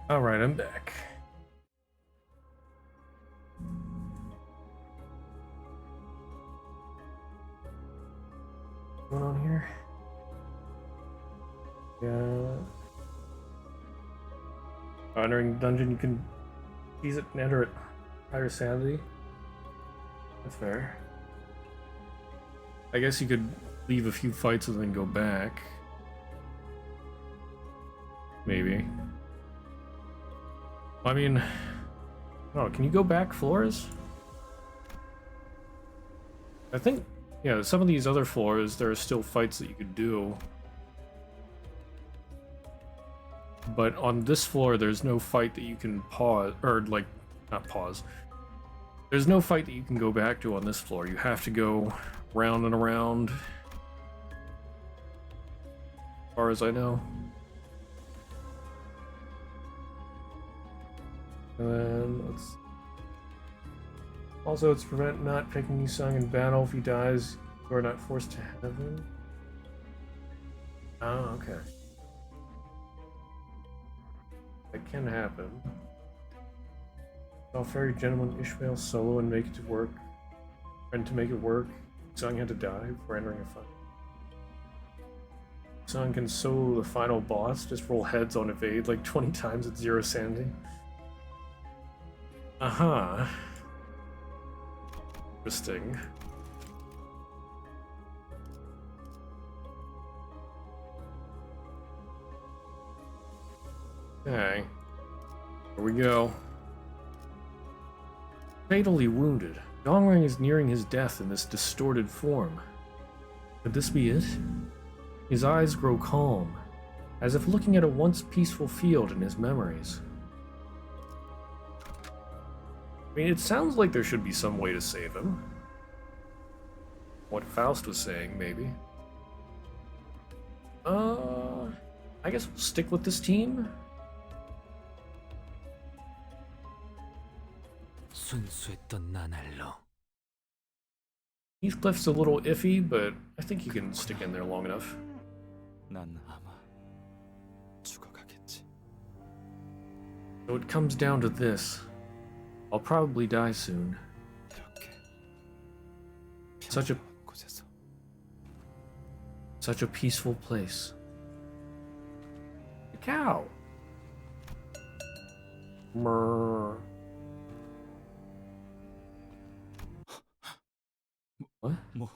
Alright, I'm back. What's going on here? Yeah. Entering dungeon, you can seize it and enter at higher sanity. That's fair. I guess you could leave a few fights and then go back. Maybe. I mean, oh, can you go back floors? I think, yeah, some of these other floors, there are still fights that you could do. But on this floor, there's no fight that you can pause, or like, not pause. There's no fight that you can go back to on this floor. You have to go round and around, as far as I know. And then let's. Also, it's to prevent not picking Yusung in battle. If he dies, you are not forced to have him. Oh, okay. That can happen. Oh, fairy gentleman Ishmael solo and make it to work. And to make it work, Yusung had to die before entering a fight. Yusung can solo the final boss, just roll heads on evade like 20 times at 0 sanity. Uh-huh. Interesting. Okay. Here we go. Fatally wounded. Dongrang is nearing his death in this distorted form. Could this be it? His eyes grow calm, as if looking at a once peaceful field in his memories. I mean, it sounds like there should be some way to save him. What Faust was saying, maybe. I guess we'll stick with this team. 순수했던 나날로. Heathcliff's a little iffy, but I think he can stick in there long enough. 난 아마 죽어가겠지. So it comes down to this. I'll probably die soon. Such a peaceful place. A cow. Mrrr. What? 뭐?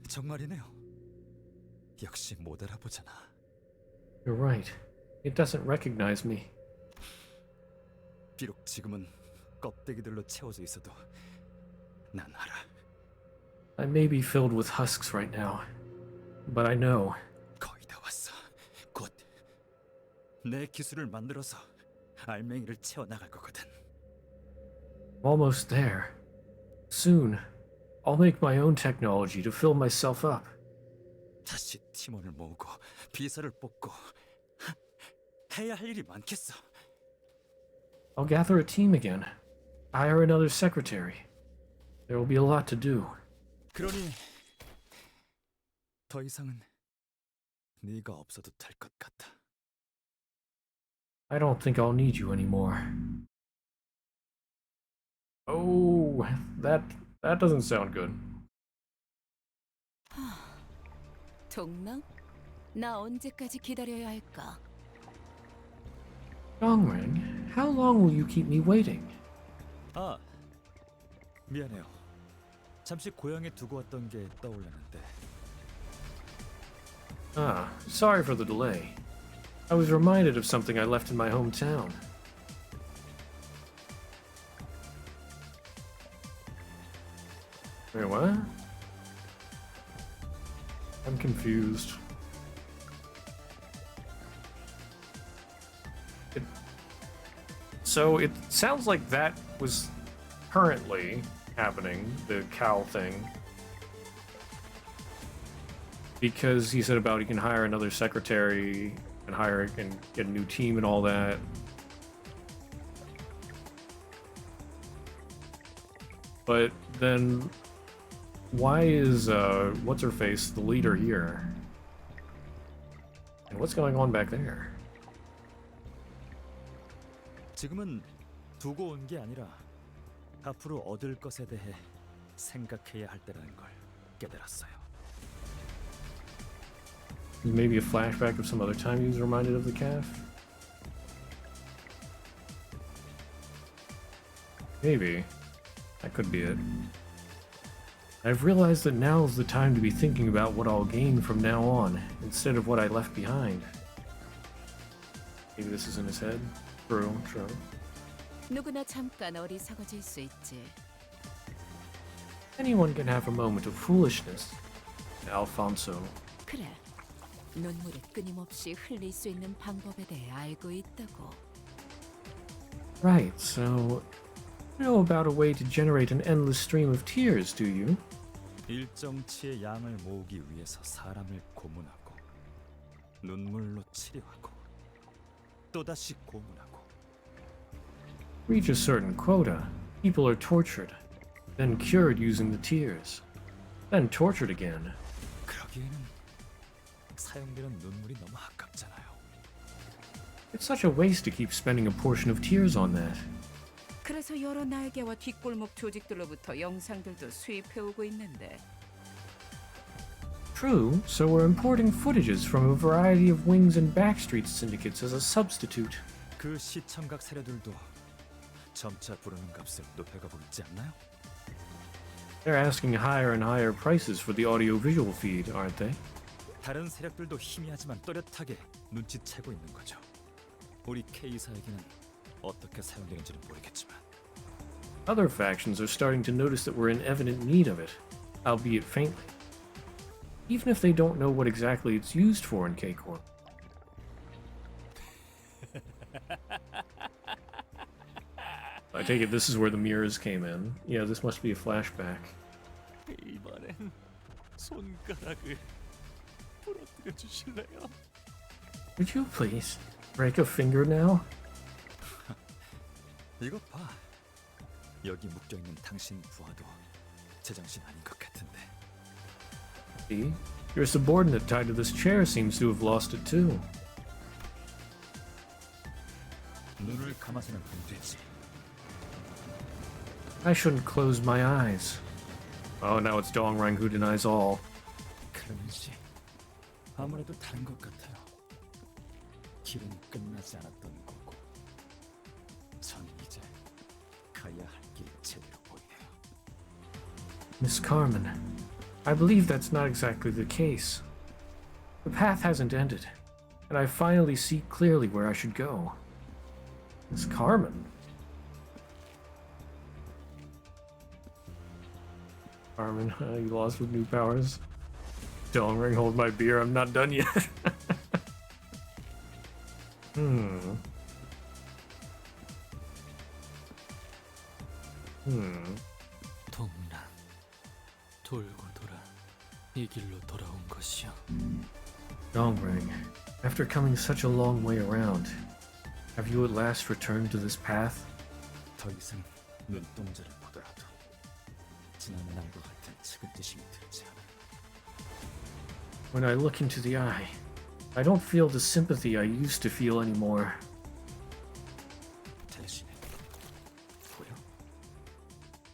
정말이네요. 역시 못 알아보잖아. You're right. It doesn't recognize me. 비록 지금은 껍데기들로 채워져 있어도 난 알아. I may be filled with husks right now, but I know. 거의 다 왔어. 곧 내 기술을 만들어서 알맹이를 채워 나갈 거거든. I'm almost there. Soon, I'll make my own technology to fill myself up. 다시 팀원을 모으고 비서를 뽑고 해야 할 일이 많겠어. I'll gather a team again. Hire another secretary. There will be a lot to do. 그러니 더 이상은 네가 없어도 될 것 같아. I don't think I'll need you anymore. Oh, that doesn't sound good. 동랑? 나 언제까지 기다려야 할까? Dongrang, how long will you keep me waiting? 아, 미안해요. 잠시 고향에 두고 왔던 게 떠올랐는데. Ah, sorry for the delay. I was reminded of something I left in my hometown. Wait, what? I'm confused. So it sounds like that was currently happening, the cow thing. Because he said about he can hire another secretary and hire and get a new team and all that. But then Why is, what's her face, the leader here? And what's going on back there? 지금은 두고 온 게 아니라 앞으로 얻을 것에 대해 생각해야 할 때라는 걸 깨달았어요. Maybe a flashback of some other time he was reminded of the calf? Maybe. That could be it. I've realized that now is the time to be thinking about what I'll gain from now on, instead of what I left behind. Maybe this is in his head? True, true. 누구나 잠깐 어리석어질 수 있지. Anyone can have a moment of foolishness. Alfonso. 그래. 눈물을 끊임없이 흘릴 수 있는 방법에 대해 알고 있다고. Right, so you know about a way to generate an endless stream of tears, do you? 일정치의 양을 모으기 위해서 사람을 고문하고 눈물로 치료하고 또다시 고문하고. Reach a certain quota, people are tortured, then cured using the tears, then tortured again. 그러기에는 사용되는 눈물이 너무 아깝잖아요. It's such a waste to keep spending a portion of tears on that. 그래서 여러 날개와 뒷골목 조직들로부터 영상들도 수입해오고 있는데. True, so we're importing footages from a variety of Wings and Backstreet syndicates as a substitute. 그 시청각 세력들도 점차 부르는 값을 높여가고 있지 않나요? They're asking higher and higher prices for the audio-visual feed, aren't they? 다른 세력들도 희미하지만 또렷하게 눈치채고 있는 거죠. 우리 K사에게는 어떻게 사용되는지는 모르겠지만. Other factions are starting to notice that we're in evident need of it, albeit faintly. Even if they don't know what exactly it's used for in K-Corp. I take it this is where the mirrors came in. Yeah, this must be a flashback. 이번엔 손가락을 부러뜨려 주실래요? Would you please break a finger now? 이것 봐. 여기 묶여 있는 당신 부하도 제정신 아닌 것 같은데. See? Your subordinate tied to this chair seems to have lost it too. 눈을 감아서는 안 되지. I shouldn't close my eyes. Oh, now it's Dongrang who denies all. 그런지 아무래도 다른 것 같아요. 길은 끝나지 않았던 거고, 전 이제 가야 할 길이 제대로 보이네요. Miss Carmen, I believe that's not exactly the case. The path hasn't ended, and I finally see clearly where I should go. Miss Carmen? Carmen, you lost with new powers. Dongrang, hold my beer, I'm not done yet. 동란, 돌고 돌아 이 길로 돌아온 것이요. Dongrang, after coming such a long way around, have you at last returned to this path? 더 이상 눈동자를 보더라도 지난 날과 같은 측은지심이 들지 않아. When I look into the eye, I don't feel the sympathy I used to feel anymore. 대신에 보여?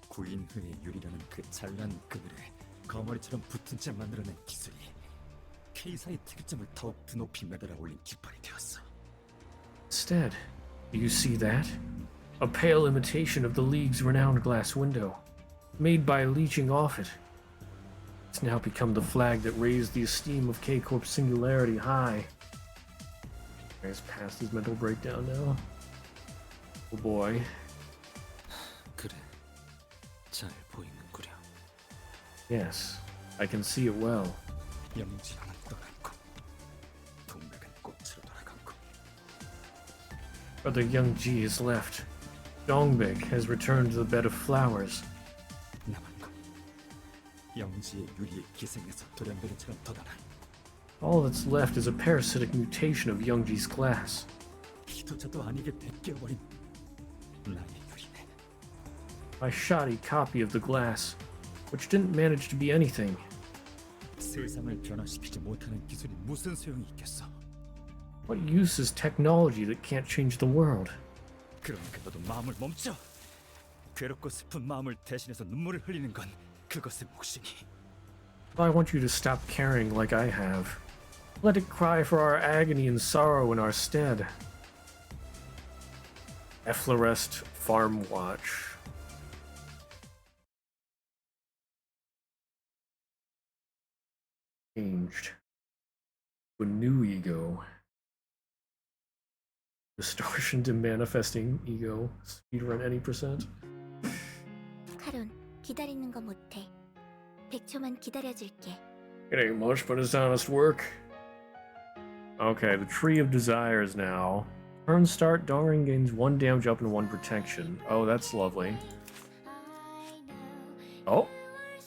구인회의 유리라는 그 잘난 그늘에 거머리처럼 붙은 채 만들어낸 기술이 K사의 특이점을 더욱 높이 매달아 올린 깃발이 되었어. Instead, do you see that? A pale imitation of the League's renowned glass window, made by leeching off it. It's now become the flag that raised the esteem of K-Corp's singularity high. He's past his mental breakdown now. Oh boy. 그래, 잘 보이는구려. Yes, I can see it well. 영지랑은 떠났고 동맥은 꽃으로 돌아갔고. Brother Young Ji has left. Dongbek has returned to the bed of flowers. 남은 건 영지의 유리에 기생해서 돌연변이처럼 돋아난. All that's left is a parasitic mutation of Youngji's glass. 기도자도 아니게 which didn't manage to be anything. 세상을 변화시키지 못하는 기술이 무슨 소용이 있겠어? What use is technology that can't change the world? 그러니까 너도 마음을 멈춰. 괴롭고 슬픈 마음을 대신해서 눈물을 흘리는 건 그것의 몫이니. I want you to stop caring like I have. Let it cry for our agony and sorrow in our stead. Efflorest Farm Watch. Changed to a new ego. Distortion to manifesting ego. Speedrun any %. 카론, 기다리는 거 못해. 100초만 기다려줄게. It ain't much, but it's honest work. Okay, the Tree of Desires now. Turn start, Dongring gains 1 damage up and 1 protection. Oh, that's lovely. Oh,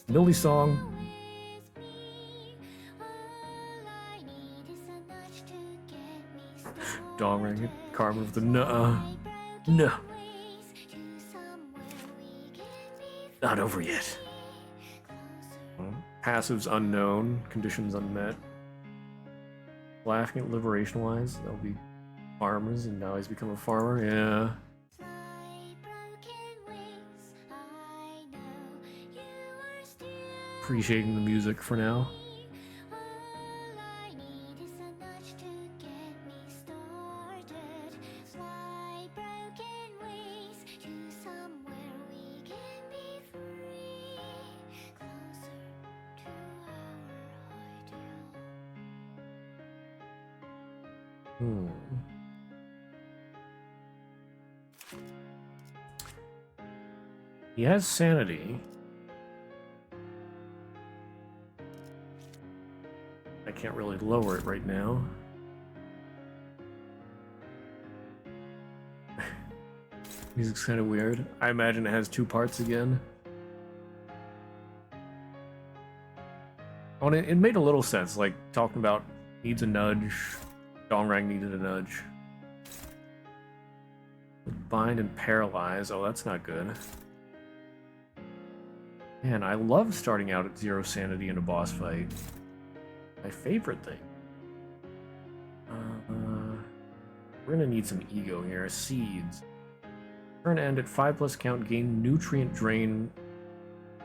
Millie song. Dongring, Carmen with the nuh-uh. No. Not over yet. Passives unknown, conditions unmet. Laughing at liberation wise, they'll be farmers, and now he's become a farmer. Yeah. Appreciating the music for now. He has sanity. I can't really lower it right now. Music's kind of weird. I imagine it has 2 parts again. Oh, and it made a little sense, like talking about needs a nudge. Dongrang needed a nudge. Bind and paralyze. Oh, that's not good. Man, I love starting out at 0 sanity in a boss fight. My favorite thing. We're gonna need some ego here. Seeds. Turn end at 5+ count, gain nutrient drain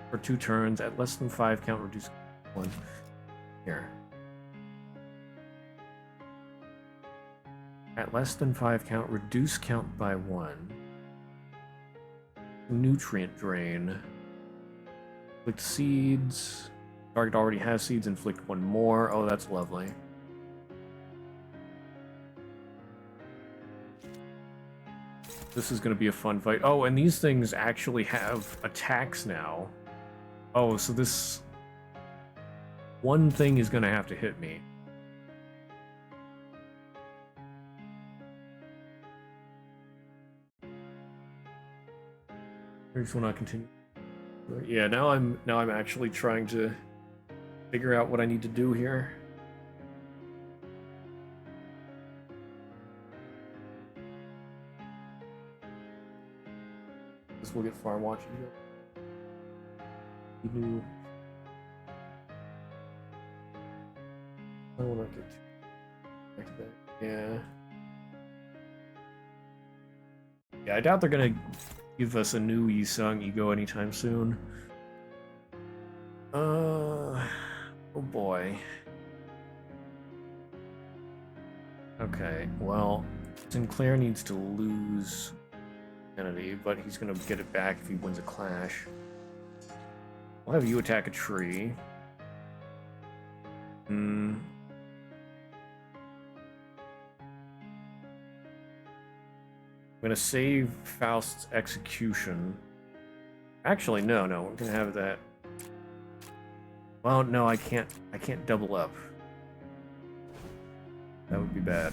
for 2 turns. At less than 5 count, reduce 1. Here. At less than 5 count, reduce count by 1. Nutrient drain. Inflict seeds. Target already has seeds. Inflict 1 more. Oh, that's lovely. This is going to be a fun fight. Oh, and these things actually have attacks now. Oh, so this one thing is going to have to hit me. I just will not continue. Yeah, now I'm actually trying to figure out what I need to do here. This will get farm watching. You knew. I will not get too back to that. Yeah. Yeah, I doubt they're gonna give us a new Yi-Sung Ego anytime soon. Oh boy. Okay, well, Sinclair needs to lose sanity, but he's gonna get it back if he wins a clash. I'll have you attack a tree. I'm gonna save Faust's execution. Actually, no, we're gonna have that. Well, no, I can't double up. That would be bad.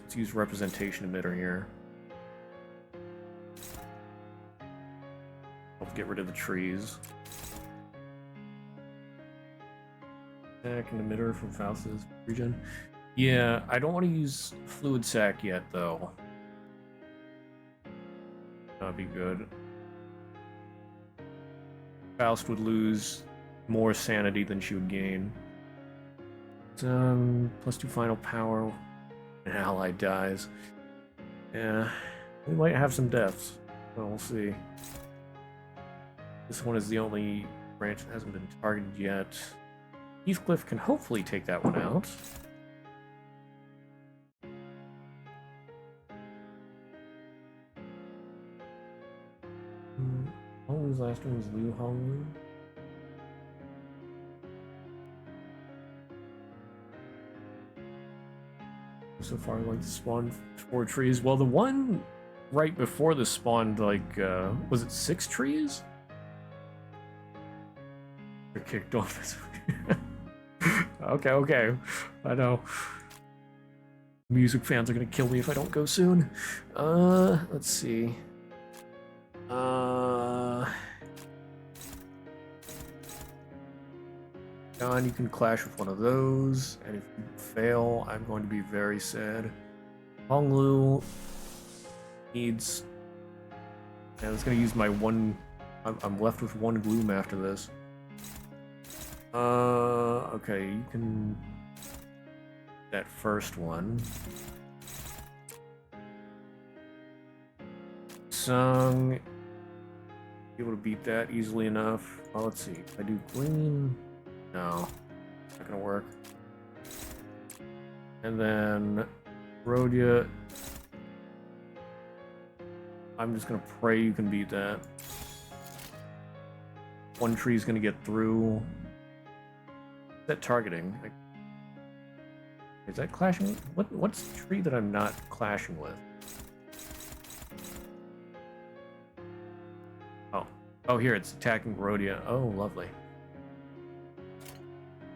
Let's use representation emitter here. I'll get rid of the trees. Attack and emitter from Faust's region. Yeah, I don't want to use Fluid Sac yet, though. That'd be good. Faust would lose more sanity than she would gain. +2 final power. An ally dies. Yeah, we might have some deaths. Well, we'll see. This one is the only branch that hasn't been targeted yet. Heathcliff can hopefully take that one out. Honglu's last one was Liu Honglu. So far, like the spawn 4 trees. Well, the one right before the spawned, like, was it 6 trees? They're kicked off. Okay. I know. Music fans are gonna kill me if I don't go soon. Let's see. John, you can clash with one of those, and if you fail, I'm going to be very sad. Honglu needs... Yeah, I was going to use my one... I'm left with 1 gloom after this. Okay, you can... That first one. Sung... Able to beat that easily enough. Oh, let's see. If I do green... No, not gonna work. And then Rhodia, I'm just gonna pray you can beat that. 1 tree's gonna get through. Is that targeting? Is that clashing? What's the tree that I'm not clashing with? Oh, here it's attacking Rhodia. Oh, lovely.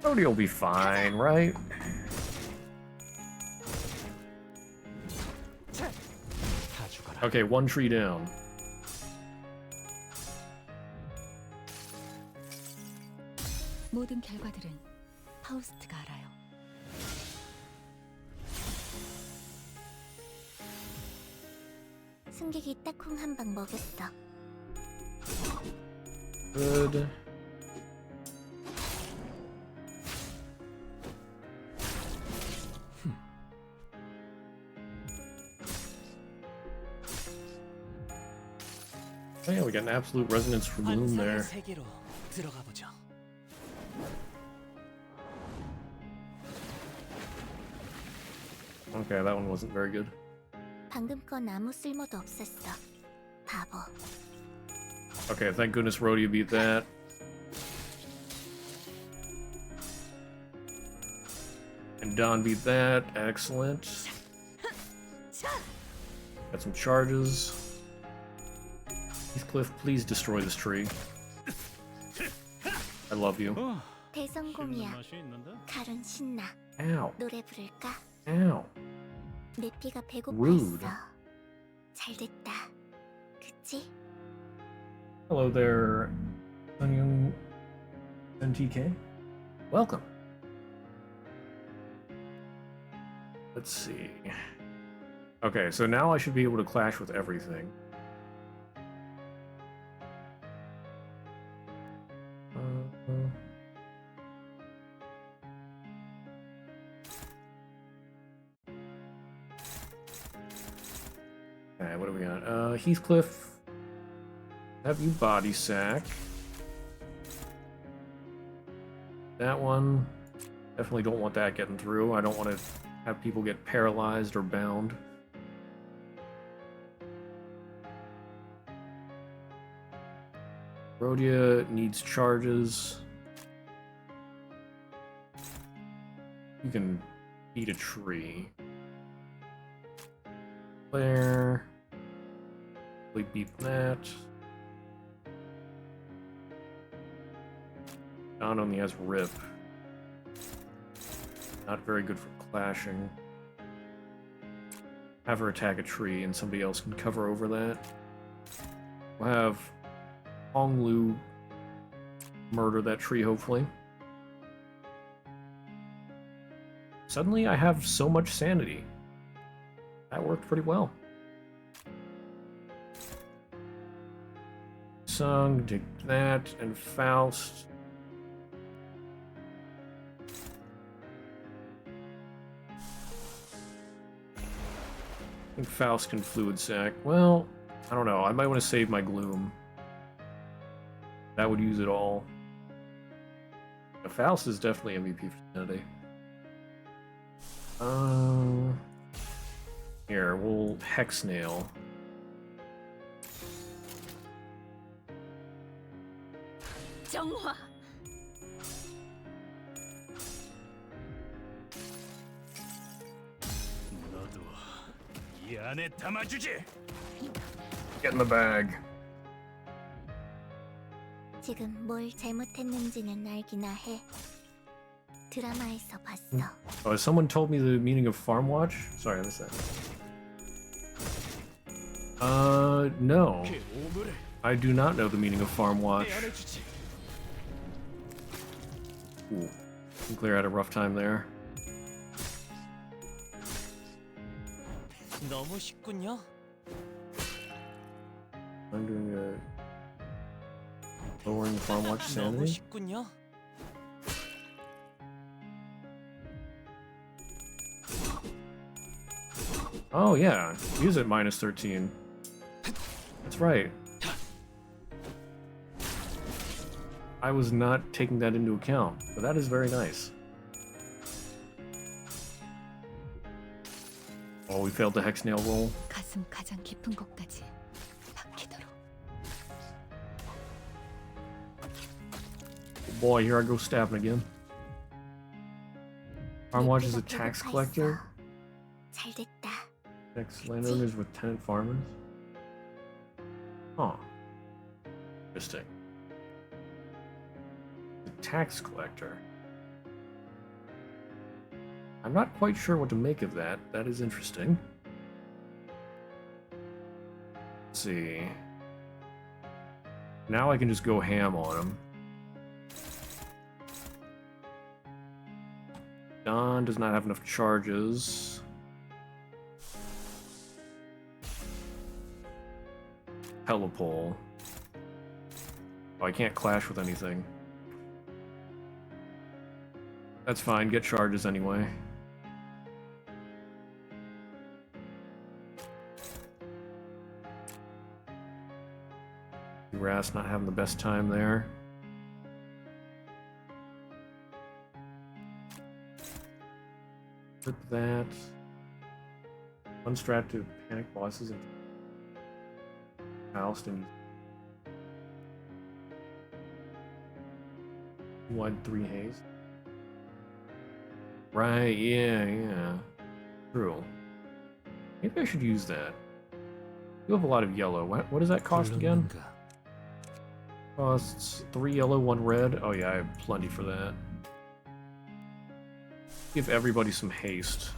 Rhodia will be fine, right? Okay, 1 tree down. 모든 결과들은 파우스트가 알아요. 승객이 딱콩 한 방 먹였어. Good. Oh yeah, we got an absolute resonance for gloom there. 세계로 들어가 보죠. Okay, that one wasn't very good. 방금 건 아무 쓸모도 없었어. 바보. Okay, thank goodness Rhodia beat that. And Don beat that. Excellent. Got some charges. Heathcliff, please destroy this tree. I love you. 대성공이야. 칼은 신나. Ow. 노래 부를까? Ow. 내 피가 Rude. 배고팠어. 잘됐다. 그치? Hello there, Sunyoung NTK. Welcome. Let's see. Okay, so now I should be able to clash with everything. Okay, what do we got? Heathcliff, have you body sack. That one, definitely don't want that getting through. I don't want to have people get paralyzed or bound. Rhodia needs charges. You can eat a tree. There. We beat that. John only has Rip. Not very good for clashing. Have her attack a tree and somebody else can cover over that. We'll have Honglu murder that tree, hopefully. Suddenly I have so much sanity. That worked pretty well. Sung, take that, and Faust. I think Faust can fluid sack. Well, I don't know. I might want to save my gloom. That would use it all. Faust is definitely MVP for Sanity. Here, we'll Hex Nail. 정화. 너도 이 안에 담아주지. Get in the bag. 지금 뭘 잘못했는지는 알기나 해. 드라마에서 봤어. Oh, has someone told me the meaning of Farm Watch? Sorry, I missed that. No. I do not know the meaning of Farm Watch. Ooh. Sinclair had a rough time there. 너무 쉽군요. I'm doing a lowering Farm Watch 너무 sanity. 쉽군요. Oh yeah, use it minus 13. That's right. I was not taking that into account, but that is very nice. Oh, we failed the Hex Nail roll. 가슴 가장 깊은 곳까지 박히도록. Boy, here I go stabbing again. Farm Watch is a tax collector. 잘 됐다. Tax landowners with tenant farmers. Huh. Interesting. The tax collector. I'm not quite sure what to make of that. That is interesting. Let's see. Now I can just go ham on him. Don does not have enough charges. Helipole. Oh, I can't clash with anything. That's fine, get charges anyway. Ras not having the best time there. Flip that. One strat to panic bosses and Faust and wide 3 haze. Right, yeah. True. Maybe I should use that. You have a lot of yellow. What does that cost again? Costs 3 yellow, 1 red. Oh yeah, I have plenty for that. Give everybody some haste.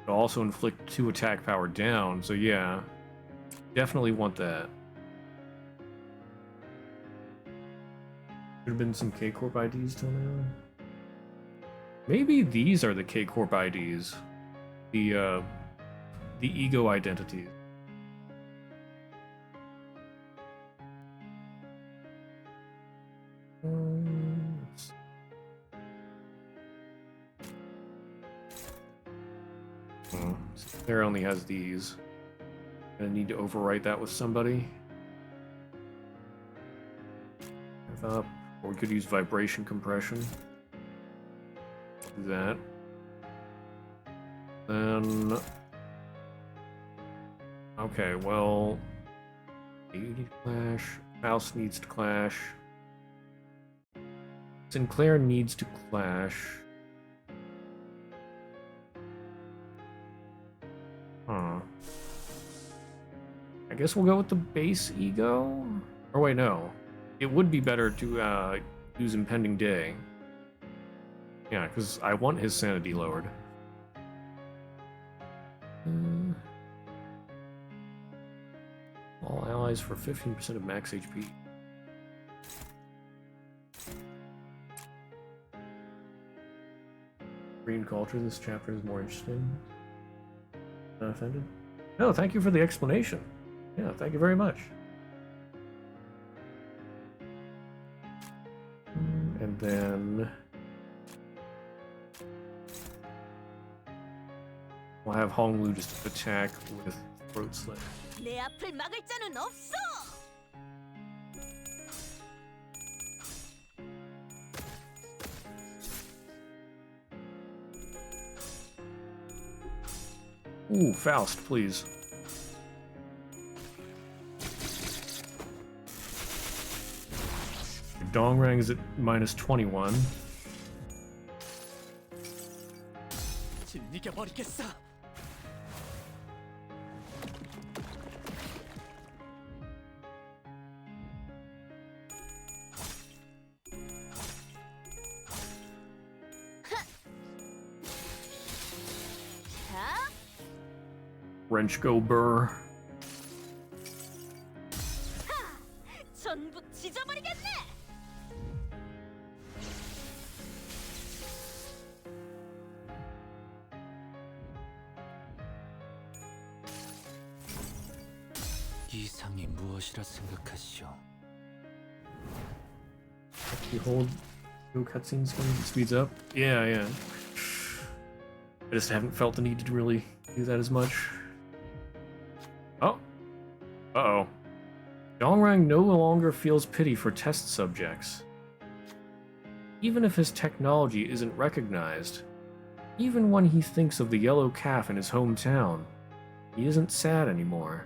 It'll also inflict 2 attack power down, so yeah. Definitely want that. Should have been some K-Corp IDs till now. Maybe these are the K-Corp IDs. The ego identities. There only has these. Gonna need to overwrite that with somebody. Up, or we could use vibration compression. Do that. Then. Okay, well. You need to clash. Faust needs to clash. Sinclair needs to clash. Huh. I guess we'll go with the base ego? Or wait, no. It would be better to use Impending Day. Yeah, because I want his sanity lowered. All allies for 15% of max HP. Green culture, this chapter is more interesting. offended? No, thank you for the explanation. Yeah, thank you very much. And then we'll have Honglu just attack with Throat Slit. 내 앞을 막을 자는 없어. Ooh, Faust, please. Dongrang is at -21. 진리게 버리겠어. 자, Wrench go burr. 전부 찢어버리겠네. 이상이 무엇이라 생각하시오? You hold no cutscenes when it speeds up? Yeah. I just haven't felt the need to really do that as much. Oh. Uh-oh. Dongrang no longer feels pity for test subjects. Even if his technology isn't recognized, even when he thinks of the yellow calf in his hometown, he isn't sad anymore.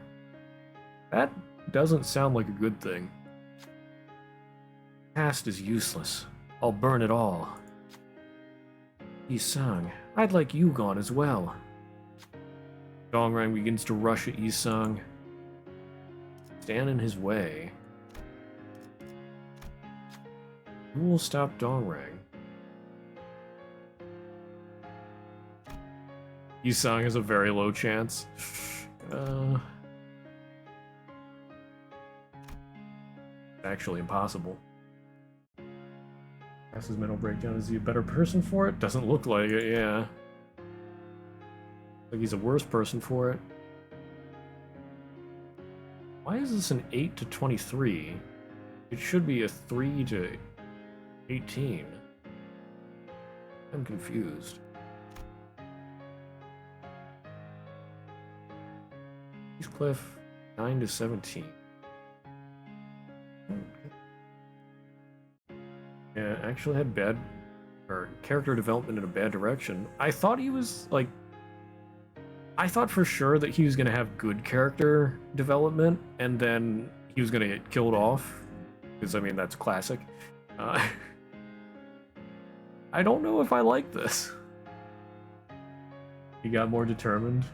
That doesn't sound like a good thing. Past is useless. I'll burn it all. Yi-sung, I'd like you gone as well. Dongrang begins to rush at Yi-sung. Stand in his way. Who will stop Dongrang? Yi-sung has a very low chance. Actually impossible. Passes mental breakdown. Is he a better person for it? Doesn't look like it, yeah. Like he's a worse person for it. Why is this an 8 to 23? It should be a 3 to 18. I'm confused. Heathcliff, 9 to 17. Yeah, actually had bad character development in a bad direction. I thought he was like, I thought for sure that he was gonna have good character development, and then he was gonna get killed off, because I mean that's classic. I don't know if I like this. He got more determined,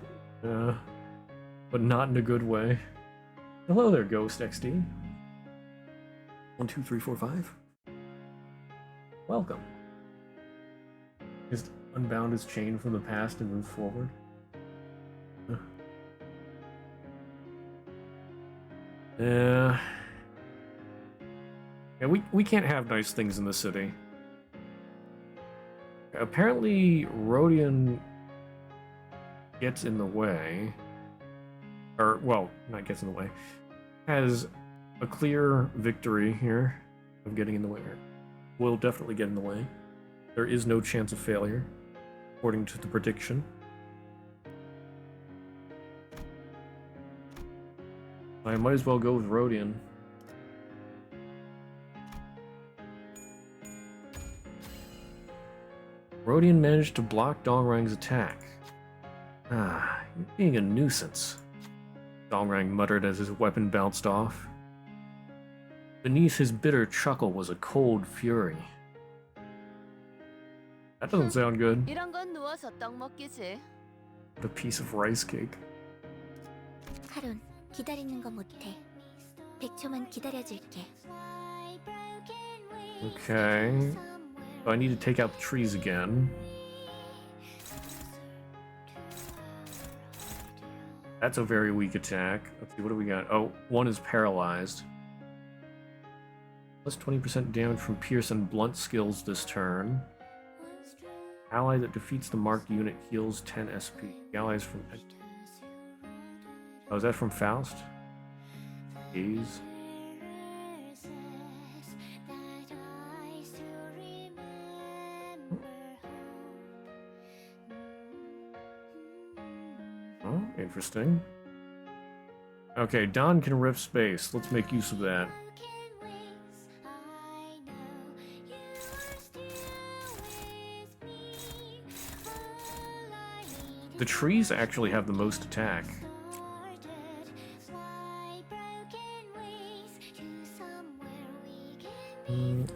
but not in a good way. Hello there, Ghost XD. 1, 2, 3, 4, 5. Welcome. Just unbound his chain from the past and move forward. Yeah, we can't have nice things in the city. Apparently, Rodion gets in the way. Or, well, not gets in the way. Has a clear victory here of getting in the way. Will definitely get in the way. There is no chance of failure, according to the prediction. I might as well go with Rodion. Rodion managed to block Dongrang's attack. Ah, you're being a nuisance, Dongrang muttered as his weapon bounced off. Beneath his bitter chuckle was a cold fury. That doesn't sound good. 이런 건 누워서 떡 먹기지. What a piece of rice cake. 카론, 기다리는 거 못해. 100초만 기다려줄게. Okay. So I need to take out the trees again. That's a very weak attack. Let's see, what do we got? Oh, one is paralyzed. Plus 20% damage from pierce and blunt skills this turn. Ally that defeats the marked unit heals 10 SP. The allies from Oh, is that from Faust? Gaze. Oh, interesting. Okay, Don can rip space. Let's make use of that. The trees actually have the most attack.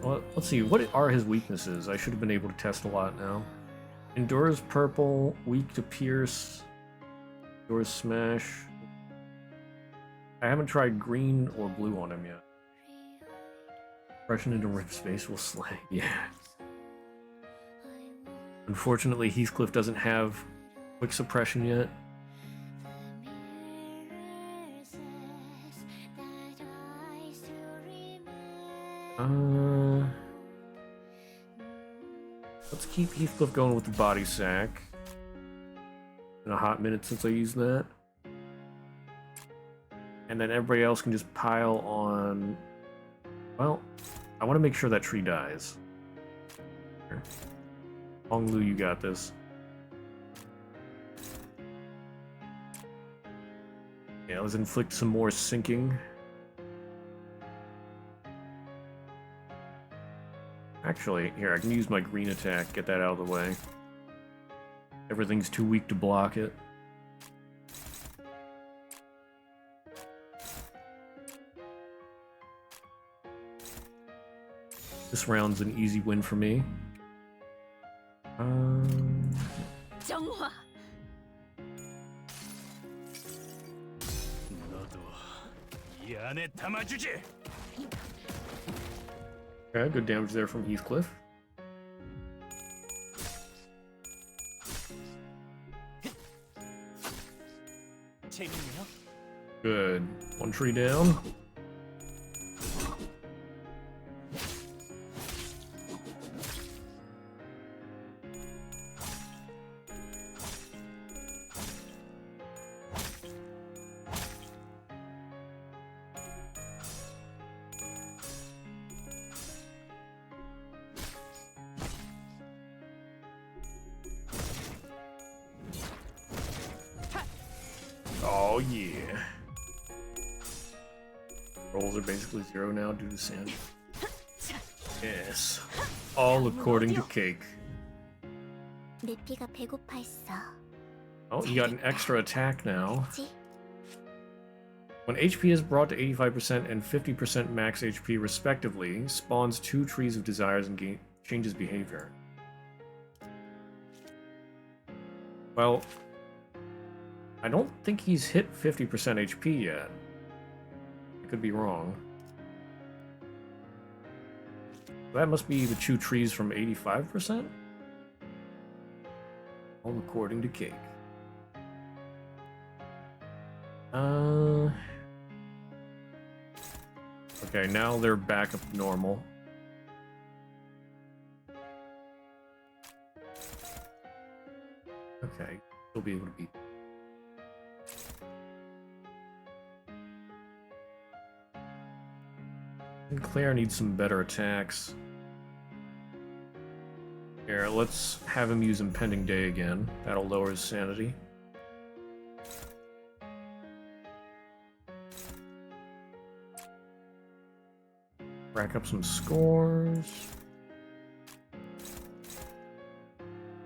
Well, let's see, what are his weaknesses? I should have been able to test a lot now. Endures purple, weak to pierce, endures smash. I haven't tried green or blue on him yet. Suppression into rip space will slay. Yeah. Unfortunately, Heathcliff doesn't have quick suppression yet. Let's keep Heathcliff going with the body sack. Been a hot minute since I used that. And then everybody else can just pile on... Well, I want to make sure that tree dies. Here. Hong Lu, you got this. Yeah, let's inflict some more sinking. Actually, here, I can use my green attack, get that out of the way. Everything's too weak to block it. This round's an easy win for me. 정화. 이 안에 담아주지. Okay, good damage there from Heathcliff. 재밌네요. Good. One tree down. Oh yeah. Rolls are basically zero now due to sand. Yes. All according to cake. 내 피가 배고파했어. Oh, you got an extra attack now. When HP is brought to 85% and 50% max HP respectively, spawns 2 trees of desires and changes behavior. Well, I don't think he's hit 50% HP yet. I could be wrong. That must be the 2 trees from 85%? All according to cake. Okay, now they're back up to normal. Okay, he'll be able to beat. And Claire needs some better attacks. Here, let's have him use Impending Day again. That'll lower his sanity. Rack up some scores.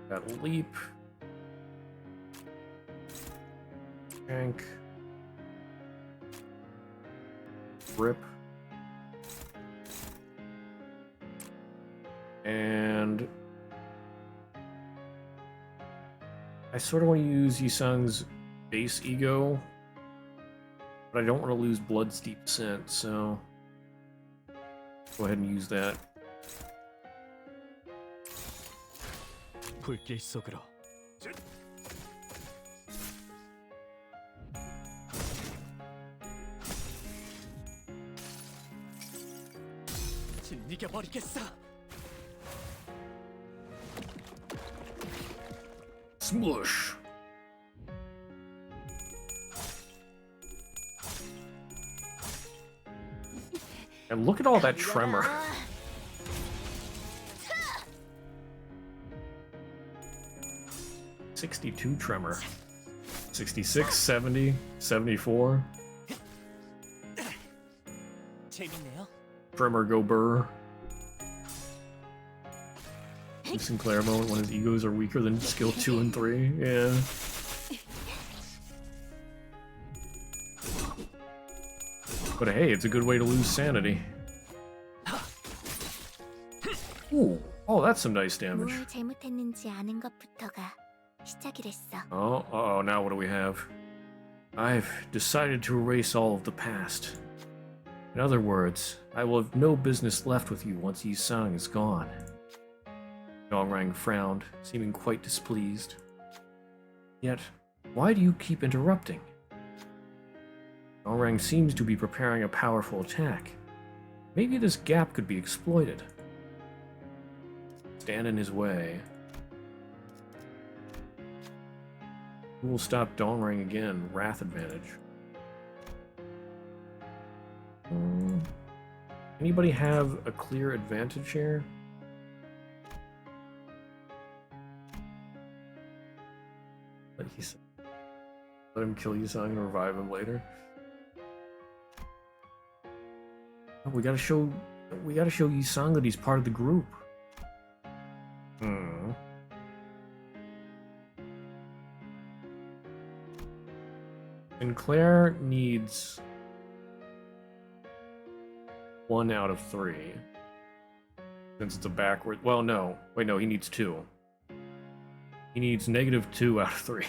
Got leap. Tank. Rip. And I sort of want to use Yisung's base ego, but I don't want to lose Blood Steep Scent, so go ahead and use that. 불길 속으로. 짓이겨 버리겠어. Smush. And look at all that tremor. 62 tremor. 66, 70, 74. 재밌네요. Tremor go burr. Sinclair moment when his egos are weaker than skill 2 and 3. Yeah. But hey, it's a good way to lose sanity. Ooh. Oh, that's some nice damage. 뭘 잘못했는지 아는 것부터가 시작이랬어. Oh, now what do we have? I've decided to erase all of the past. In other words, I will have no business left with you once Yi Sang is gone. Dongrang frowned, seeming quite displeased. Yet, why do you keep interrupting? Dongrang seems to be preparing a powerful attack. Maybe this gap could be exploited. Stand in his way. Who will stop Dongrang again? Wrath advantage. Anybody have a clear advantage here? Let him kill Yisang and revive him later. Oh, we gotta show Yisang that he's part of the group. Sinclair needs 1 out of 3. Since it's a backward. Well, no. Wait, no, he needs 2. He needs -2 out of 3.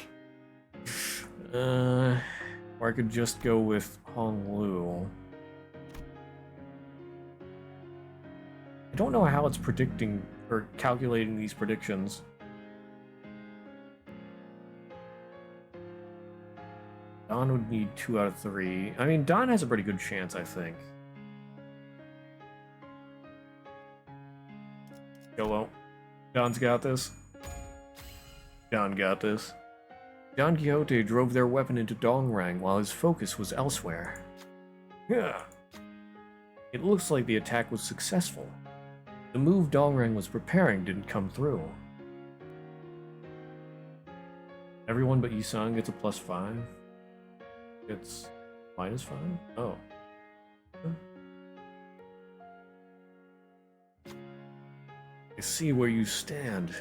Or I could just go with Honglu. I don't know how it's predicting or calculating these predictions. Don would need 2 out of 3. I mean, Don has a pretty good chance, I think. YOLO. Don's got this. Don got this. Don Quixote drove their weapon into Dongrang while his focus was elsewhere. Yeah. It looks like the attack was successful. The move Dongrang was preparing didn't come through. Everyone but Yisang gets a +5. It's -5? Oh. I see where you stand.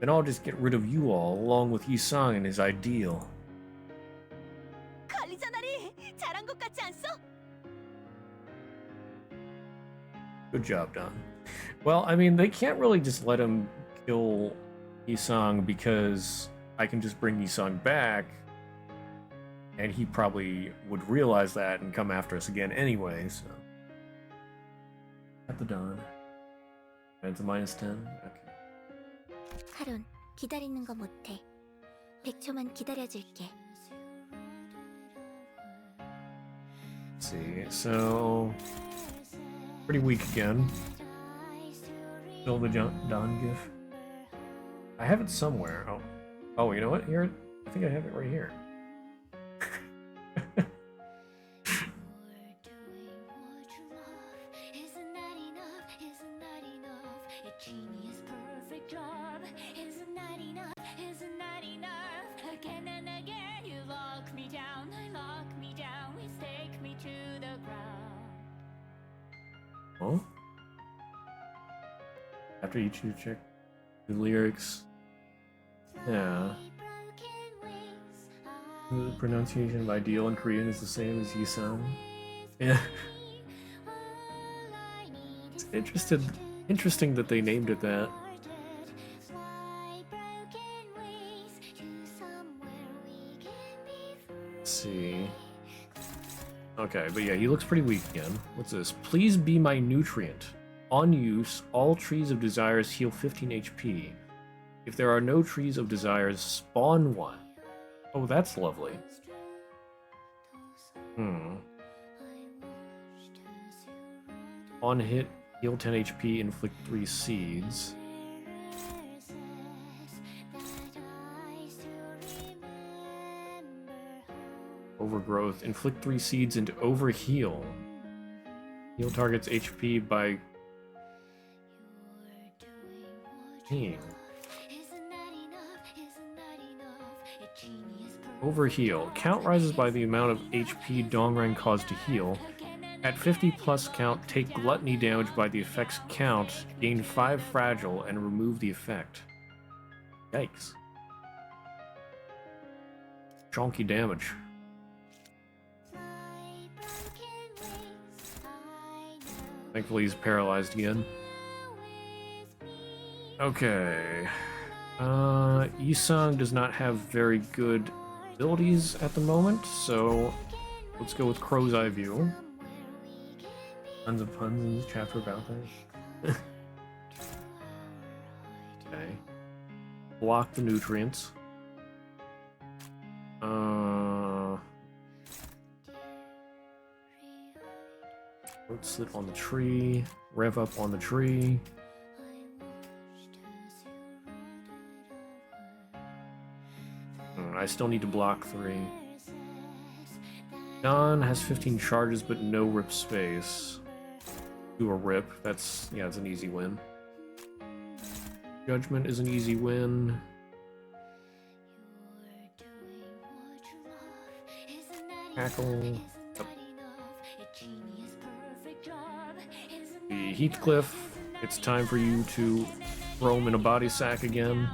Then I'll just get rid of you all, along with Yisang and his ideal. 관리자날이 잘한 것 같지 않소? Good job, Don. Well, I mean, they can't really just let him kill Yisang because I can just bring Yisang back, and he probably would realize that and come after us again anyway, so. At the Don. And it's a -10? Okay. 하룬, 기다리는 거 못해. 100초만 기다려줄게. Let's see, so pretty weak again. Still the Don gif. I have it somewhere. Oh, you know what? Here, I think I have it right here. Oh? After each you check the lyrics. Yeah. The pronunciation of ideal in Korean is the same as Yisang. Yeah. It's interesting that they named it that. Let's see. Okay, but yeah, he looks pretty weak again. What's this? Please be my nutrient. On use, all trees of desires heal 15 HP. If there are no trees of desires, spawn one. Oh, that's lovely. On hit, heal 10 HP, inflict 3 seeds. Overgrowth, inflict 3 seeds and overheal. Heal targets HP by team. Overheal. Count rises by the amount of HP Dongrang caused to heal. At 50 plus count, take gluttony damage by the effect's count, gain 5 fragile, and remove the effect. Yikes. Chonky damage. Thankfully he's paralyzed again. Okay. Yisung does not have very good abilities at the moment, so let's go with Crow's Eye View. Tons of puns in this chapter about that. Okay. Block the nutrients. Road slit on the tree. Rev up on the tree. I still need to block 3. Don has 15 charges but no rip space. Do a rip. That's, yeah, it's an easy win. Judgment is an easy win. Tackle. The Heathcliff. It's time for you to roam in a body sack again.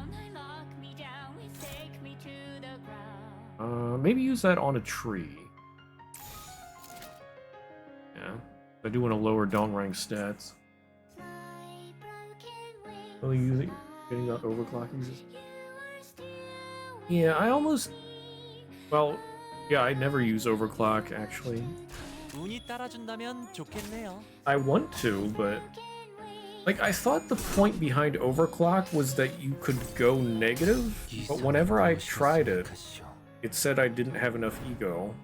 Maybe use that on a tree. Yeah. I do want to lower Dongrang stats. Really using getting that overclocking. Yeah, I almost. Well, yeah, I never use overclock actually. I want to, but like I thought the point behind overclock was that you could go negative, but whenever I tried it, it said I didn't have enough ego.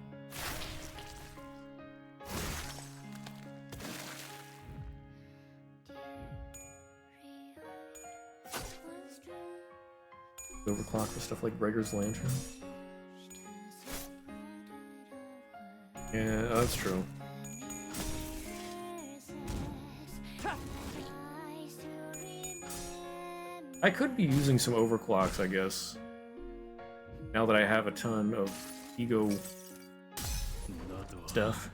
Overclock for stuff like Breaker's Lantern. Yeah, that's true. I could be using some overclocks, I guess. Now that I have a ton of ego stuff.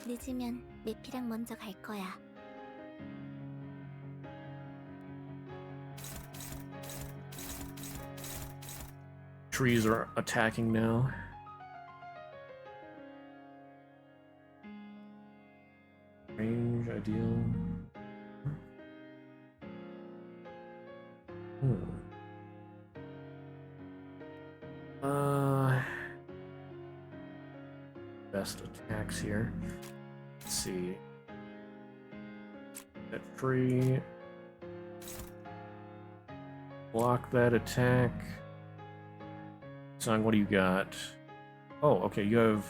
늦으면 매피랑 먼저 갈 거야. Trees are attacking now. Range, ideal. Best attacks here. Let's see. That tree. Block that attack. Song, what do you got? Oh, okay, you have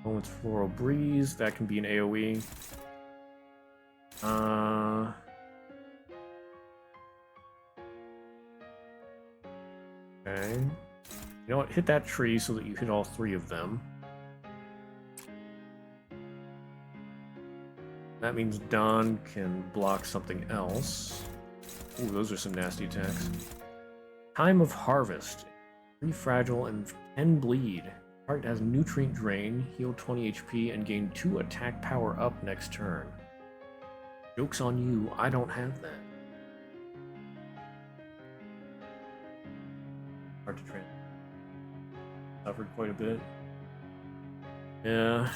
Moment's Floral Breeze. That can be an AoE. Okay. You know what? Hit that tree so that you hit all 3 of them. That means Don can block something else. Ooh, those are some nasty attacks. Time of Harvest. 3 fragile and 10 bleed. Target has nutrient drain, heal 20 HP, and gain 2 attack power up next turn. Joke's on you, I don't have that. Hard to train. Suffered quite a bit. Yeah.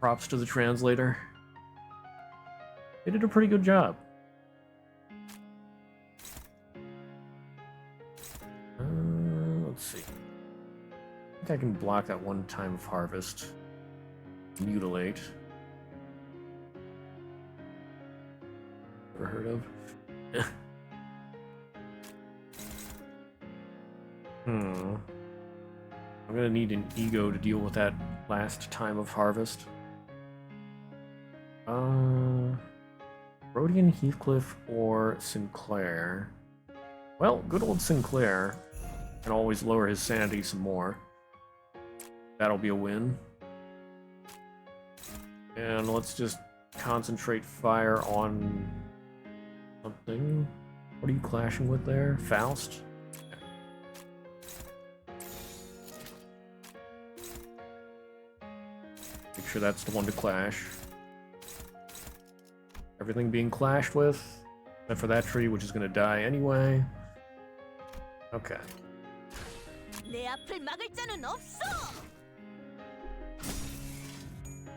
Props to the translator. They did a pretty good job. Let's see. I think I can block that one Time of Harvest. Mutilate. Never heard of. I'm gonna need an ego to deal with that last Time of Harvest. Rodian, Heathcliff, or Sinclair? Well, good old Sinclair. Can always lower his sanity some more. That'll be a win. And let's just concentrate fire on something. What are you clashing with there? Faust? Make sure that's the one to clash. Everything being clashed with, except for that tree, which is going to die anyway. Okay. 내 앞을 막을 자는 없어.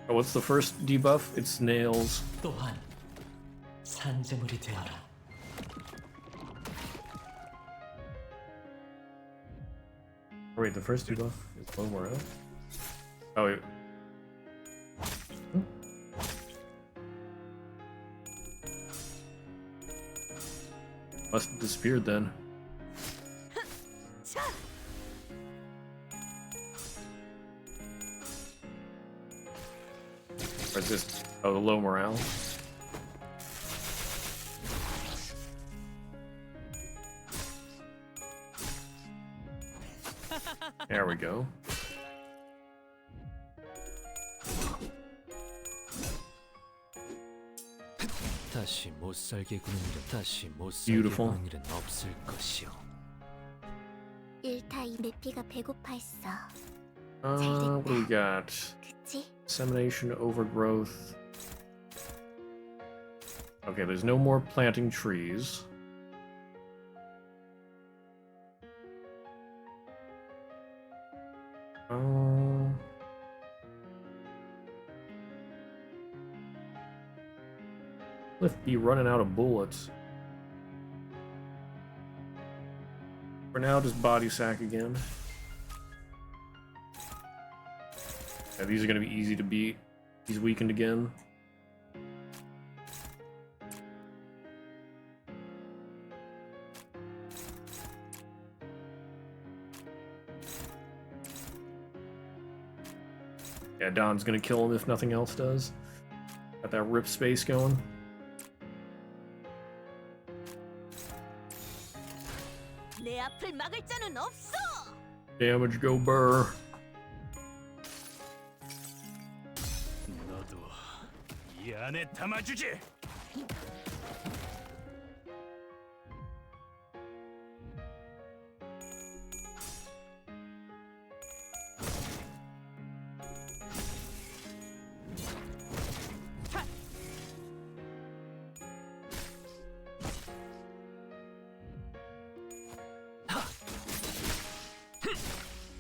Oh, what's the first debuff? It's nails. 또한 산재물이 되어라. Oh, wait, the first debuff is low morale? Oh, wait. Must have disappeared then. Or is this... Oh, the low morale? There we go. 다시 못 살게 구는 일은 다시 못 살게 Beautiful. 구는 일은 없을 것이오. 1타이 내 피가 배고파했어. What do we got? 그치? Dissemination, overgrowth. Okay, there's no more planting trees. Let's be running out of bullets. For now, just body sack again. Yeah, these are going to be easy to beat. He's weakened again. Yeah, Don's going to kill him if nothing else does. Got that rip space going. 내 앞을 막을 자는 없어. Damage go burr. 너도 이 안에 담아주지.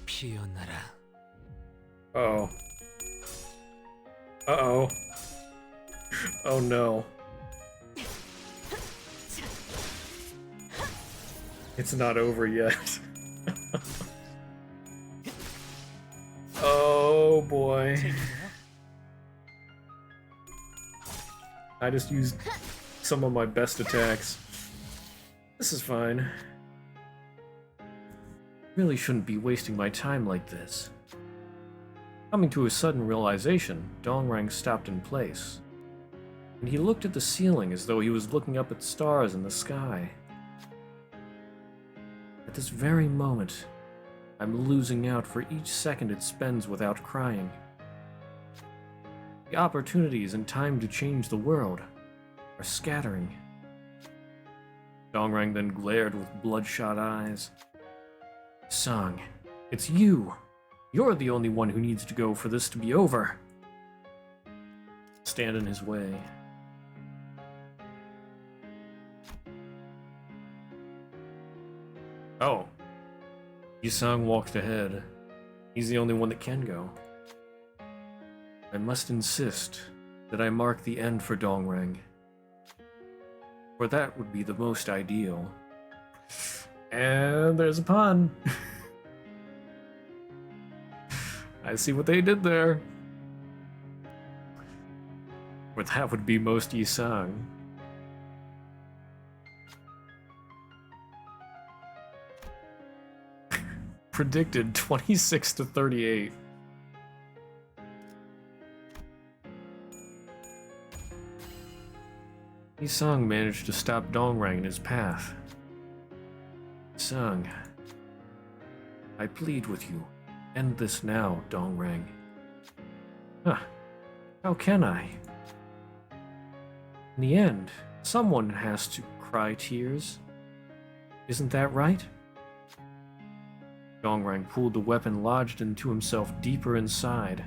피어나라. Uh-oh. Uh-oh. Oh no. It's not over yet. Oh boy. I just used some of my best attacks. This is fine. Really shouldn't be wasting my time like this. Coming to a sudden realization, Dongrang stopped in place, and he looked at the ceiling as though he was looking up at stars in the sky. At this very moment, I'm losing out for each second it spends without crying. The opportunities and time to change the world are scattering. Dongrang then glared with bloodshot eyes. Sung, it's you! You're the only one who needs to go for this to be over. Stand in his way. Oh. Yisung walked ahead. He's the only one that can go. I must insist that I mark the end for Dongrang. For that would be the most ideal. And there's a pun. I see what they did there. Or that would be most Yisung. Predicted 26 to 38. Yisung managed to stop Dongrang in his path. Sung, I plead with you. End this now, Dongrang. Huh. How can I? In the end, someone has to cry tears. Isn't that right? Dongrang pulled the weapon lodged into himself deeper inside.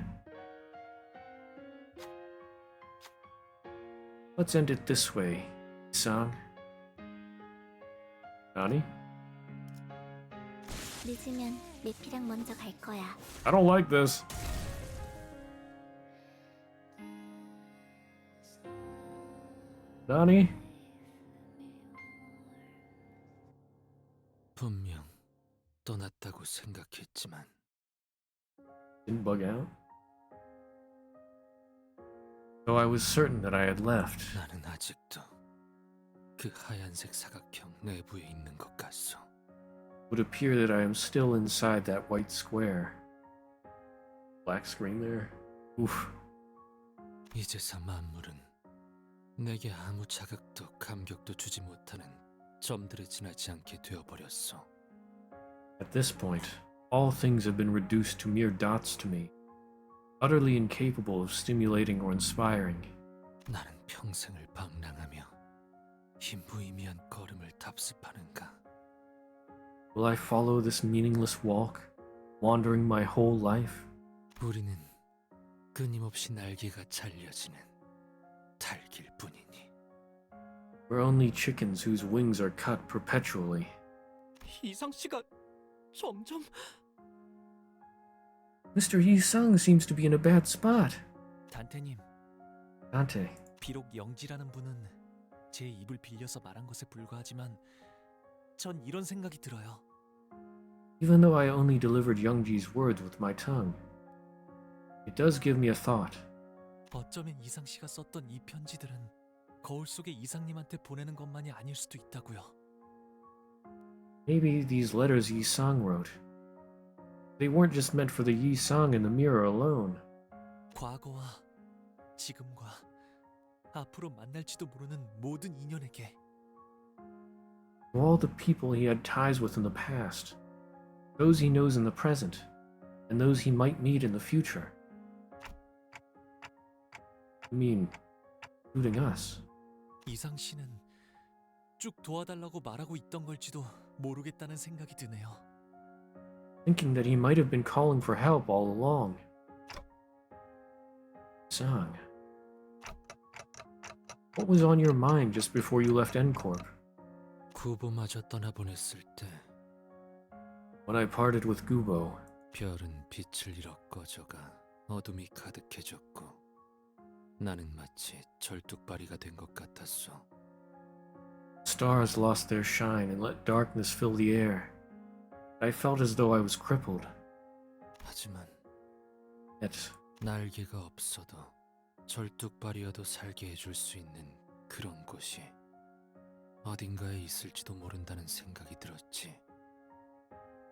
Let's end it this way, Isang. Nani? 늦으면 내피랑 먼저 갈 거야. I don't like this. Nani? 분명 떠났다고 생각했지만 Didn't bug out. Though I was certain that I had left. 나는 아직도 그 하얀색 사각형 내부에 있는 것 같소. It would appear that I am still inside that white square. Black screen there. Oof. 이제서 만물은 내게 아무 자극도 감격도 주지 못하는 점들에 지나지 않게 되어버렸소. At this point, all things have been reduced to mere dots to me, utterly incapable of stimulating or inspiring. 나는 평생을 방랑하며 이 무의미한 걸음을 답습하는가? Will I follow this meaningless walk, wandering my whole life? 우리는 끊임없이 날개가 잘려지는 달길 뿐이니. We're only chickens whose wings are cut perpetually. 이상 씨가 점점 Mr. Yi-sung seems to be in a bad spot. 단테님, Dante. 비록 영지라는 분은 제 입을 빌려서 말한 것에 불과하지만 전 이런 생각이 들어요. Even though I only delivered Youngji's words with my tongue, it does give me a thought. 어쩌면 이상 씨가 썼던 이 편지들은 거울 속의 이상님한테 보내는 것만이 아닐 수도 있다고요. Maybe these letters Yi-sung wrote, they weren't just meant for the Yi-sung in the mirror alone. 과거와 지금과 앞으로 만날지도 모르는 모든 인연에게. To all the people he had ties with in the past, those he knows in the present, and those he might meet in the future. You mean, including us? 이상 씨는 쭉 도와달라고 말하고 있던 걸지도 모르겠다는 생각이 드네요. Thinking that he might have been calling for help all along. Sang, what was on your mind just before you left N-Corp? 구보마저 떠나보냈을 때 When I parted with Gubo, 별은 빛을 잃어 꺼져가 어둠이 가득해졌고 나는 마치 절뚝발이가 된 것 같았어. stars lost their shine and let darkness fill the air. I felt as though I was crippled. 하지만 Yet, 날개가 없어도 절뚝발이어도 살게 해줄 수 있는 그런 곳이 어딘가에 있을지도 모른다는 생각이 들었지.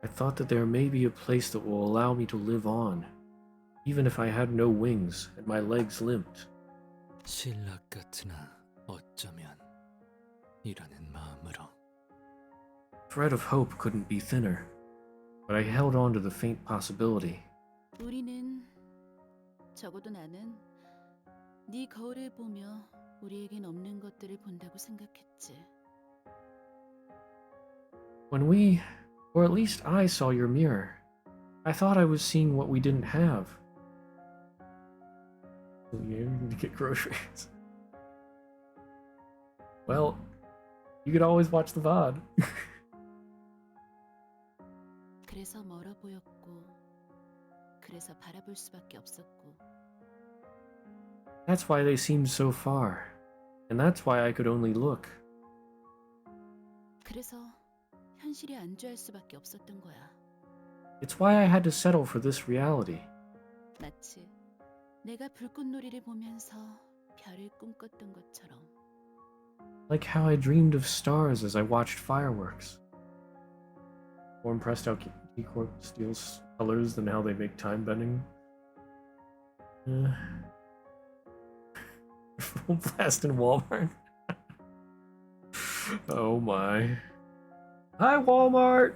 I thought that there may be a place that will allow me to live on, even if I had no wings and my legs limped. 신락 같으나 어쩌면 이라는 마음으로. Thread of hope couldn't be thinner, but I held on to the faint possibility. 우리는 적어도 나는 네 거울을 보며 우리에겐 없는 것들을 본다고 생각했지. When we, or at least I, saw your mirror, I thought I was seeing what we didn't have. Yeah, you need to get groceries. Well, you could always watch the VOD. 그래서 멀어 보였고, 그래서 바라볼 수밖에 없었고. That's why they seemed so far, and that's why I could only look. 그래서 현실에 안주할 수밖에 없었던 거야. It's why I had to settle for this reality. 마치 내가 불꽃놀이를 보면서 별을 꿈꿨던 것처럼. Like how I dreamed of stars as I watched fireworks. More impressed how T-Corp steals colors than how they make time bending. Full blast in Walmart. Oh my. Hi, Walmart!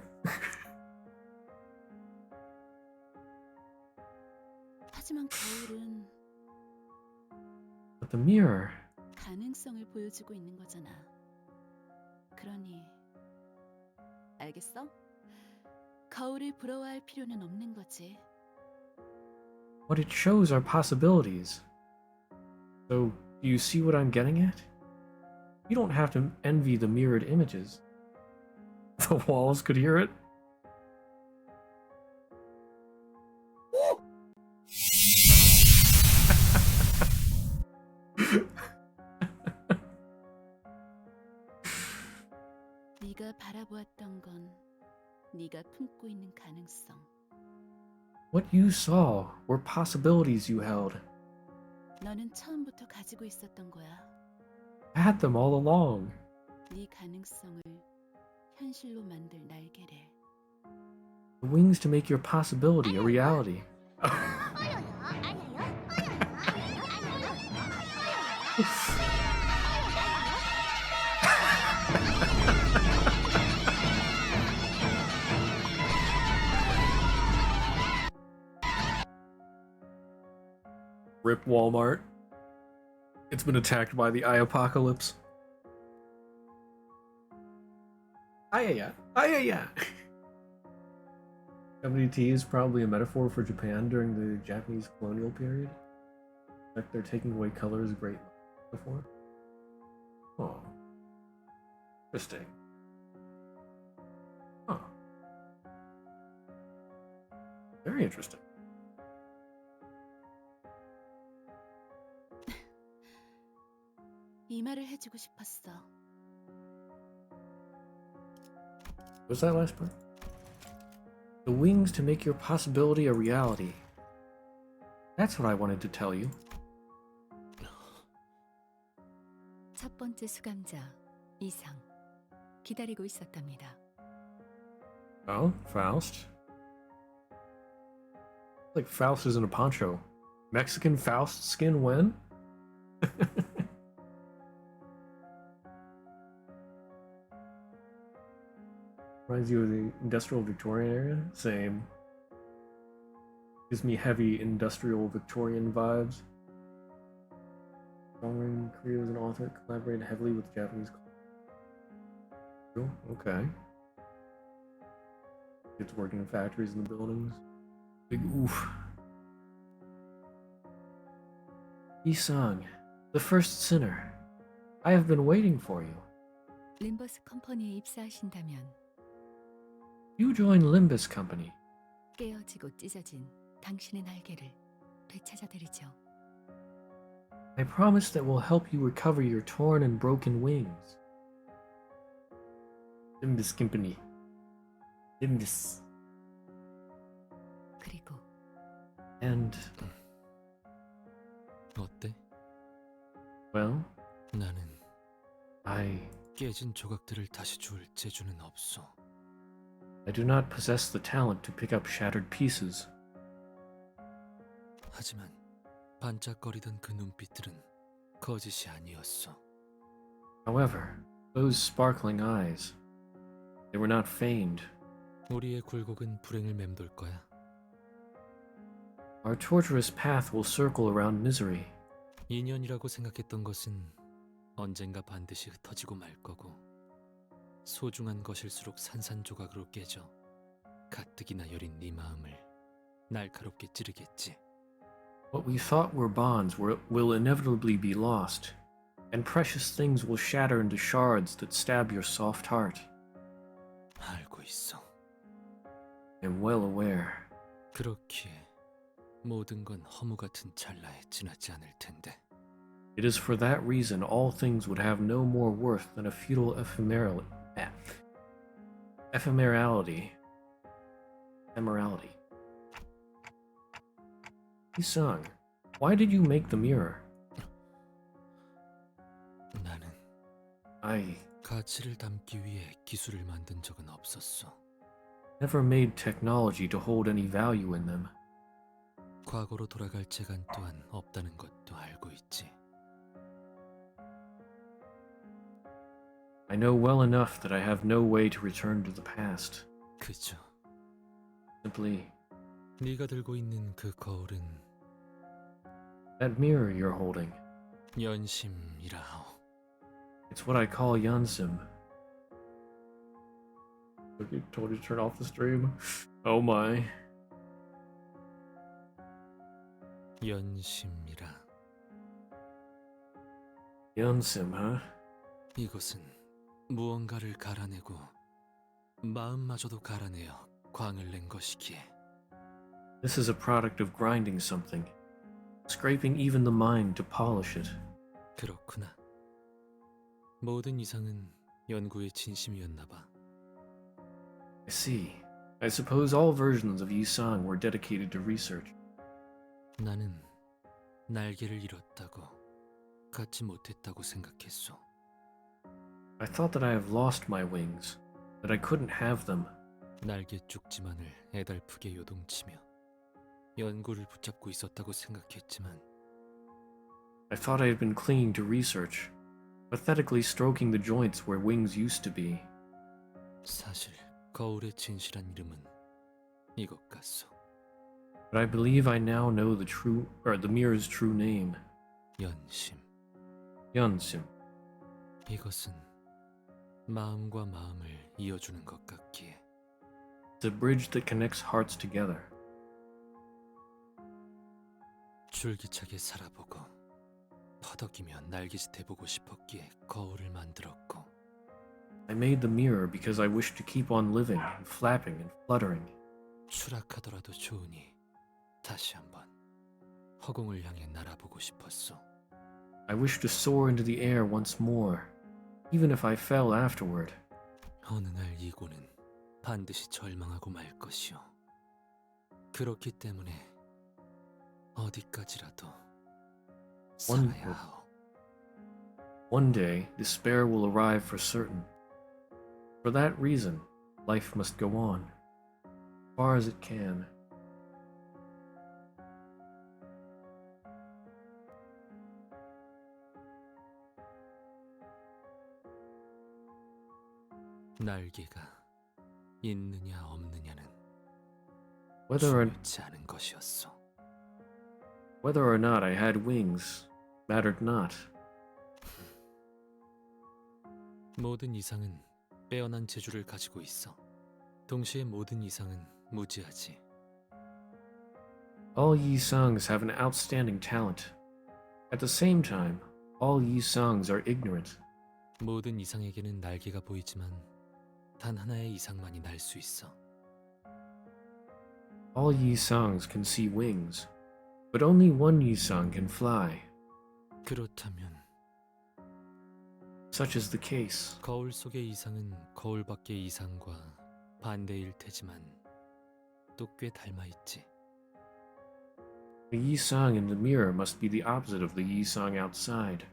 하지만 거울은 But the mirror. 가능성을 보여주고 있는 거잖아. 그러니 알겠어? 거울을 부러워할 필요는 없는 거지. What it shows are possibilities. So, do you see what I'm getting at? You don't have to envy the mirrored images. The walls could hear it. 네가 바라보았던 건 네가 품고 있는 가능성. What you saw were possibilities you held. 너는 처음부터 가지고 있었던 거야. I had them all along. 네 가능성을 현실로 만들 날개를. The wings to make your possibility a reality. Rip Walmart. It's been attacked by the eye apocalypse. Ayaya. Ayaya. WT is probably a metaphor for Japan during the Japanese colonial period. Like they're taking away color is a great metaphor. Oh. Interesting. Huh. Very interesting. 이 말을 해주고 싶었어. What's that last part? The wings to make your possibility a reality. That's what I wanted to tell you. 첫 번째 수감자 이상 기다리고 있었답니다. Oh, Faust. Like Faust is in a poncho. Mexican Faust skin when? Reminds you of the industrial Victorian era? Same. Gives me heavy industrial Victorian vibes. Long career as an author, collaborated heavily with Japanese culture. Okay. Gets working in factories and the buildings. Big oof. Isang, the first sinner. I have been waiting for you. 림버스 컴퍼니에 입사하신다면 You join Limbus Company. 깨어지고 찢어진 당신의 날개를 되찾아드리죠. I promise that we'll help you recover your torn and broken wings. Limbus Company. Limbus. 그리고 And 어때? well, 나는 I 깨진 조각들을 다시 줄 재주는 없어. do not possess the talent to pick up shattered pieces. 하지만 반짝거리던 그 눈빛들은 거짓이 아니었어. However, those sparkling eyes, they were not feigned. 우리의 굴곡은 불행을 맴돌 거야. Our tortuous path will circle around misery. 인연이라고 생각했던 것은 언젠가 반드시 흩어지고 말 거고 소중한 것일수록 산산조각으로 깨져 가뜩이나 여린 네 마음을 날카롭게 찌르겠지. What we thought were bonds will inevitably be lost, and precious things will shatter into shards that stab your soft heart. 알고 있어. I'm well aware. 그렇기에 모든 건 허무 같은 찰나에 지나지 않을 텐데. It is for that reason all things would have no more worth than a futile ephemerality. Isang, why did you make the mirror? 나는 I 가치를 담기 위해 기술을 만든 적은 없었어. never made technology to hold any value in them. 과거로 돌아갈 재간 또한 없다는 것도 알고 있지. I know well enough that I have no way to return to the past. 그죠. Simply, 네가 들고 있는 그 거울은 That mirror you're holding. 연심이라 하오. It's what I call Yansim. Okay, told you to turn off the stream. Oh my. 연심이라. Yansim, huh? 이것은 무언가를 갈아내고 마음마저도 갈아내어 광을 낸 것이기에. This is a product of grinding something, scraping even the mind to polish it. 그렇구나. 모든 이상은 연구의 진심이었나 봐. I see. I suppose all versions of Yisang were dedicated to research. 나는 날개를 잃었다고, 갖지 못했다고 생각했소. I thought that I have lost my wings, that I couldn't have them. 날개 쪽지만을 애달프게 요동치며 연구를 붙잡고 있었다고 생각했지만 I thought I had been clinging to research, pathetically stroking the joints where wings used to be. 사실 거울의 진실한 이름은 이것 같소. But I believe I now know the mirror's true name. 연심. Yansim. 이것은 마음과 마음을 이어주는 것 같기에. It's a bridge that connects hearts together. 줄기차게 살아보고 퍼덕이며 날개짓 해보고 싶었기에 거울을 만들었고. I made the mirror because I wished to keep on living and flapping and fluttering. 추락하더라도 좋으니 다시 한번 허공을 향해 날아보고 싶었소. I wished to soar into the air once more, even if I fell afterward. 어느 날 이고는 반드시 절망하고 말 것이오. 그렇기 때문에 어디까지라도 살아야 하오. One day, despair will arrive for certain. For that reason, life must go on, as far as it can. 날개가 있느냐 없느냐는 중요치 않은 것이었소. Whether or not I had wings mattered not. 모든 이상은 빼어난 재주를 가지고 있어. 동시에 모든 이상은 무지하지. All Yisangs have an outstanding talent. At the same time, all Yisangs are ignorant. 모든 이상에게는 날개가 보이지만 단 하나의 이상만이 날 수 있어. All Yisangs can see wings, but only one Yisang can fly. 그렇다면 Such is the case. 거울 속의 이상은 거울 밖의 이상과 반대일 테지만 또 꽤 닮아 있지. The Yisang in the mirror must be the opposite of the Yisang outside.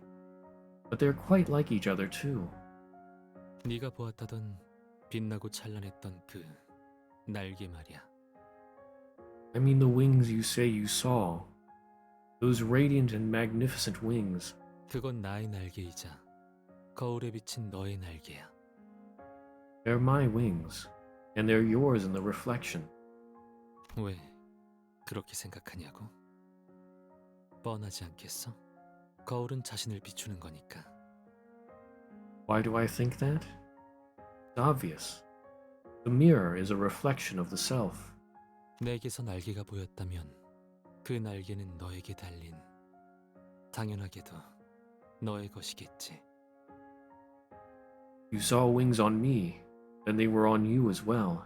But they're quite like each other too. 네가 보았다던 빛나고 찬란했던 그 날개 말이야. I mean the wings you say you saw. Those radiant and magnificent wings. 그건 나의 날개이자 거울에 비친 너의 날개야. They're my wings, and they're yours in the reflection. 왜 그렇게 생각하냐고? 뻔하지 않겠어? 거울은 자신을 비추는 거니까. Why do I think that? It's obvious. The mirror is a reflection of the self. 내게서 날개가 보였다면 그 날개는 너에게 달린 당연하게도 너의 것이겠지. You saw wings on me, then they were on you as well.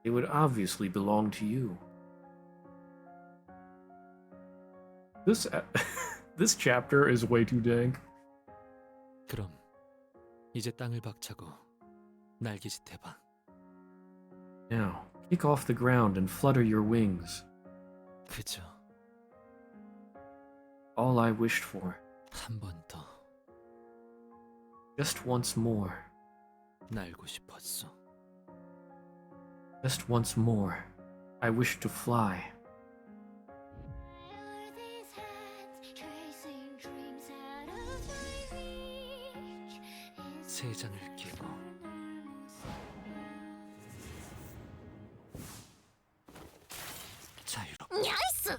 They would obviously belong to you. This chapter is way too dank. 그럼 이제 땅을 박차고 날개짓 해봐. Now, kick off the ground and flutter your wings. 그저 All I wished for. 한 번 더 Just once more. 날고 싶었어. Just once more. I wish to fly. 세 장을 끼고 자유롭게. 나이스!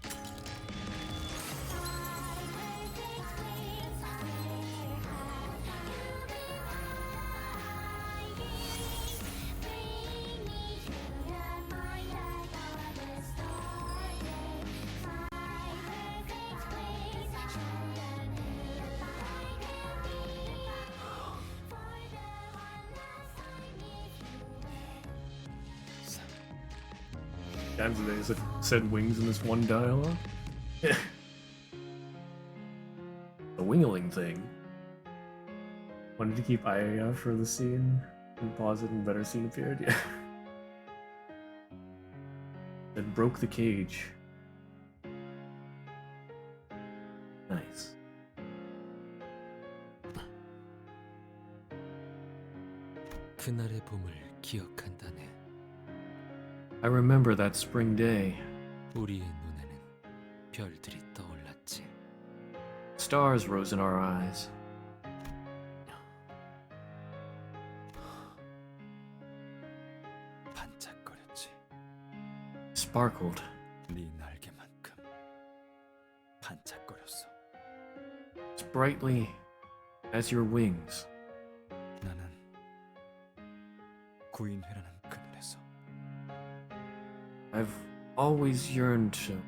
times they said wings in this one dialogue. The wingling thing. Wanted to keep IAF for the scene and pause it and better scene appeared. Yeah. Then broke the cage. Nice. 그날의 봄을 기억한다네. I remember that spring day. 우리의 눈에는 별들이 떠올랐지. Stars rose in our eyes. 반짝거렸지. Sparkled. 네 날개만큼 반짝거렸어. As brightly as your wings. 나는 구인회라는 그늘에서 I've always yearned to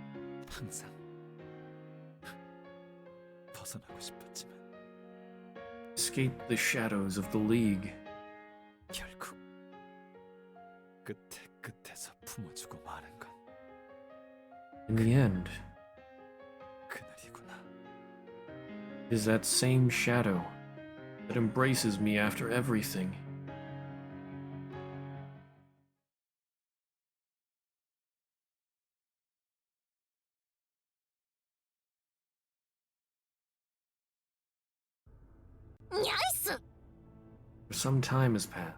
항상 벗어나고 싶었지만 escape the shadows of the League. 결국 끝에서 품어주고 마는 건 In the end, 그늘이구나. it is that same shadow that embraces me after everything. 나이스! For some time has passed.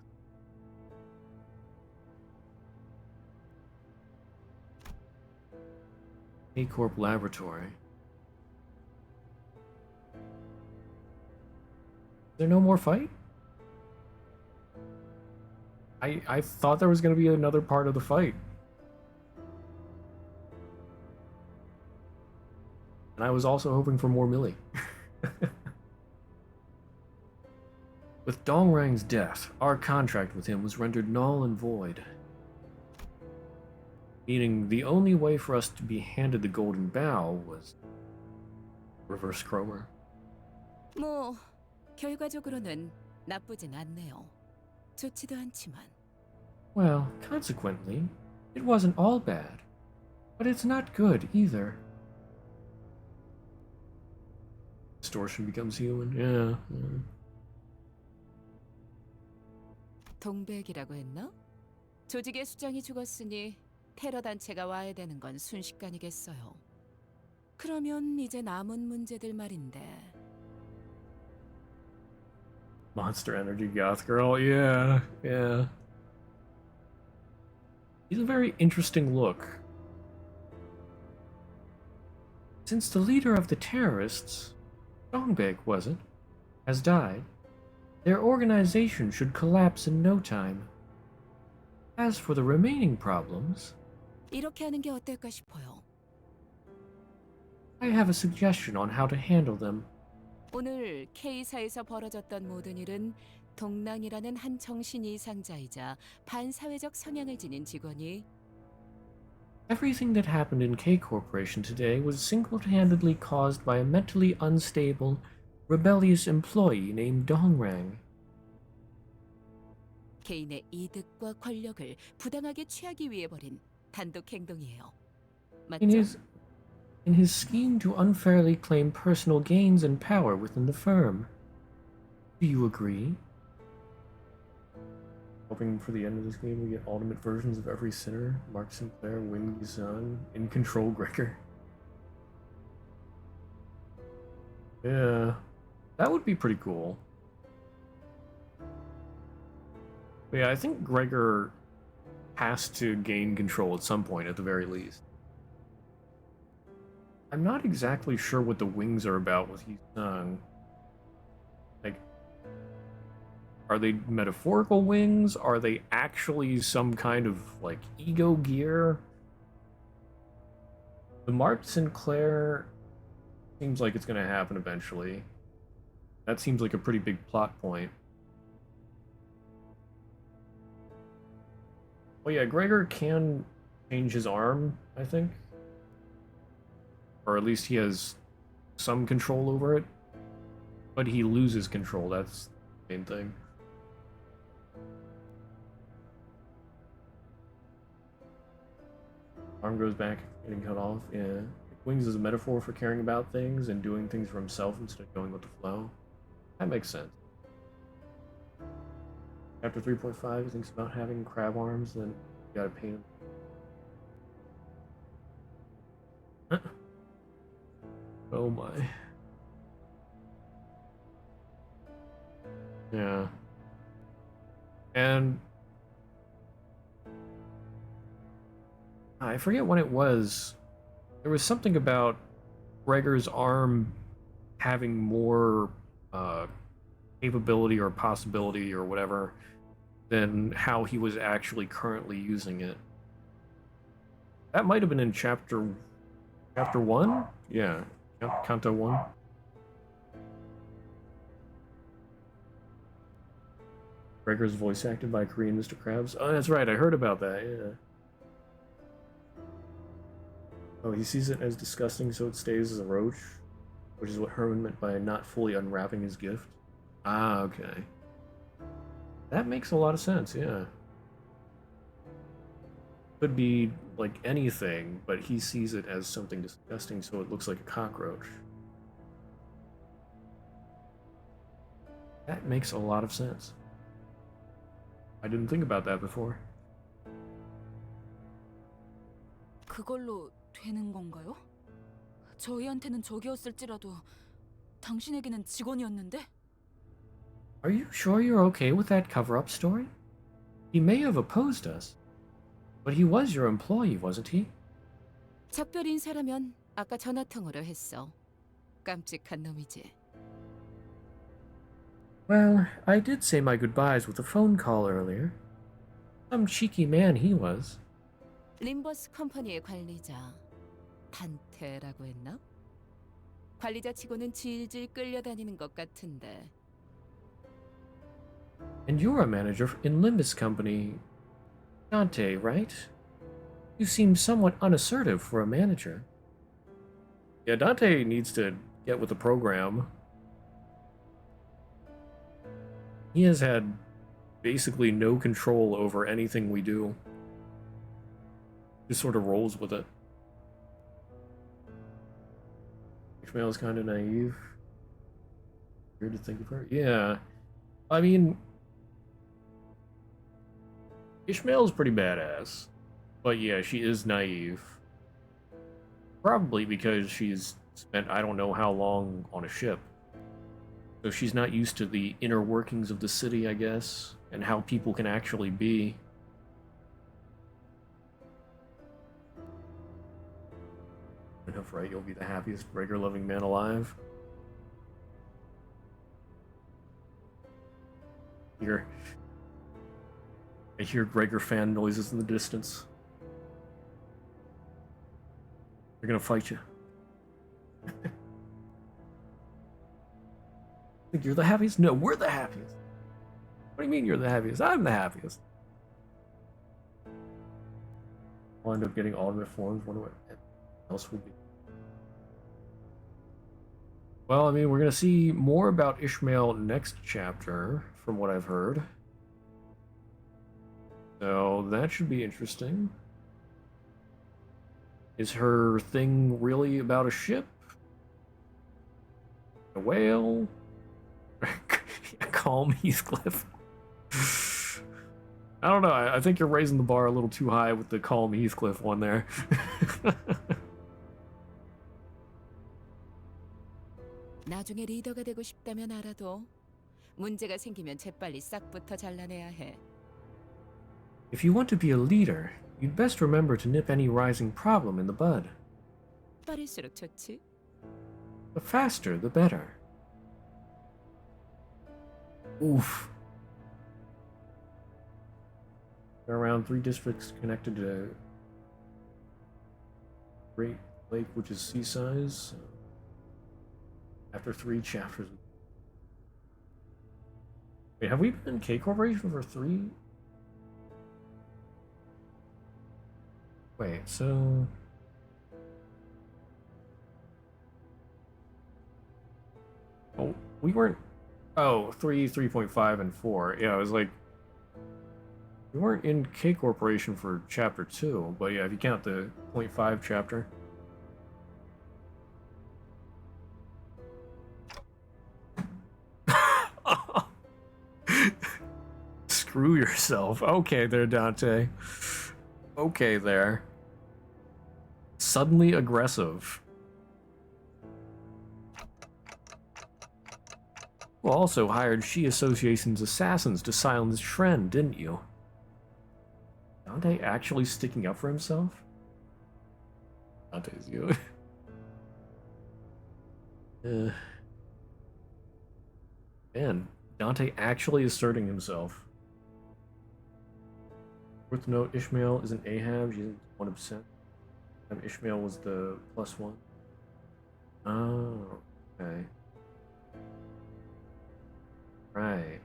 A-Corp Laboratory. Is there no more fight? I thought there was going to be another part of the fight. And I was also hoping for more Millie. With Dongrang's death, our contract with him was rendered null and void. Meaning the only way for us to be handed the Golden Bough was reverse Cromer. 뭐 결과적으로는 나쁘진 않네요. 좋지도 않지만. Well, consequently, it wasn't all bad, but it's not good either. Distortion becomes human. Yeah. 동백이라고 했나? 조직의 수장이 죽었으니 테러 단체가 와야 되는 건 순식간이겠어요. 그러면 이제 남은 문제들 말인데. Monster Energy Goth Girl, yeah. He's a very interesting look. Since the leader of the terrorists, Dongbek was it, has died, their organization should collapse in no time. As for the remaining problems, 이렇게 하는 게 어떨까 싶어요. I have a suggestion on how to handle them. 오늘 K사에서 벌어졌던 모든 일은 동랑이라는 한 정신 이상자이자 반사회적 성향을 지닌 직원이 Everything that happened in K Corporation today was single-handedly caused by a mentally unstable, rebellious employee named Dongrang. 개인의 이득과 권력을 부당하게 취하기 위해 벌인 단독 행동이에요. 맞죠? In his scheme to unfairly claim personal gains and power within the firm. Do you agree? Hoping for the end of this game we get ultimate versions of every sinner, Mark Sinclair, Wing Yizun, In Control Gregor. Yeah, that would be pretty cool. But yeah, I think Gregor has to gain control at some point at the very least. I'm not exactly sure what the wings are about with Yizun. Like, are they metaphorical wings? Are they actually some kind of, like, ego gear? The Mark Sinclair seems like it's going to happen eventually. That seems like a pretty big plot point. Oh yeah, Gregor can change his arm, I think. Or at least he has some control over it. But he loses control, that's the main thing. Arm grows back, getting cut off. Yeah. Wings is a metaphor for caring about things and doing things for himself instead of going with the flow. That makes sense. Chapter 3.5, he thinks about having crab arms, then you gotta paint him. Oh my. Yeah. And I forget when it was. There was something about Gregor's arm having more capability or possibility or whatever than how he was actually currently using it. That might have been in chapter 1? Yeah, Canto 1. Gregor's voice acted by Korean Mr. Krabs. Oh, that's right, I heard about that, yeah. Oh, he sees it as disgusting, so it stays as a roach, which is what Herman meant by not fully unwrapping his gift. Ah, okay. That makes a lot of sense, yeah. Could be like anything, but he sees it as something disgusting, so it looks like a cockroach. That makes a lot of sense. I didn't think about that before. 그걸로 되는 건가요? 저희한테는 적이었을지라도 당신에게는 직원이었는데? Are you sure you're okay with that cover-up story? He may have opposed us, but he was your employee, wasn't he? 작별 인사라면 아까 전화통화로 했어. 깜찍한 놈이지. Well, I did say my goodbyes with a phone call earlier. Some cheeky man he was. 림버스 컴퍼니의 관리자 단테라고 했나? 관리자 치고는 질질 끌려다니는 것 같은데. And you're a manager in Limbus Company, Dante, right? You seem somewhat unassertive for a manager. Yeah, Dante needs to get with the program. He has had basically no control over anything we do. Just sort of rolls with it. Ishmael's kind of naive. Weird to think of her. Yeah. I mean, Ishmael's pretty badass. But yeah, she is naive. Probably because she's spent I don't know how long on a ship. So she's not used to the inner workings of the city, I guess, and how people can actually be. Enough, right? You'll be the happiest Gregor-loving man alive. I hear Gregor fan noises in the distance. They're gonna fight you. Think you're the happiest? No, we're the happiest. What do you mean you're the happiest? I'm the happiest. I'll end up getting alternate forms. Wonder what else will be. Well, I mean, we're gonna see more about Ishmael next chapter, from what I've heard. So that should be interesting. Is her thing really about a ship? A whale? Calm Heathcliff. I don't know. I think you're raising the bar a little too high with the Calm Heathcliff one there. 나중에 리더가 되고 싶다면 알아도 문제가 생기면 재빨리 싹부터 잘라내야 해. If you want to be a leader, you'd best remember to nip any rising problem in the bud. 빠를수록 좋지. The faster, the better. Oof. There are around 3 districts connected to Great Lake, which is sea size. After 3 chapters. Wait, have we been in K Corporation for 3? Wait, so... Oh, we weren't... Oh, 3, 3.5, and 4. Yeah, I was like... We weren't in K Corporation for chapter 2, but yeah, if you count the .5 chapter. Screw yourself. Okay there, Dante. Okay there. Suddenly aggressive. You also hired She Association's assassins to silence Shren, didn't you? Dante actually sticking up for himself? Dante's you. Man, Dante actually asserting himself. Worth to note, Ishmael isn't Ahab, she's 1%. Ishmael was the +1. Oh, okay. Right.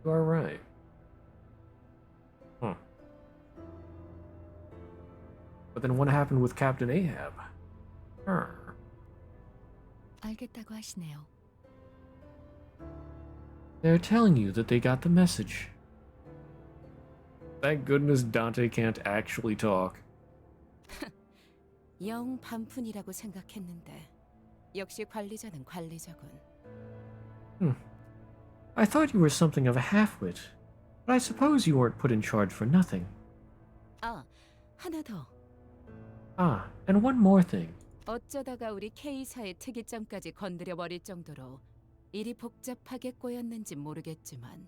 You are right. Huh. But then what happened with Captain Ahab? 알겠다고 하시네요. They're telling you that they got the message. Thank goodness Dante can't actually talk. 영 반푼이라고 생각했는데 역시 관리자는 관리자군. I thought you were something of a half-wit, but I suppose you weren't put in charge for nothing. 아, 하나 더. Ah, and one more thing. 어쩌다가 우리 K사의 특이점까지 건드려 버릴 정도로 일이 복잡하게 꼬였는지 모르겠지만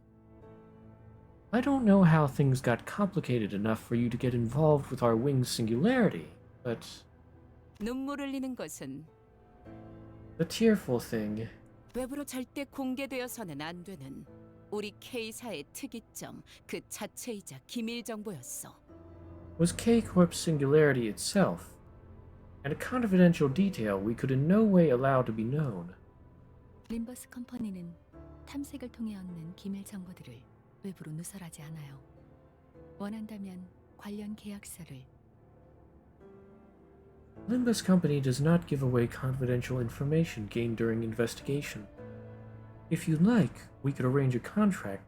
I don't know how things got complicated enough for you to get involved with our wing's singularity, but 눈물 흘리는 것은 the tearful thing. 외부로 절대 공개되어서는 안 되는 우리 K사의 특이점 그 자체이자 기밀 정보였어. Was K-Corp's singularity itself, and a confidential detail we could in no way allow to be known. 림버스 컴퍼니는 탐색을 통해 얻는 기밀 정보들을 외부로 누설하지 않아요. 원한다면 관련 계약서를 Limbus Company does not give away confidential information gained during investigation. If you'd like, we could arrange a contract.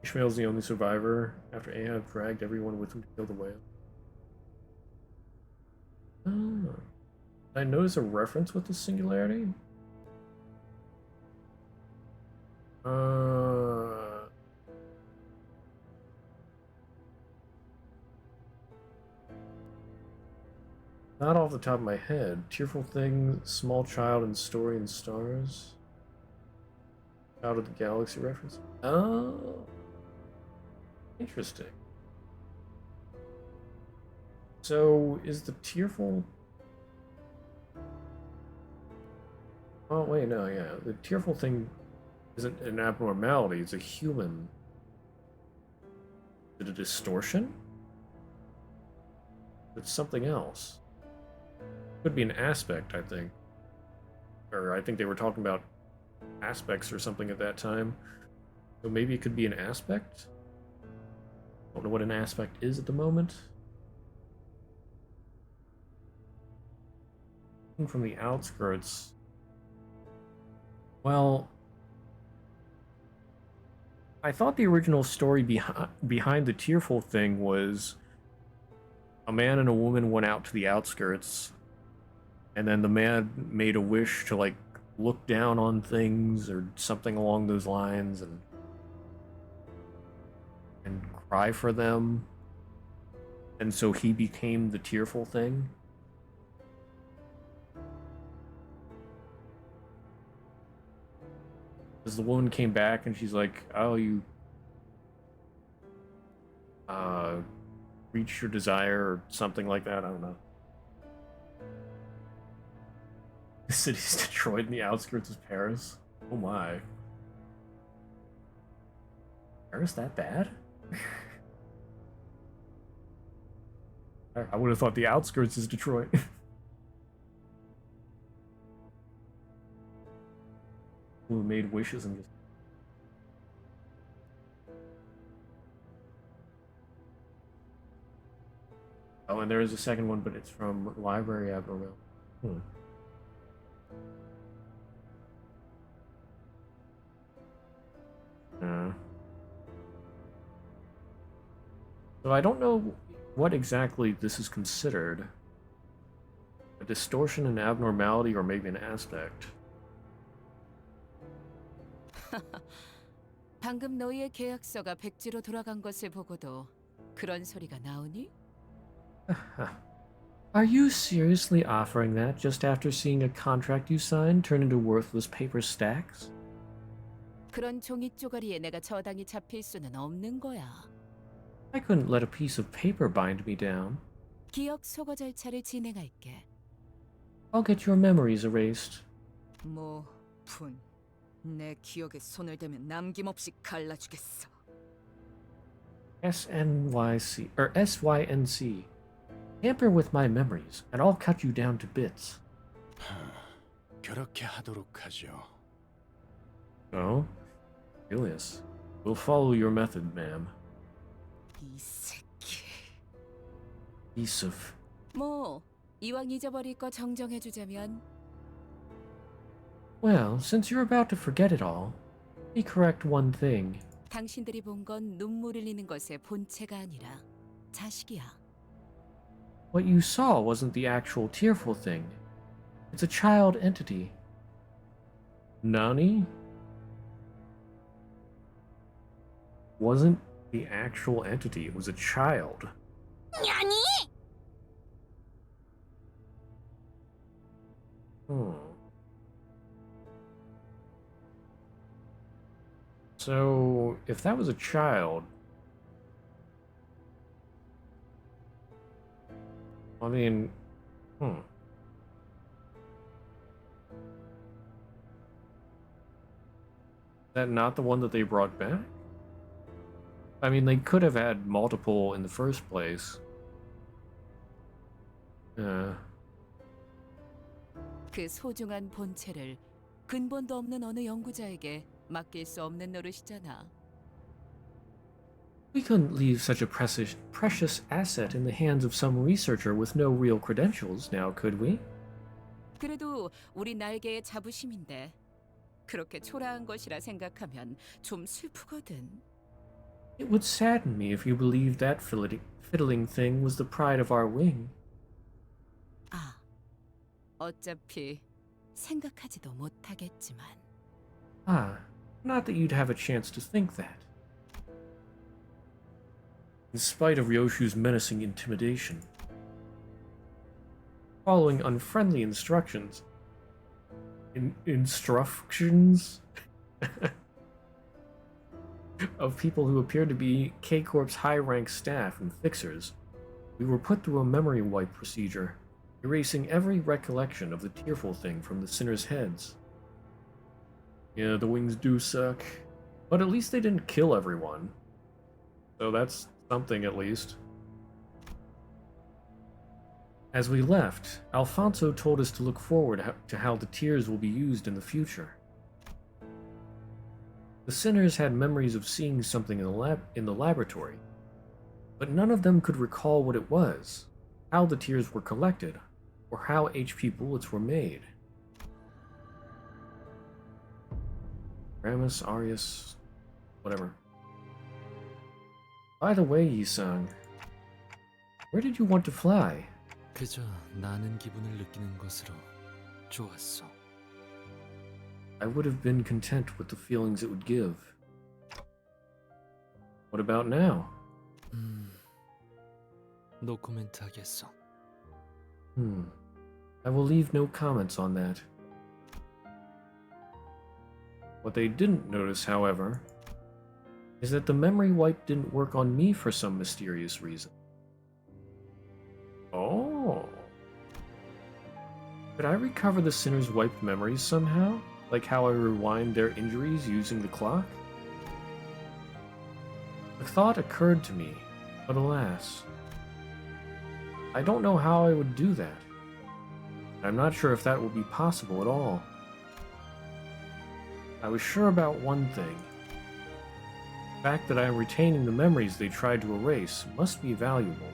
Ishmael's the only survivor after Ahab dragged everyone with him to kill the whale. Oh. Did I notice a reference with the singularity? Not off the top of my head. Tearful Thing, Small Child and Story and Stars. Out of the Galaxy reference. Oh. Interesting. So, is the Tearful... Oh, wait, no, yeah. The Tearful Thing isn't an abnormality, it's a human. Is it a distortion? It's something else. Could be an aspect, I think. Or I think they were talking about aspects or something at that time. So maybe it could be an aspect? Don't know what an aspect is at the moment. From the outskirts. Well, I thought the original story behind the Tearful Thing was a man and a woman went out to the outskirts, and then the man made a wish to, like, look down on things or something along those lines and cry for them. And so he became the Tearful Thing. Because the woman came back and she's like, oh, you reached your desire or something like that. I don't know. The city's Detroit in the outskirts of Paris. Oh my. Paris that bad? I would have thought the outskirts is Detroit. Who made wishes and just... Oh, and there is a second one, but it's from Library Abnormal. So I don't know what exactly this is considered. A distortion, an abnormality, or maybe an aspect. 방금 너희의 계약서가 백지로 돌아간 것을 보고도 그런 소리가 나오니? Are you seriously offering that just after seeing a contract you signed turn into worthless paper stacks? 그런 종이 쪼가리에 내가 저당이 잡힐 수는 없는 거야. I couldn't let a piece of paper bind me down. 기억 소거 절차를 진행할게. I'll get your memories erased. 내 기억에 손을 대면 남김없이 갈라주겠어. SNYC or SYNC. Tamper with my memories, and I'll cut you down to bits. 그렇게 하도록 하죠. Oh, Julius, we'll follow your method, ma'am. 이 새끼. Piece of. 이왕 잊어버릴 거 정정해주자면. Well, since you're about to forget it all, let me correct one thing. 당신들이 본 건 눈물 흘리는 것의 본체가 아니라 자식이야. What you saw wasn't the actual tearful thing. It's a child entity. Nani? Wasn't the actual entity, it was a child. 아니! So, if that was a child, I mean, Is that not the one that they brought back? I mean, they could have had multiple in the first place. 그 소중한 본체를 근본도 없는 어느 연구자에게 맡길 수 없는 노릇이잖아. We couldn't leave such a precious asset in the hands of some researcher with no real credentials, now could we? 그래도 우리 날개의 자부심인데 그렇게 초라한 것이라 생각하면 좀 슬프거든. It would sadden me if you believed that fiddling thing was the pride of our wing. 어차피 생각하지도 못하겠지만. Not that you'd have a chance to think that. In spite of Ryoshu's menacing intimidation. Following unfriendly instructions. Instructions? Of people who appeared to be K-Corp's high-rank staff and fixers, we were put through a memory wipe procedure, erasing every recollection of the tearful thing from the sinners' heads. Yeah, the wings do suck, but at least they didn't kill everyone. So that's something at least. As we left, Alfonso told us to look forward to how the tears will be used in the future. The sinners had memories of seeing something in the laboratory, but none of them could recall what it was, how the tears were collected, or how HP bullets were made. Ramus, Arius, whatever. By the way, Yi-san, where did you want to fly? 그저 나는 기분을 느끼는 것으로 좋았어. I would have been content with the feelings it would give. What about now? 노 코멘트 하겠어. I will leave no comments on that. What they didn't notice, however, is that the memory wipe didn't work on me for some mysterious reason. Oh. Could I recover the sinner's wiped memories somehow? Like how I rewind their injuries using the clock? The thought occurred to me, but alas. I don't know how I would do that. I'm not sure if that will be possible at all. I was sure about one thing. The fact that I am retaining the memories they tried to erase must be valuable.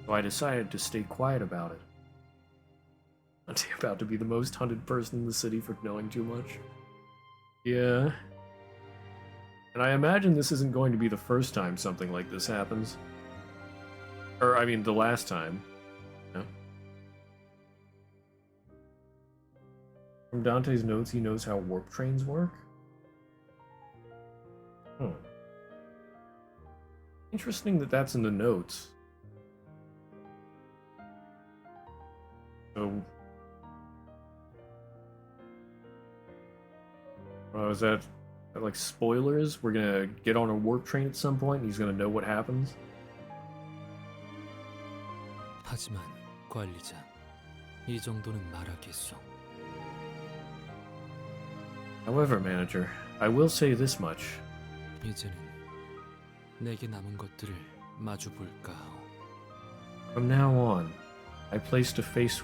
So I decided to stay quiet about it. I'm about to be the most hunted person in the city for knowing too much. Yeah. And I imagine this isn't going to be the first time something like this happens. Or, I mean, the last time. Yeah. From Dante's notes, he knows how warp trains work? Hmm. Interesting that that's in the notes. So... is that like spoilers? We're gonna get on a warp train at some point and he's gonna know what happens? 하지만 관리자, 이 정도는 말하겠소. However, manager, I will say this much. 이제는 내게 남은 것들을 마주 볼까 하오. From now on, I plan to face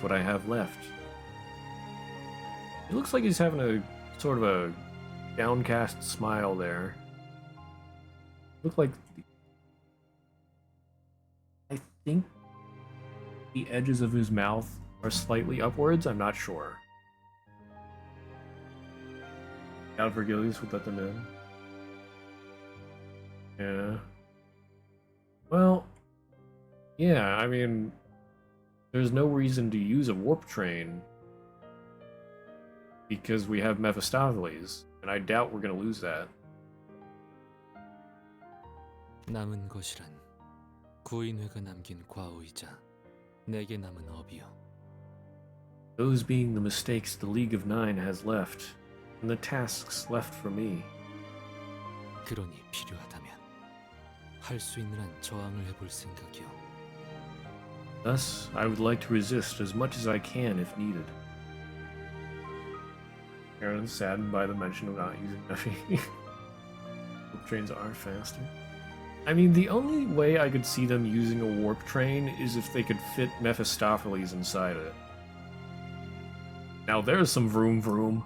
what I have left. It looks like he's having a sort of a downcast smile there. Look like I think the edges of his mouth are slightly upwards. I'm not sure. Out of Vergilius would let them in. Yeah. Well, yeah, I mean, there's no reason to use a warp train because we have Mephistopheles, and I doubt we're going to lose that. 남은 것이란 구인회가 남긴 과오이자 내게 남은 업이요. Those being the mistakes the League of Nine has left, and the tasks left for me. 그러니 필요하다면 할 수 있는 한 저항을 해볼 생각이요. Thus, I would like to resist as much as I can if needed. Aaron's saddened by the mention of not using Nephi. Warp trains are faster. I mean, the only way I could see them using a warp train is if they could fit Mephistopheles inside it. Now there's some vroom vroom.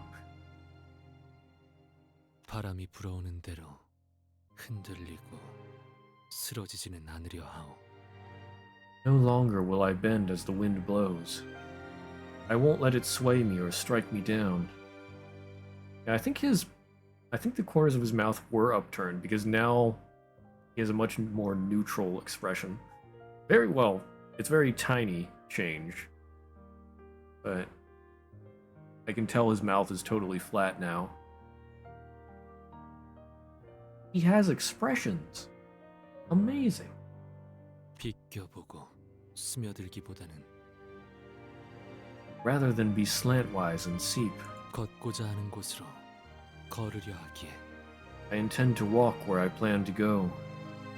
바람이 불어오는 대로 흔들리고 쓰러지지는 않으려 하오. No longer will I bend as the wind blows. I won't let it sway me or strike me down. Yeah, I think the corners of his mouth were upturned because now he has a much more neutral expression. Very well, it's very tiny change, but I can tell his mouth is totally flat now. He has expressions. Amazing. 비껴보고 스며들기보다는 Rather than be slantwise and seep, 걷고자 하는 곳으로 걸으려 하기에 I intend to walk where I plan to go.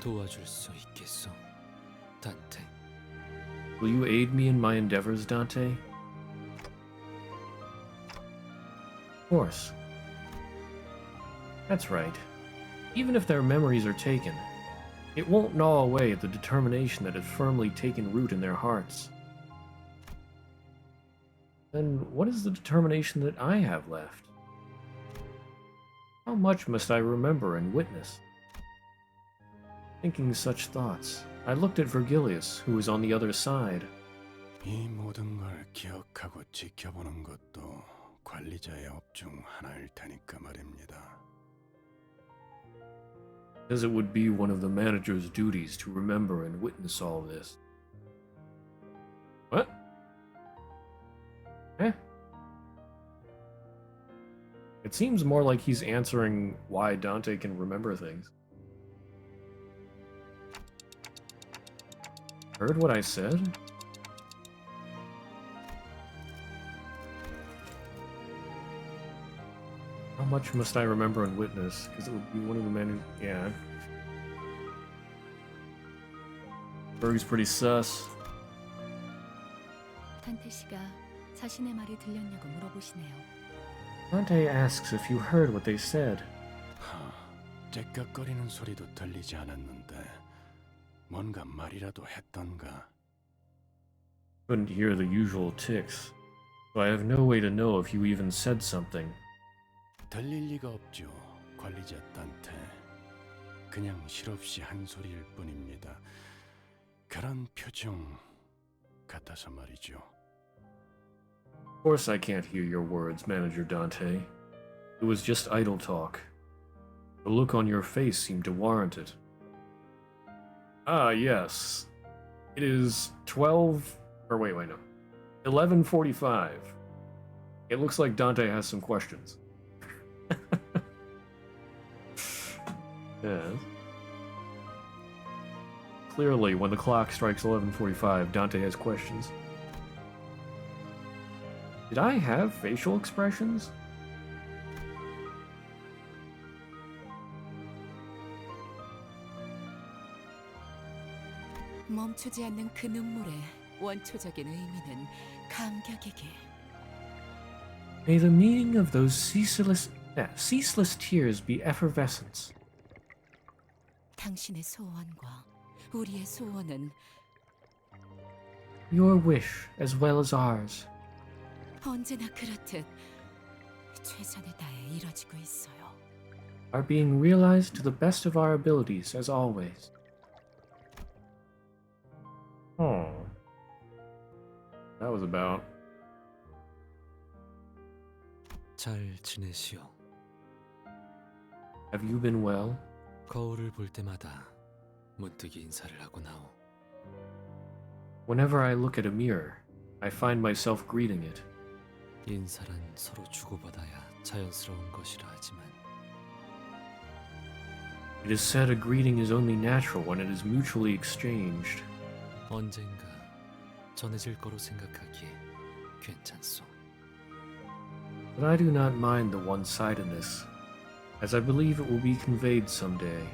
도와줄 수 있겠소, 단테? Will you aid me in my endeavors, Dante? Of course. That's right. Even if their memories are taken, it won't gnaw away at the determination that has firmly taken root in their hearts. Then what is the determination that I have left? How much must I remember and witness? Thinking such thoughts, I looked at Vergilius, who was on the other side. 이 모든 걸 기억하고 지켜보는 것도 관리자의 업 중 하나일 테니까 말입니다. As it would be one of the manager's duties to remember and witness all this. What? Eh? It seems more like he's answering why Dante can remember things. Heard what I said? How much must I remember and witness? Because it would be one of the men. Yeah. Berg's pretty sus. 탄테 씨가 자신의 말이 들렸냐고 물어보시네요. Dante asks if you heard what they said. 째깍거리는 소리도 들리지 않았는데 뭔가 말이라도 했던가. Couldn't hear the usual ticks, so I have no way to know if you even said something. 들릴 리가 없죠, 관리자 단테. 그냥 실없이 한 소리일 뿐입니다. 그런 표정 같아서 말이죠. Of course I can't hear your words, Manager Dante. It was just idle talk. The look on your face seemed to warrant it. Ah, yes. It is 12... Or wait, no. 11:45. It looks like Dante has some questions. Yes. Clearly, when the clock strikes 11:45, Dante has questions. Did I have facial expressions? 멈추지 않는 그 눈물의 원초적인 의미는 감격이길. May the meaning of those ceaseless tears be effervescence. 당신의 소원과 우리의 소원은 Your wish as well as ours 언제나 그렇듯 최선을 다해 이뤄지고 있어요. are being realized to the best of our abilities as always. Oh. That was about. 잘 지내시오. Have you been well? 거울을 볼 때마다 문득 인사를 하고 나오. Whenever I look at a mirror, I find myself greeting it. 인사란 서로 주고받아야 자연스러운 것이라 하지만 It is said a greeting is only natural when it is mutually exchanged. 언젠가 전해질 거로 생각하기에 괜찮소. But I do not mind the one-sidedness, as I believe it will be conveyed someday.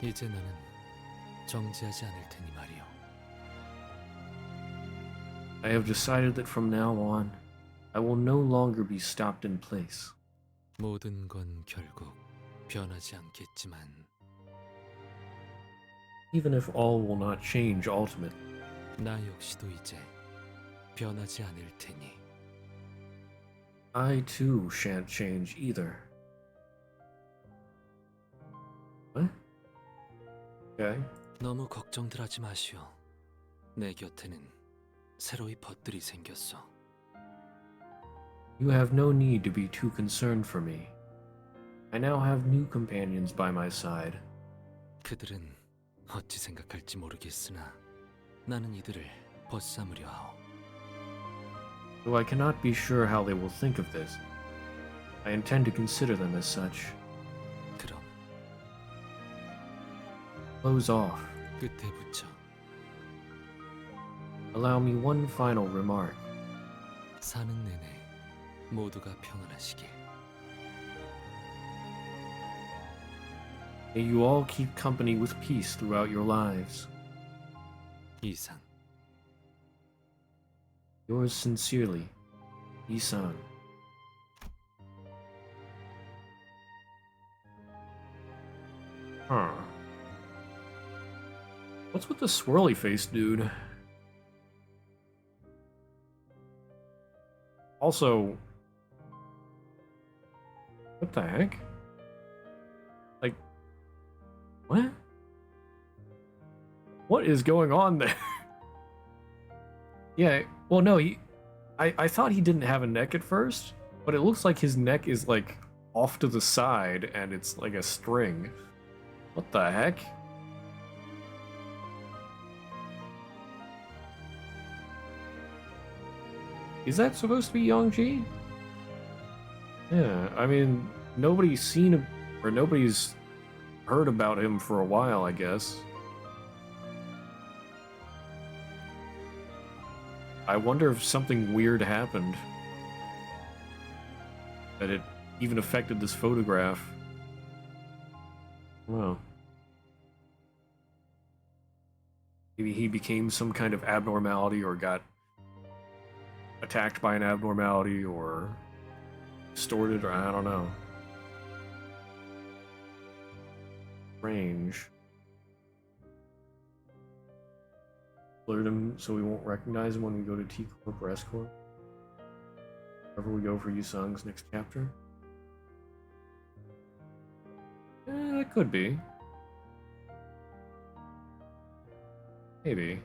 이제 나는 정지하지 않을 테니 말이오. I have decided that from now on, I will no longer be stopped in place. 모든 건 결국 변하지 않겠지만 Even if all will not change ultimately. 나 역시도 이제 변하지 않을 테니. I too shan't change either. What? Okay. 너무 걱정들 하지 마시오. 내 곁에는 새로이 벗들이 생겼어. You have no need to be too concerned for me. I now have new companions by my side. 그들은 어찌 생각할지 모르겠으나 나는 이들을 벗삼으려 하오. Though I cannot be sure how they will think of this, I intend to consider them as such. 그럼 Close off. 끝에 붙여. Allow me one final remark. 사는 내내 모두가 평안하시길. May you all keep company with peace throughout your lives. 이상. Yours sincerely, Isan. Huh. What's with the swirly face dude? Also, what the heck? Like, what? What is going on there? Yeah, well, no, I thought he didn't have a neck at first, but it looks like his neck is like off to the side and it's like a string. What the heck? Is that supposed to be Yongji? Yeah, I mean, nobody's seen him, or nobody's heard about him for a while, I guess. I wonder if something weird happened. That it even affected this photograph. Well. Maybe he became some kind of abnormality or got attacked by an abnormality or distorted, or I don't know. Strange. Blurred him so we won't recognize him when we go to T Corp or S Corp. Wherever we go for Yusung's next chapter. That could be. Maybe.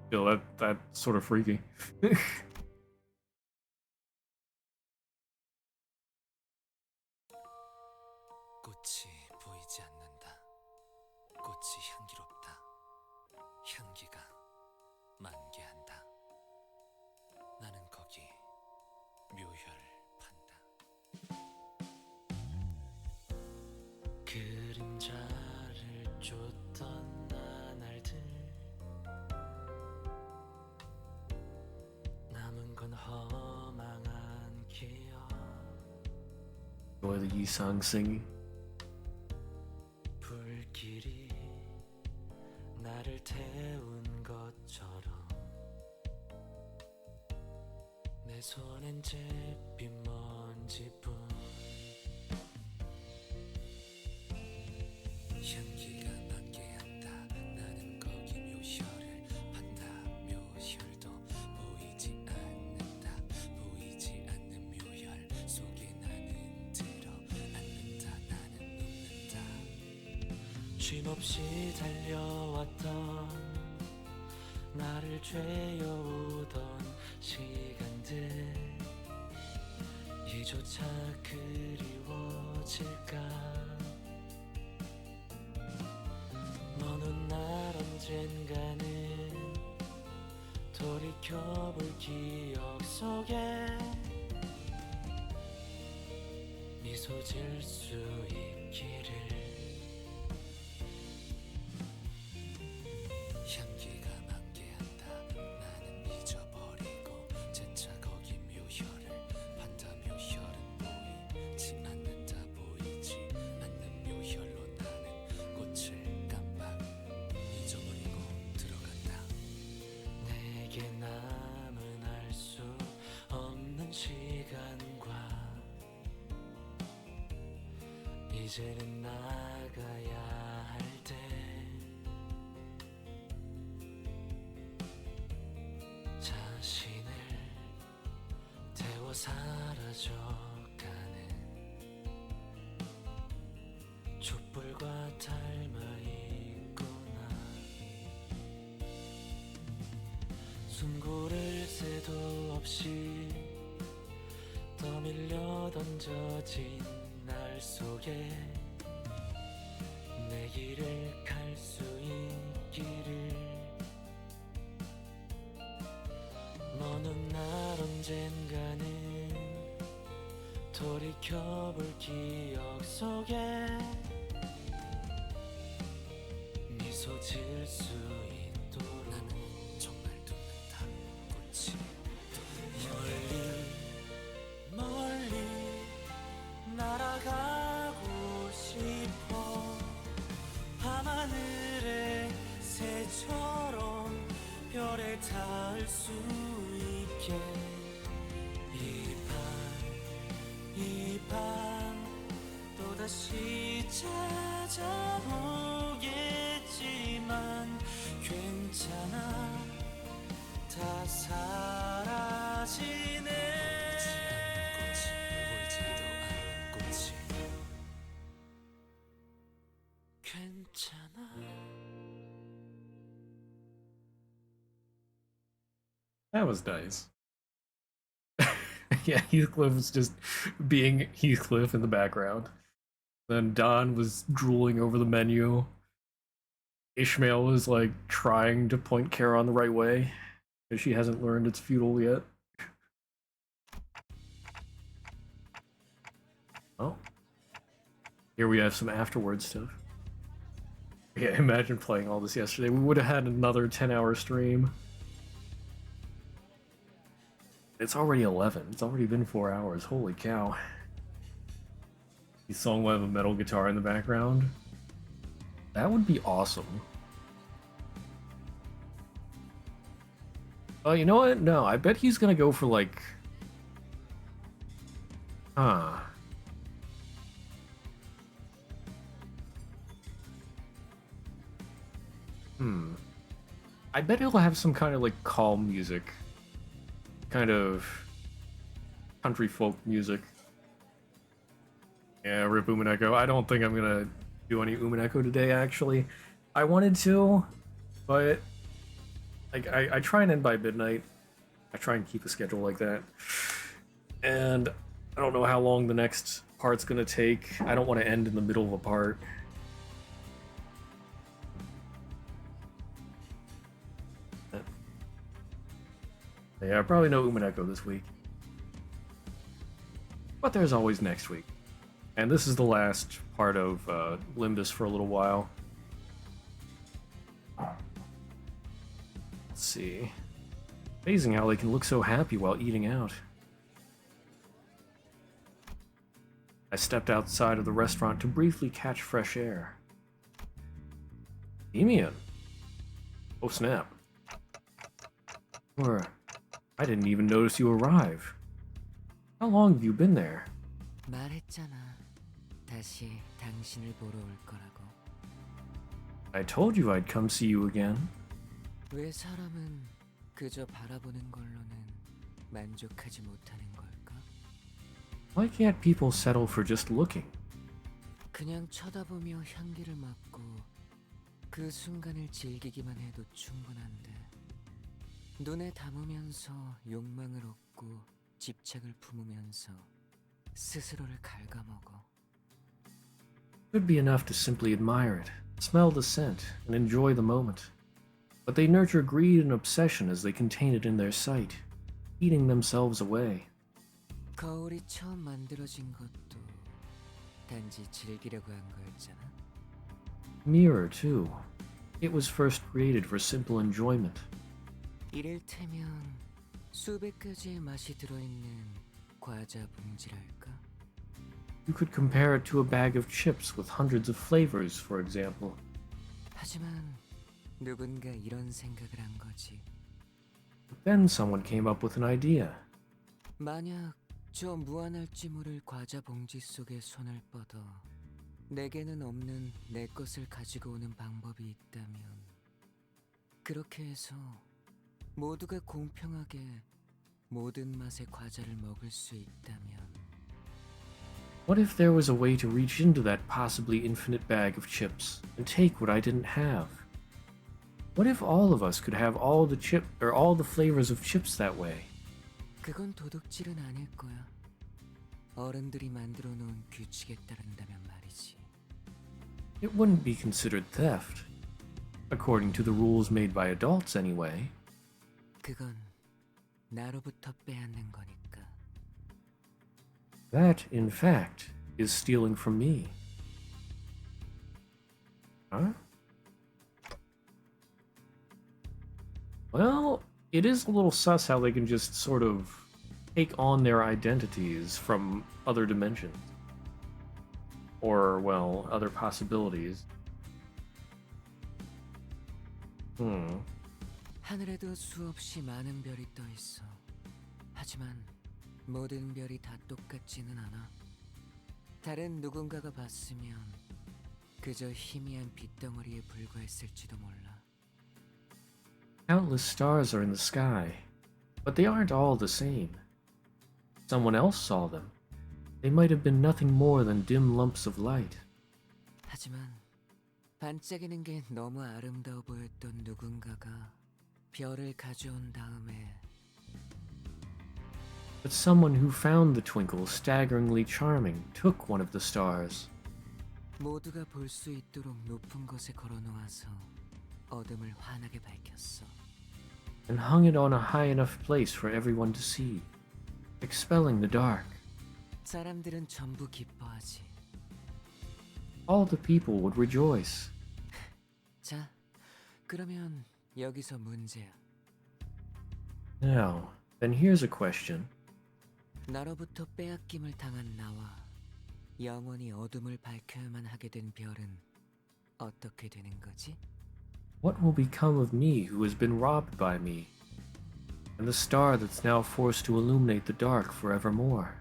Still, that's sort of freaky. 어찌 향기롭다. 향기가 만개한다. 나는 거기 묘혈 판다. 그림자를 쫓던 나날들 남은 건 허망한 기억. Enjoy the Yisang singing. 불길이 나를 태운 것처럼 내 손엔 잿빛 먼지뿐. 향기가 만개한다. 나는 거기 묘혈을 판다. 묘혈도 보이지 않는다. 보이지 않는 묘혈 속에 나는 들어 앉는다. 나는 눕는다. 쉼없이 달려왔던 나를 죄어오던 시간들 이조차 그리워질까. 먼 훗날 언젠가는 돌이켜볼 기억 속에 미소 지을 수 있기를. 향기가 만개한다. 나는 잊어버리고 재차 거기 묘혈을 판다. 묘혈은 보이지 않는다. 보이지 않는 묘혈로 나는 꽃을 깜빡 잊어버리고 들어간다. 내게 남은 알 수 없는 시간과 이제는 나가야 할 때 자신을 태워 사라져가는 촛불과 닮아있구나. 숨고를 새도 없이 떠밀려 던져진 날 속에 내 길을 갈 수 있기를. 먼 훗날 언젠가는 돌이켜볼 기억 속에 미소 지을 수 있도록. 나는 정말 눕는다. 꽃이 멀리 멀리 날아가고 싶어. 밤하늘의 새처럼 별에 닿을 수 있게. 이 밤 또다시 찾아오겠지만 괜찮아. 다 사라지네. 보이지도 않는 꽃이 괜찮아. That was nice. Yeah, Heathcliff was just being Heathcliff in the background. Then Don was drooling over the menu. Ishmael was like trying to point Kara on the right way because she hasn't learned it's feudal yet. Oh. Here we have some afterward stuff. Yeah, imagine playing all this yesterday. We would have had another 10-hour stream. It's already 11. It's already been 4 hours. Holy cow. This song will have a metal guitar in the background. That would be awesome. Oh, you know what? No, I bet he's gonna go for like... Huh. I bet he'll have some kind of like calm music. Kind of country folk music. Yeah, rip Umineko. I don't think I'm gonna do any Umineko today, actually. I wanted to, but like I try and end by midnight. I try and keep a schedule like that. And I don't know how long the next part's gonna take. I don't want to end in the middle of a part. Yeah, probably no Umineko this week. But there's always next week. And this is the last part of Limbus for a little while. Let's see. Amazing how they can look so happy while eating out. I stepped outside of the restaurant to briefly catch fresh air. Demian. Oh snap. Or, I didn't even notice you arrive. How long have you been there? 말했잖아. 다시 당신을 보러 올 거라고. I told you I'd come see you again. 왜 사람은 그저 바라보는 걸로는 만족하지 못하는 걸까? Why can't people settle for just looking? 그냥 쳐다보며 향기를 맡고 그 순간을 즐기기만 해도 충분한데 눈에 담으면서 욕망을 얻고 집착을 품으면서 스스로를 갉아먹어. Could be enough to simply admire it, smell the scent, and enjoy the moment. But they nurture greed and obsession as they contain it in their sight, eating themselves away. 거울이 처음 만들어진 것도 단지 즐기려고 한 거였잖아. Mirror, too. It was first created for simple enjoyment. 이를테면 수백 가지의 맛이 들어있는 과자 봉지랄까? You could compare it to a bag of chips with hundreds of flavors, for example. 하지만 누군가 이런 생각을 한 거지. But then someone came up with an idea. 만약 저 무한할지 모를 과자 봉지 속에 손을 뻗어 내게는 없는 내 것을 가지고 오는 방법이 있다면 그렇게 해서 모두가 공평하게 모든 맛의 과자를 먹을 수 있다면 What if there was a way to reach into that possibly infinite bag of chips and take what I didn't have? What if all of us could have all the flavors of chips that way? 그건 도둑질은 아닐 거야. 어른들이 만들어 놓은 규칙에 따른다면 말이지. It wouldn't be considered theft, according to the rules made by adults anyway. 그건 나로부터 빼앗는 거니까. That, in fact, is stealing from me. Huh? Well, it is a little sus how they can just sort of take on their identities from other dimensions. Or, well, other possibilities. 하늘에도 수없이 많은 별이 떠 있어. 하지만 모든 별이 다 똑같지는 않아. 다른 누군가가 봤으면 그저 희미한 빛덩어리에 불과했을지도 몰라. Countless stars are in the sky, but they aren't all the same. Someone else saw them. They might have been nothing more than dim lumps of light. 하지만 반짝이는 게 너무 아름다워 보였던 누군가가 별을 가져온 다음에 But someone who found the twinkle staggeringly charming took one of the stars 모두가 볼 수 있도록 높은 곳에 걸어놓아서 어둠을 환하게 밝혔어. and hung it on a high enough place for everyone to see, expelling the dark. 사람들은 전부 기뻐하지. All the people would rejoice. 자, 그러면 여기서 문제야. Now, then here's a question. 나로부터 빼앗김을 당한 나와 영원히 어둠을 밝혀야만 하게 된 별은 어떻게 되는 거지? What will become of me who has been robbed by me, and the star that's now forced to illuminate the dark forevermore?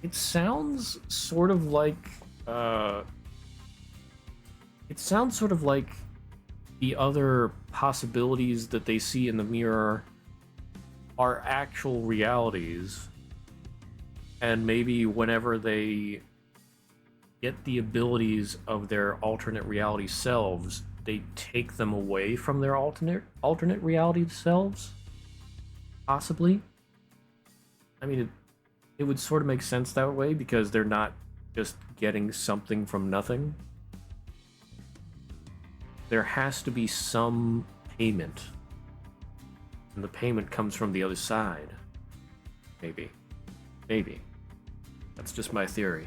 It sounds sort of like, the other possibilities that they see in the mirror are actual realities, and maybe whenever they get the abilities of their alternate reality selves, they take them away from their alternate reality selves? Possibly? I mean, it would sort of make sense that way because they're not just getting something from nothing. there has to be some payment. And the payment comes from the other side. Maybe. Maybe. That's just my theory.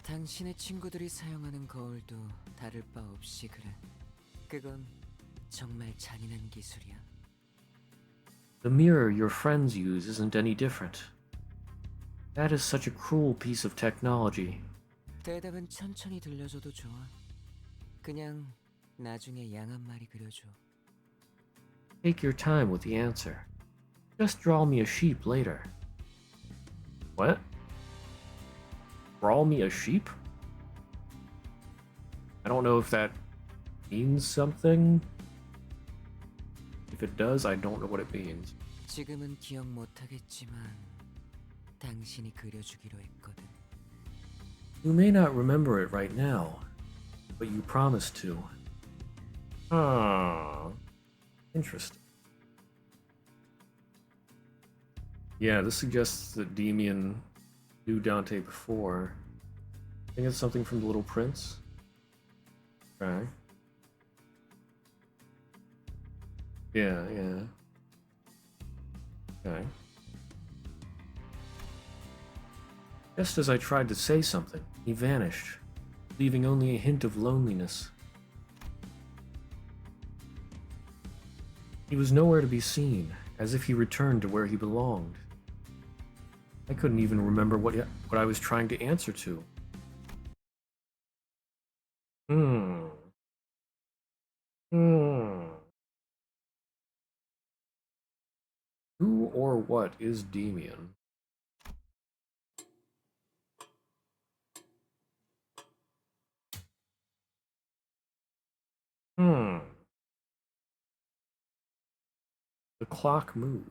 당신의 친구들이 사용하는 거울도 다를 바 없이 그래. 그건 정말 잔인한 기술이야. The mirror your friends use isn't any different. That is such a cruel piece of technology. 대답은 천천히 들려줘도 좋아. 그냥 나중에 양 한 마리 그려줘. Take your time with the answer. Just draw me a sheep later. What? Draw me a sheep? I don't know if that means something. If it does, I don't know what it means. 지금은 기억 못하겠지만 당신이 그려주기로 했거든. You may not remember it right now, but you promised to. Interesting. Yeah, this suggests that Demian knew Dante before. I think it's something from The Little Prince. Okay. Yeah. Okay. Just as I tried to say something, he vanished, leaving only a hint of loneliness. He was nowhere to be seen, as if he returned to where he belonged. I couldn't even remember what I was trying to answer to. Who or what is Demian? The clock moved.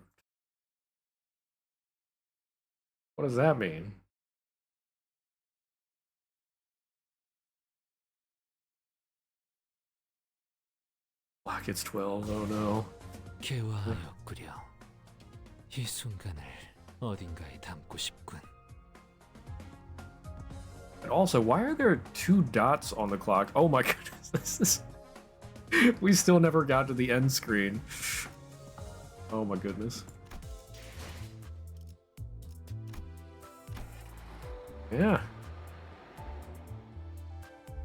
What does that mean? Clock hits 12, oh no. 개화하였구려. 이 순간을 어딘가에 담고 싶군. And also, why are there 2 dots on the clock? Oh my goodness, this is... We still never got to the end screen. Oh my goodness. Yeah.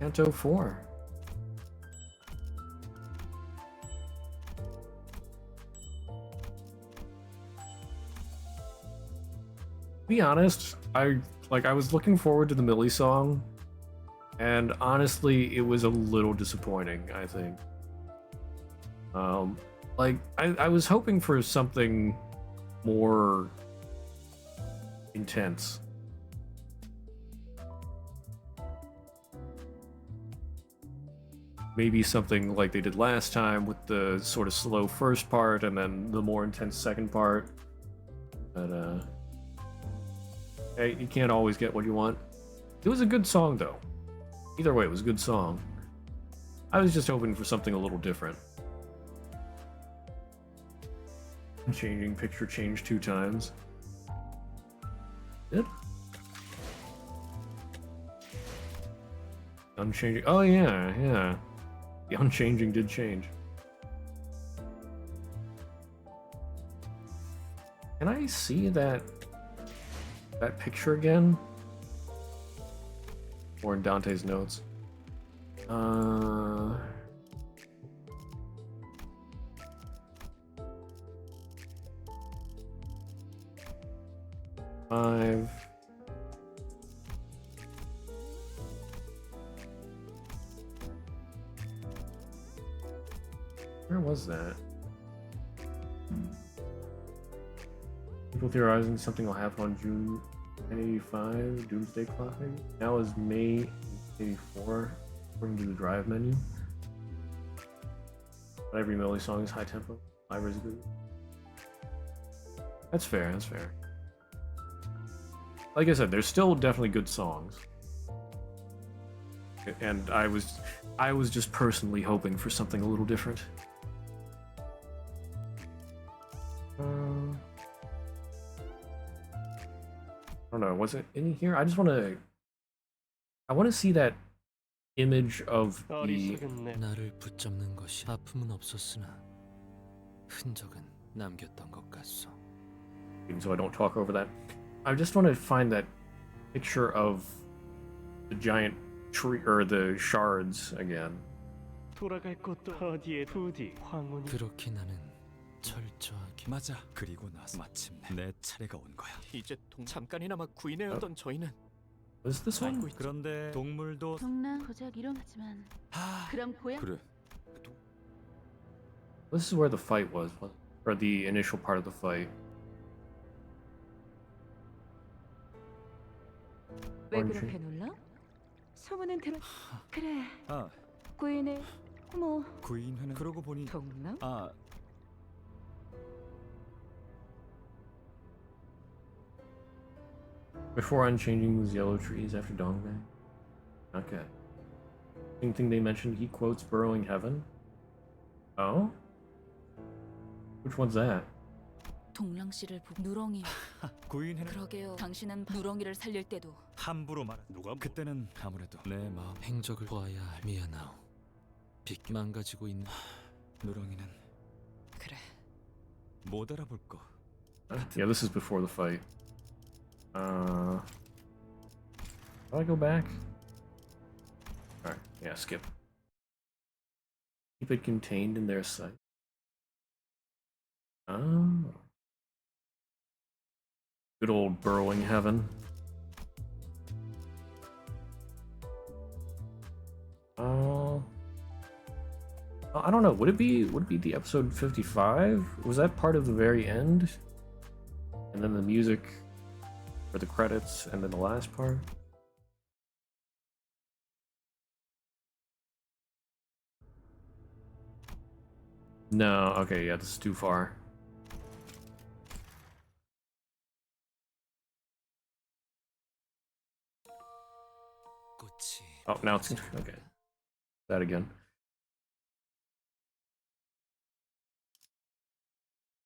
Canto IV. To be honest, I was looking forward to the Millie song, and honestly, it was a little disappointing, I think. I was hoping for something more intense. Maybe something like they did last time with the sort of slow first part and then the more intense second part. But, hey, you can't always get what you want. It was a good song, though. Either way, it was a good song. I was just hoping for something a little different. Changing picture changed 2 times. Yep. Unchanging. Oh, yeah. The unchanging did change. Can I see that picture again? Or in Dante's notes? Five. Where was that? People theorizing something will happen on June 1085, Doomsday Clock maybe? Now is May 84, according to the drive menu. But every Millie song is high tempo. Library's good. That's fair, that's fair. Like I said, there's still definitely good songs. And I was just personally hoping for something a little different. I don't know, was it in here? I just want to I want to see that image of the. 어리석은 나를 붙잡는 것이 아픔은 없었으나 흔적은 남겼던 것 같소. Even so I don't talk over that. I just want to find that picture of the giant tree or the shards again. 돌아갈 곳도 어디에 부디 황혼이. 그렇게 나는 철저하게. 맞아. 그리고 나서 마침내 내 차례가 온 거야. 이제 잠깐이나마 구인회였던 저희는 Was this one? 그런데 동물도 동랑 고작 이름하지만 그럼 고향 그래. This is where the fight was, or the initial part of the fight. 왜 그렇게 놀라? 소문은 들어. 그래. 아, 구인의 뭐 구인회는 그러고 보니 동랑? 아, Before unchanging those yellow trees after Dongbang? Okay. Same thing they mentioned, he quotes Burrowing Heaven? Oh? Which one's that? 동랑 씨를 보고 누렁이. 구인회는 그러게요. 당신은 누렁이를 살릴 때도 함부로 말. 누가 그때는 아무래도 내 마음 행적을 보아야 할 미안하오. 빗기 망가지고 있는 누렁이는 그래. 못 알아볼 거. Yeah, this is before the fight. Do I go back? Alright, yeah, skip. Keep it contained in their sight. Oh. Good old Burrowing Heaven. I don't know. Would it be the episode 55? Was that part of the very end? And then the music for the credits and then the last part? No, okay, yeah, this is too far. Oh, now it's okay. That again.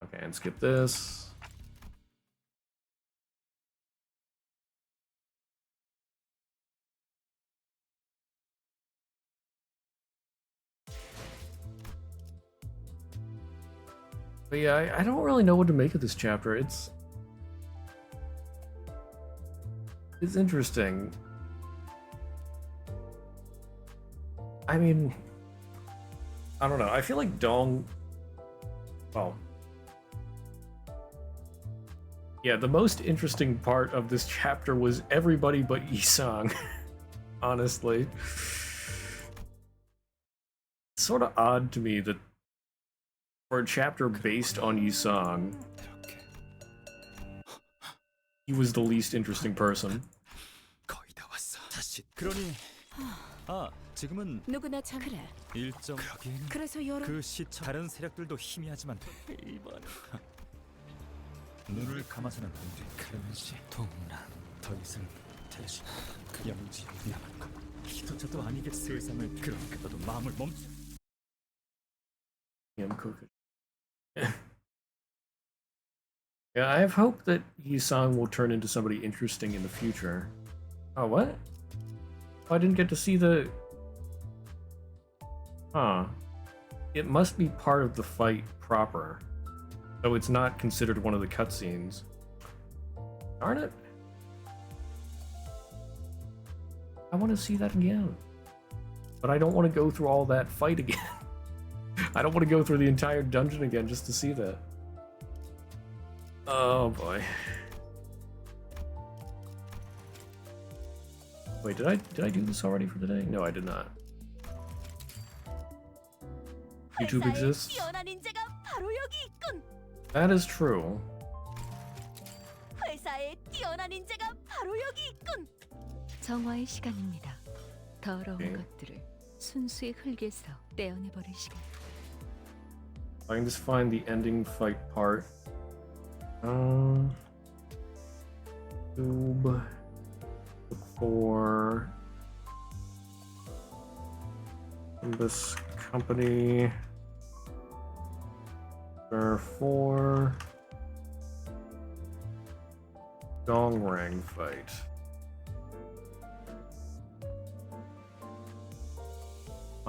Okay, and skip this. But yeah, I don't really know what to make of this chapter. It's interesting. I mean, I don't know. I feel like Dong. Well, yeah, the most interesting part of this chapter was everybody but Yisang. Honestly, it's sort of odd to me that for a chapter based on Yisang, he was the least interesting person. 거의 다 왔어. 다시. 그러니 지금은 누구나 참 그래. 일정 그러기에는 그래서 여러 그 시청 다른 세력들도 희미하지만 이번 눈을 감아서는 안 돼. 클레멘시 동랑 더 이상 대신 영지 남은 것 기도자도 아니게 세상을 그러니까 너도 마음을 멈춰. Yeah, I have hope that Yisang will turn into somebody interesting in the future. Oh, what? Oh, I didn't get to see the... Huh. It must be part of the fight proper. So it's not considered one of the cutscenes. Darn it. I want to see that again. But I don't want to go through all that fight again. I don't want to go through the entire dungeon again just to see that. Oh boy. Wait, did I do this already for today? No, I did not. YouTube exists? 뛰어난 인재가 바로 여기 있군. That is true. 회사에 뛰어난 인재가 바로 여기 있군. 정화의 시간입니다. 더러운 네. 것들을 순수의 흙에서 떼어내버릴 시간. I can just find the ending fight part. Tube. Look for Limbus Company. There 4. Dongrang fight.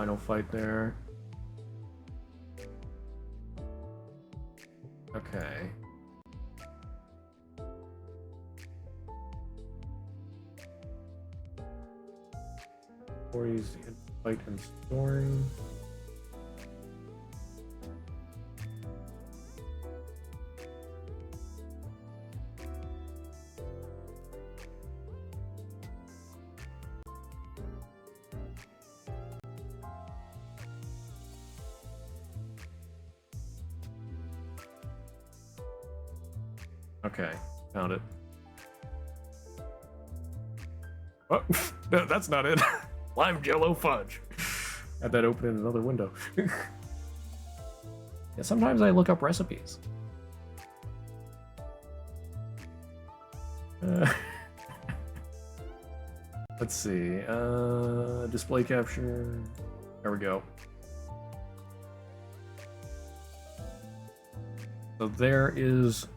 final fight there. Okay. Stories, fight and story. Okay, found it. Oh, no, that's not it. Lime Jello fudge. Had that open in another window. Yeah, sometimes I look up recipes. Let's see. Display capture. There we go. So there is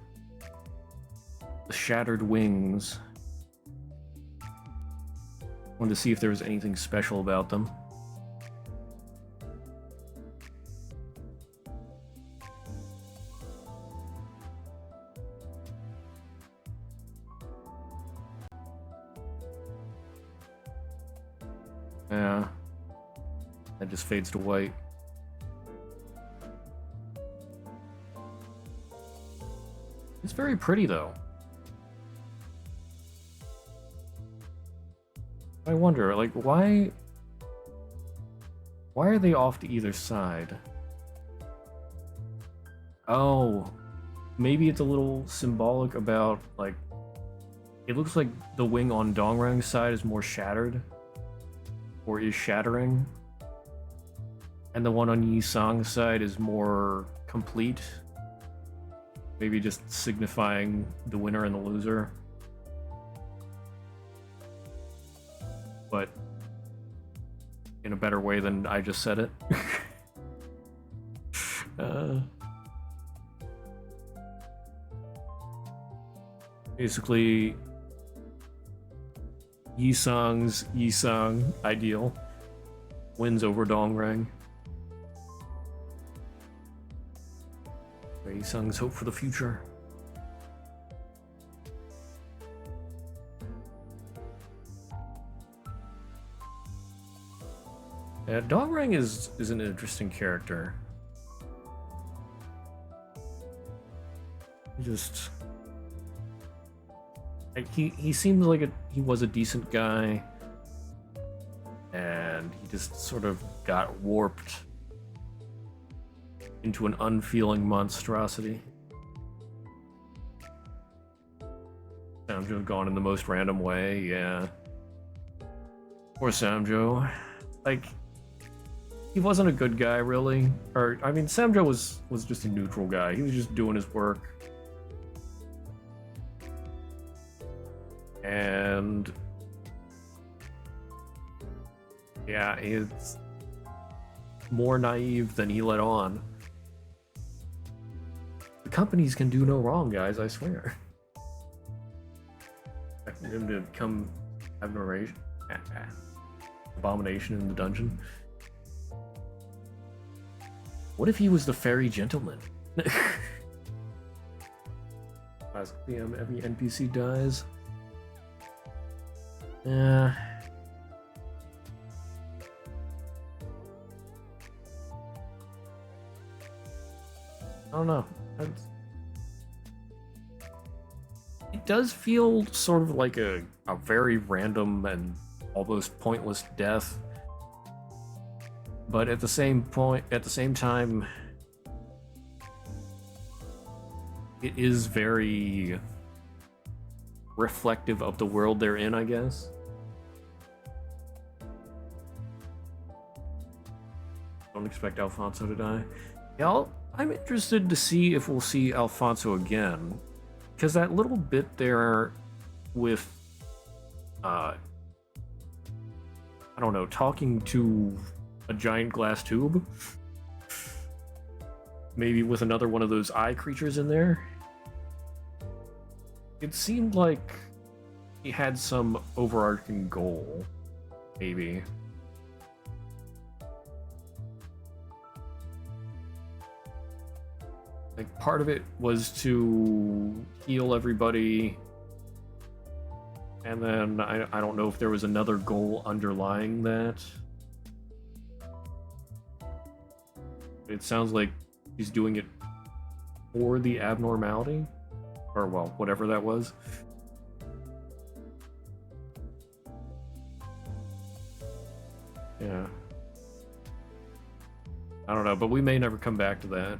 the shattered wings. Wanted to see if there was anything special about them. Yeah. That just fades to white. It's very pretty though. I wonder, like, why are they off to either side? Oh, maybe it's a little symbolic about, like, it looks like the wing on Dongrang's side is more shattered, or is shattering, and the one on Yi Sang's side is more complete. Maybe just signifying the winner and the loser. But in a better way than I just said it. Basically, Yi Sang's Yi Sang ideal wins over Dongrang. Yi Sang's hope for the future. Yeah, Dongrang is an interesting character. Just like he seems like he was a decent guy, and he just sort of got warped into an unfeeling monstrosity. Samjo gone in the most random way, yeah. Poor Samjo. Like, he wasn't a good guy, really. Or, I mean, Samjo was just a neutral guy. He was just doing his work. And yeah, he's more naive than he let on. The companies can do no wrong, guys, I swear. Expecting him to come abomination in the dungeon. What if he was the fairy gentleman? Last PM, every NPC dies. I don't know. It does feel sort of like a very random and almost pointless death. But at the same time, it is very reflective of the world they're in, I guess. Don't expect Alfonso to die. Yeah, I'm interested to see if we'll see Alfonso again, because that little bit there with, I don't know, talking to a giant glass tube, maybe with another one of those eye creatures in there. It seemed like he had some overarching goal, maybe. Like, part of it was to heal everybody, and then I don't know if there was another goal underlying that. It sounds like he's doing it for the abnormality, or well, whatever that was. Yeah. I don't know, but we may never come back to that.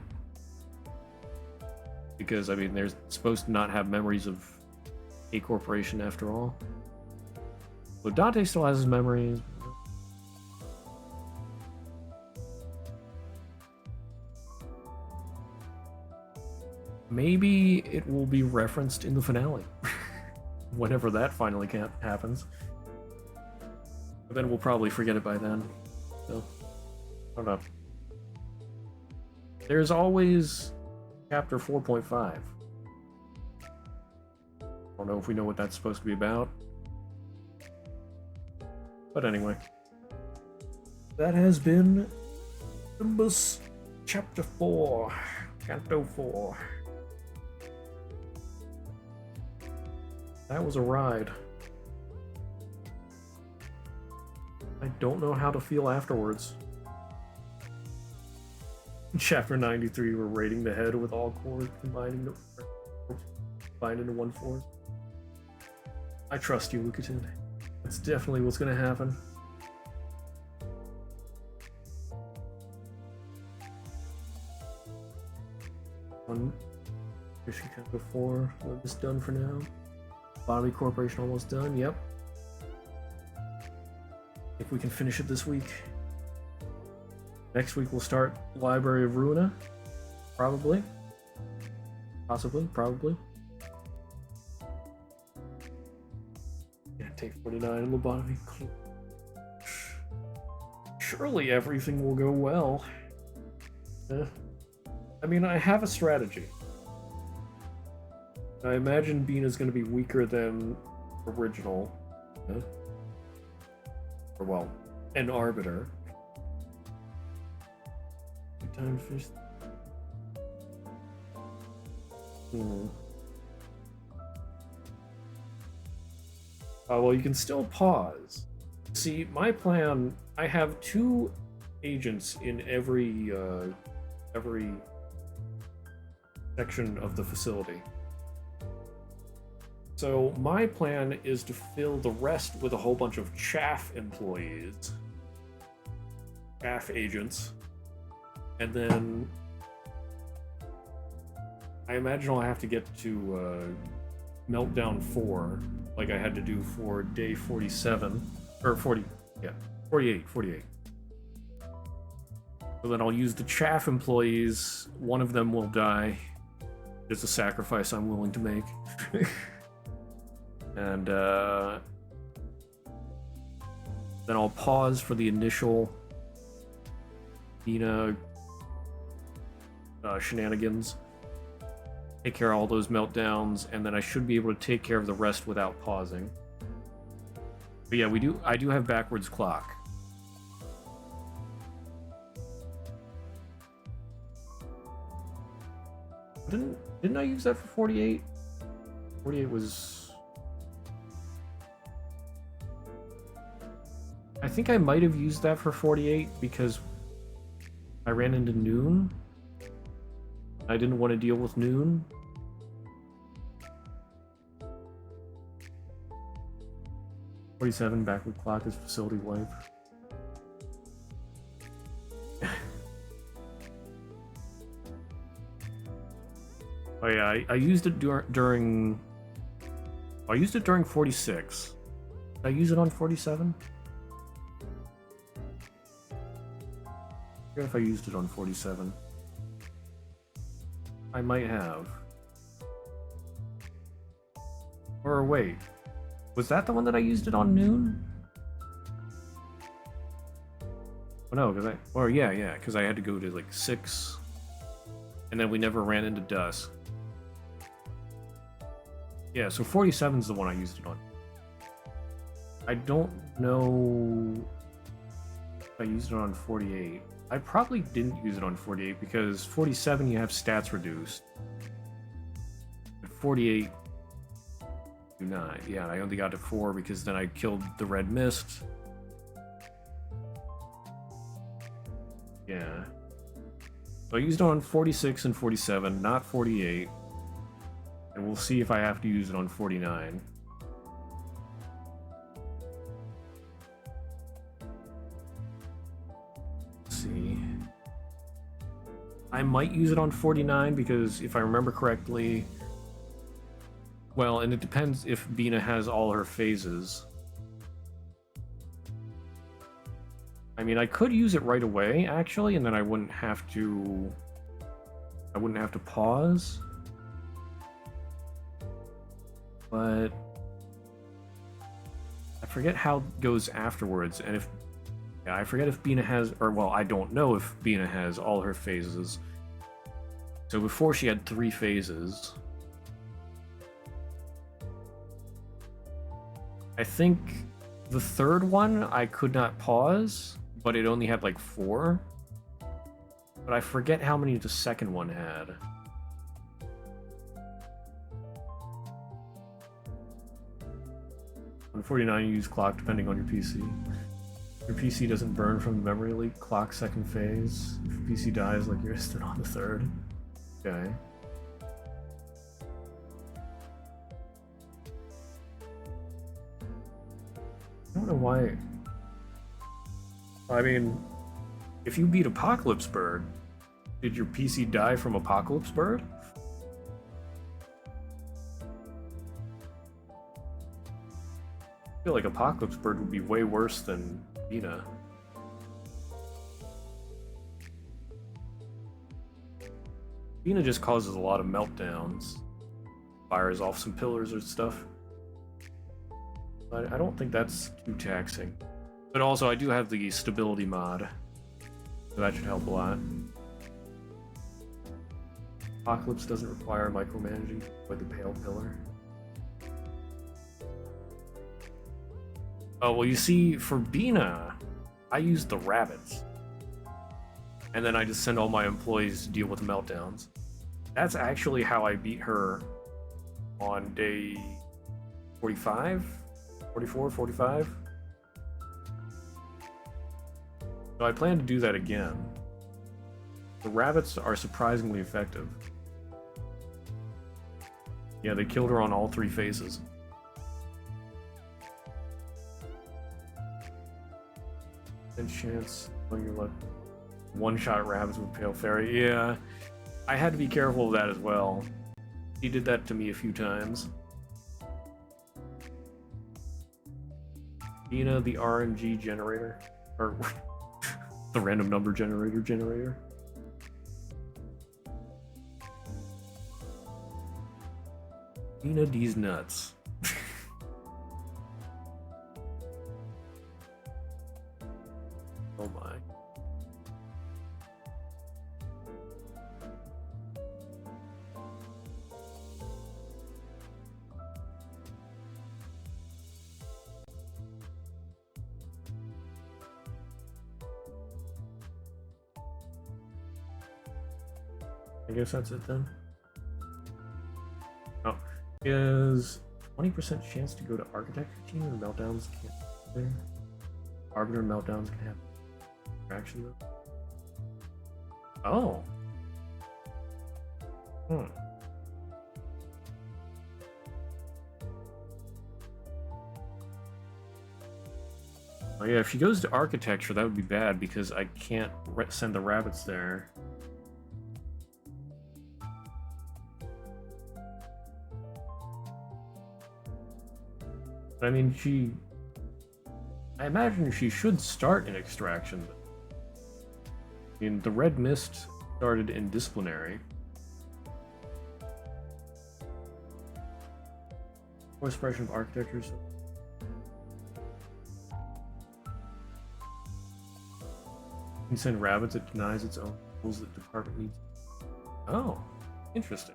Because, I mean, they're supposed to not have memories of a corporation after all. But Dante still has his memories. Maybe it will be referenced in the finale. Whenever that finally happens. But then we'll probably forget it by then. So, I don't know. There's always Chapter 4.5. I don't know if we know what that's supposed to be about. But anyway. That has been Limbus Chapter 4. Canto 4. That was a ride. I don't know how to feel afterwards. In Chapter 93, we're raiding the head with all cores combined into one force. I trust you, Lucatin. That's definitely what's going to happen. Mission Canto 4, Limbus done for now. Bobby Corporation almost done, yep. If we can finish it this week. Next week we'll start Library of Ruina. Probably. Possibly, probably. Yeah, take 49 and lobotomy. Surely everything will go well. I mean, I have a strategy. I imagine Bina's going to be weaker than original. Or, well, an Arbiter. Time to finish. Well, you can still pause. See, my plan, I have 2 agents in every section of the facility. So my plan is to fill the rest with a whole bunch of chaff employees. Chaff agents. And then I imagine I'll have to get to Meltdown 4, like I had to do for day 47, or 40, yeah, 48. So then I'll use the chaff employees, one of them will die. It's a sacrifice I'm willing to make. And then I'll pause for the initial Bina shenanigans, take care of all those meltdowns, and then I should be able to take care of the rest without pausing. But yeah, I do have backwards clock. Didn't I use that for 48? 48 was... I think I might have used that for 48 because I ran into noon. I didn't want to deal with noon. .47 backward clock is facility wipe. Oh yeah, I used it during. I used it during 46. Did I use it on 47? I forget if I used it on 47. I might have. Or wait, was that the one that I used it on noon? Oh no, because because I had to go to like 6, and then we never ran into dusk. Yeah, so 47 is the one I used it on. I don't know if I used it on 48. I probably didn't use it on 48 because 47 you have stats reduced. But 48 do not. Yeah, I only got to 4 because then I killed the red mist. Yeah. So I used it on 46 and 47, not 48. And we'll see if I have to use it on 49. Let's see. I might use it on 49 because if I remember correctly, well, and it depends if Bina has all her phases. I mean, I could use it right away, actually, and then I wouldn't have to pause. But I forget how it goes afterwards, and if I forget if Bina has, or well, I don't know if Bina has all her phases. So before she had 3 phases. I think the third one I could not pause, but it only had like 4. But I forget how many the second one had. On 49, you use clock depending on your PC. Your PC doesn't burn from the memory leak. Clock second phase. If your PC dies like yours, then on the third. Okay. I don't know why. I mean, if you beat Apocalypse Bird, did your PC die from Apocalypse Bird? I feel like Apocalypse Bird would be way worse than Bina. Bina just causes a lot of meltdowns. Fires off some pillars or stuff. But I don't think that's too taxing. But also, I do have the stability mod. So that should help a lot. Apocalypse doesn't require micromanaging by the pale pillar. Oh, well, you see, for Bina, I use the rabbits. And then I just send all my employees to deal with the meltdowns. That's actually how I beat her on day 45? 44, 45? So I plan to do that again. The rabbits are surprisingly effective. Yeah, they killed her on all 3 phases. And chance when you're like one-shot rabbits with Pale Fairy. Yeah, I had to be careful of that as well. He did that to me a few times. Bina, the RNG generator, or the random number generator. Bina these nuts. Oh my. I guess that's it then. Oh, is 20% chance to go to Architecture team and meltdowns can't be there. Arbiter meltdowns can happen. Action though. Oh. Hmm. Oh yeah, if she goes to architecture, that would be bad because I can't send the rabbits there. But I mean, I imagine she should start in extraction. I mean, the red mist started in disciplinary. Or expression of architecture. So. You can send rabbits, it denies its own rules that the department needs. Oh, interesting.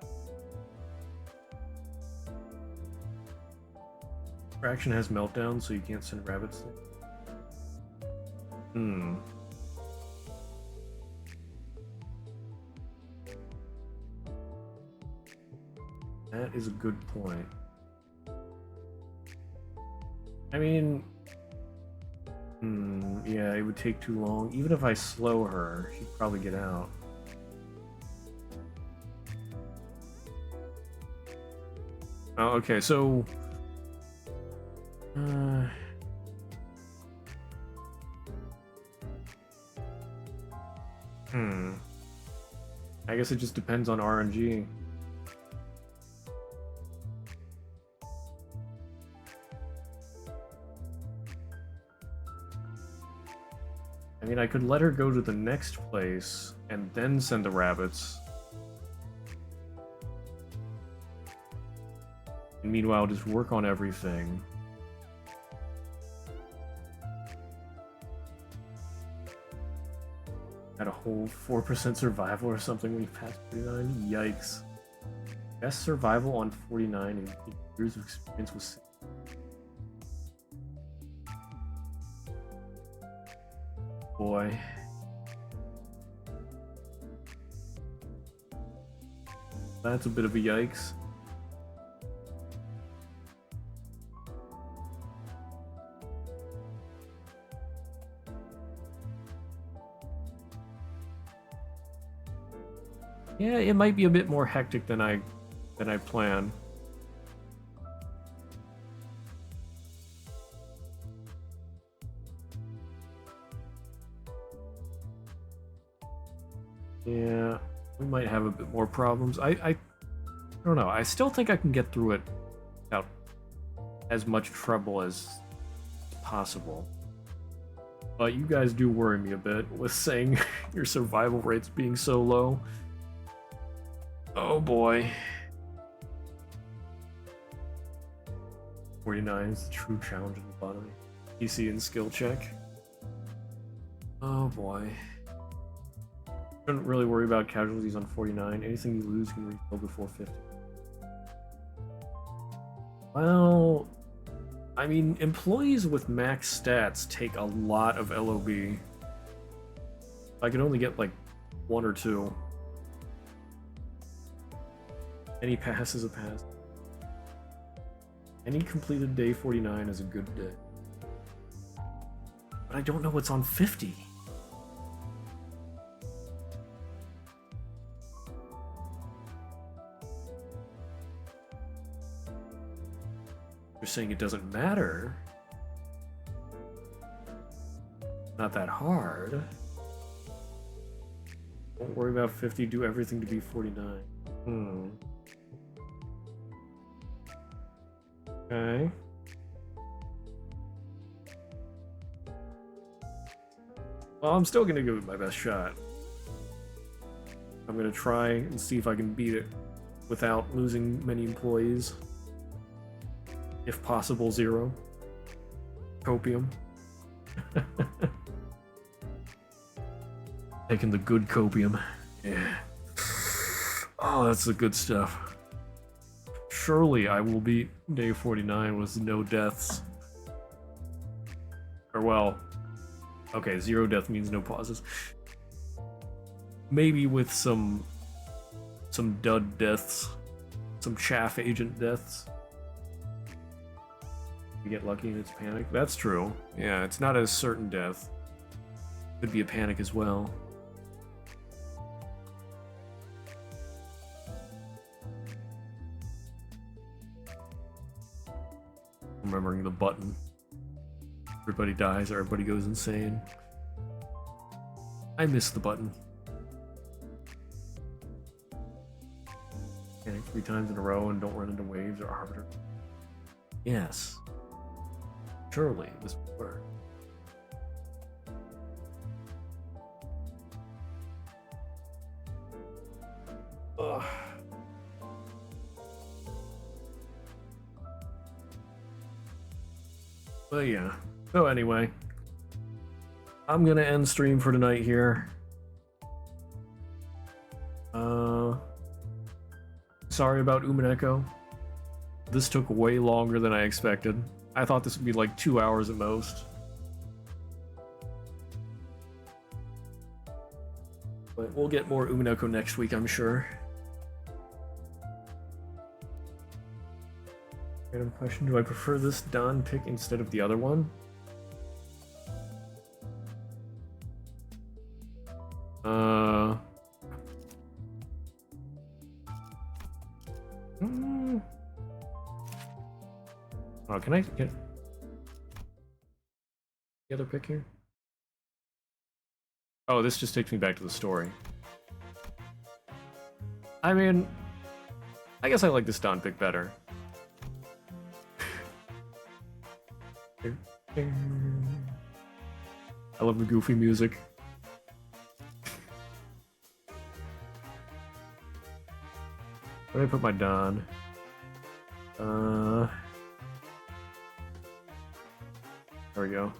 Extraction has meltdowns, so you can't send rabbits there. Hmm. That is a good point. I mean, yeah, it would take too long. Even if I slow her, she'd probably get out. Oh, okay, so... I guess it just depends on RNG. I mean, I could let her go to the next place and then send the rabbits. And meanwhile, just work on everything. Had a whole 4% survival or something when you pass 49? Yikes. Best survival on 49 and years of experience was... Boy. That's a bit of a yikes. Yeah, it might be a bit more hectic than I planned. Yeah, we might have a bit more problems. I don't know. I still think I can get through it without as much trouble as possible. But you guys do worry me a bit with saying your survival rates being so low. Oh boy. 49 is the true challenge in the bottom. PC and skill check. Oh boy. Shouldn't really worry about casualties on 49. Anything you lose can refill before 50. Well, I mean, employees with max stats take a lot of LOB. I can only get like 1 or 2. Any pass is a pass. Any completed day 49 is a good day. But I don't know what's on 50. You're saying it doesn't matter. Not that hard. Don't worry about 50, do everything to be 49. Okay. Well, I'm still gonna give it my best shot. I'm gonna try and see if I can beat it without losing many employees. If possible, 0. Copium. Taking the good copium. Yeah. Oh, that's the good stuff. Surely I will beat day 49 with no deaths. Or well, okay, 0 death means no pauses. Maybe with some dud deaths, some chaff agent deaths. You get lucky and it's panic. That's true. Yeah, it's not a certain death. Could be a panic as well. Remembering the button. Everybody dies, everybody goes insane. I miss the button. Panic 3 times in a row and don't run into waves or arbiter. Yes. Surely this will work. Ugh. But yeah. So anyway, I'm gonna end stream for tonight here. Sorry about Umineko. This took way longer than I expected. I thought this would be like 2 hours at most. But we'll get more Umineko next week, I'm sure. Random question: do I prefer this Don pick instead of the other one? Oh, can I get the other pick here? Oh, this just takes me back to the story. I mean, I guess I like this Don pick better. I love the goofy music. Where did I put my Don? There we go.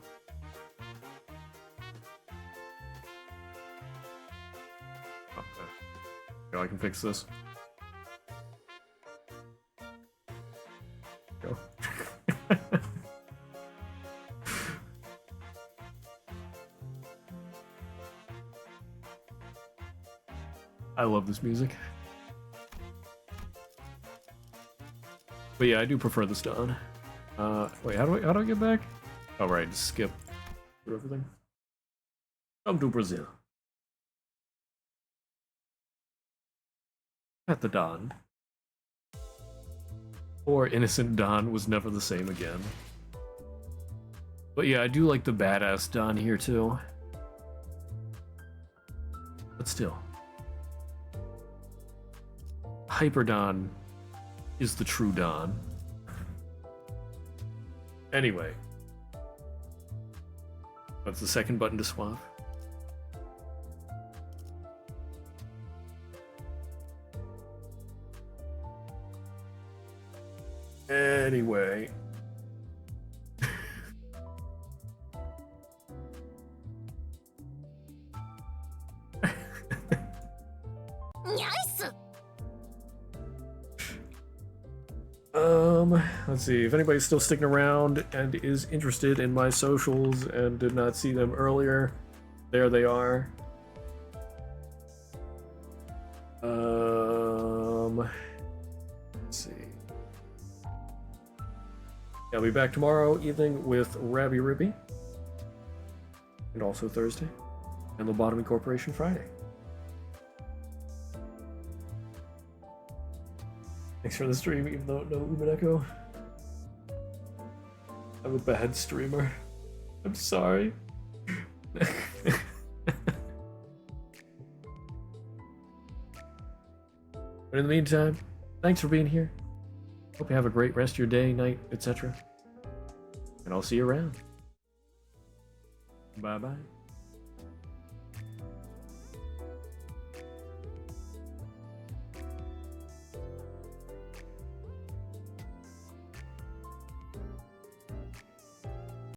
Oh, I can fix this. Go. I love this music. But yeah, I do prefer this Don. Wait, how do I get back? Oh right, just skip through everything. Come to Brazil. At the Don. Poor innocent Don was never the same again. But yeah, I do like the badass Don here too. But still. Hyper Don is the true Don. Anyway. That's the second button to swap. Anyway. Let's see if anybody's still sticking around and is interested in my socials and did not see them earlier. There they are. Let's see. I'll be back tomorrow evening with Rabby Ribby. And also Thursday. And Lobotomy Corporation Friday. Thanks for the stream, even though no Umineko. I'm a bad streamer. I'm sorry. But in the meantime, thanks for being here. Hope you have a great rest of your day, night, etc. And I'll see you around. Bye-bye.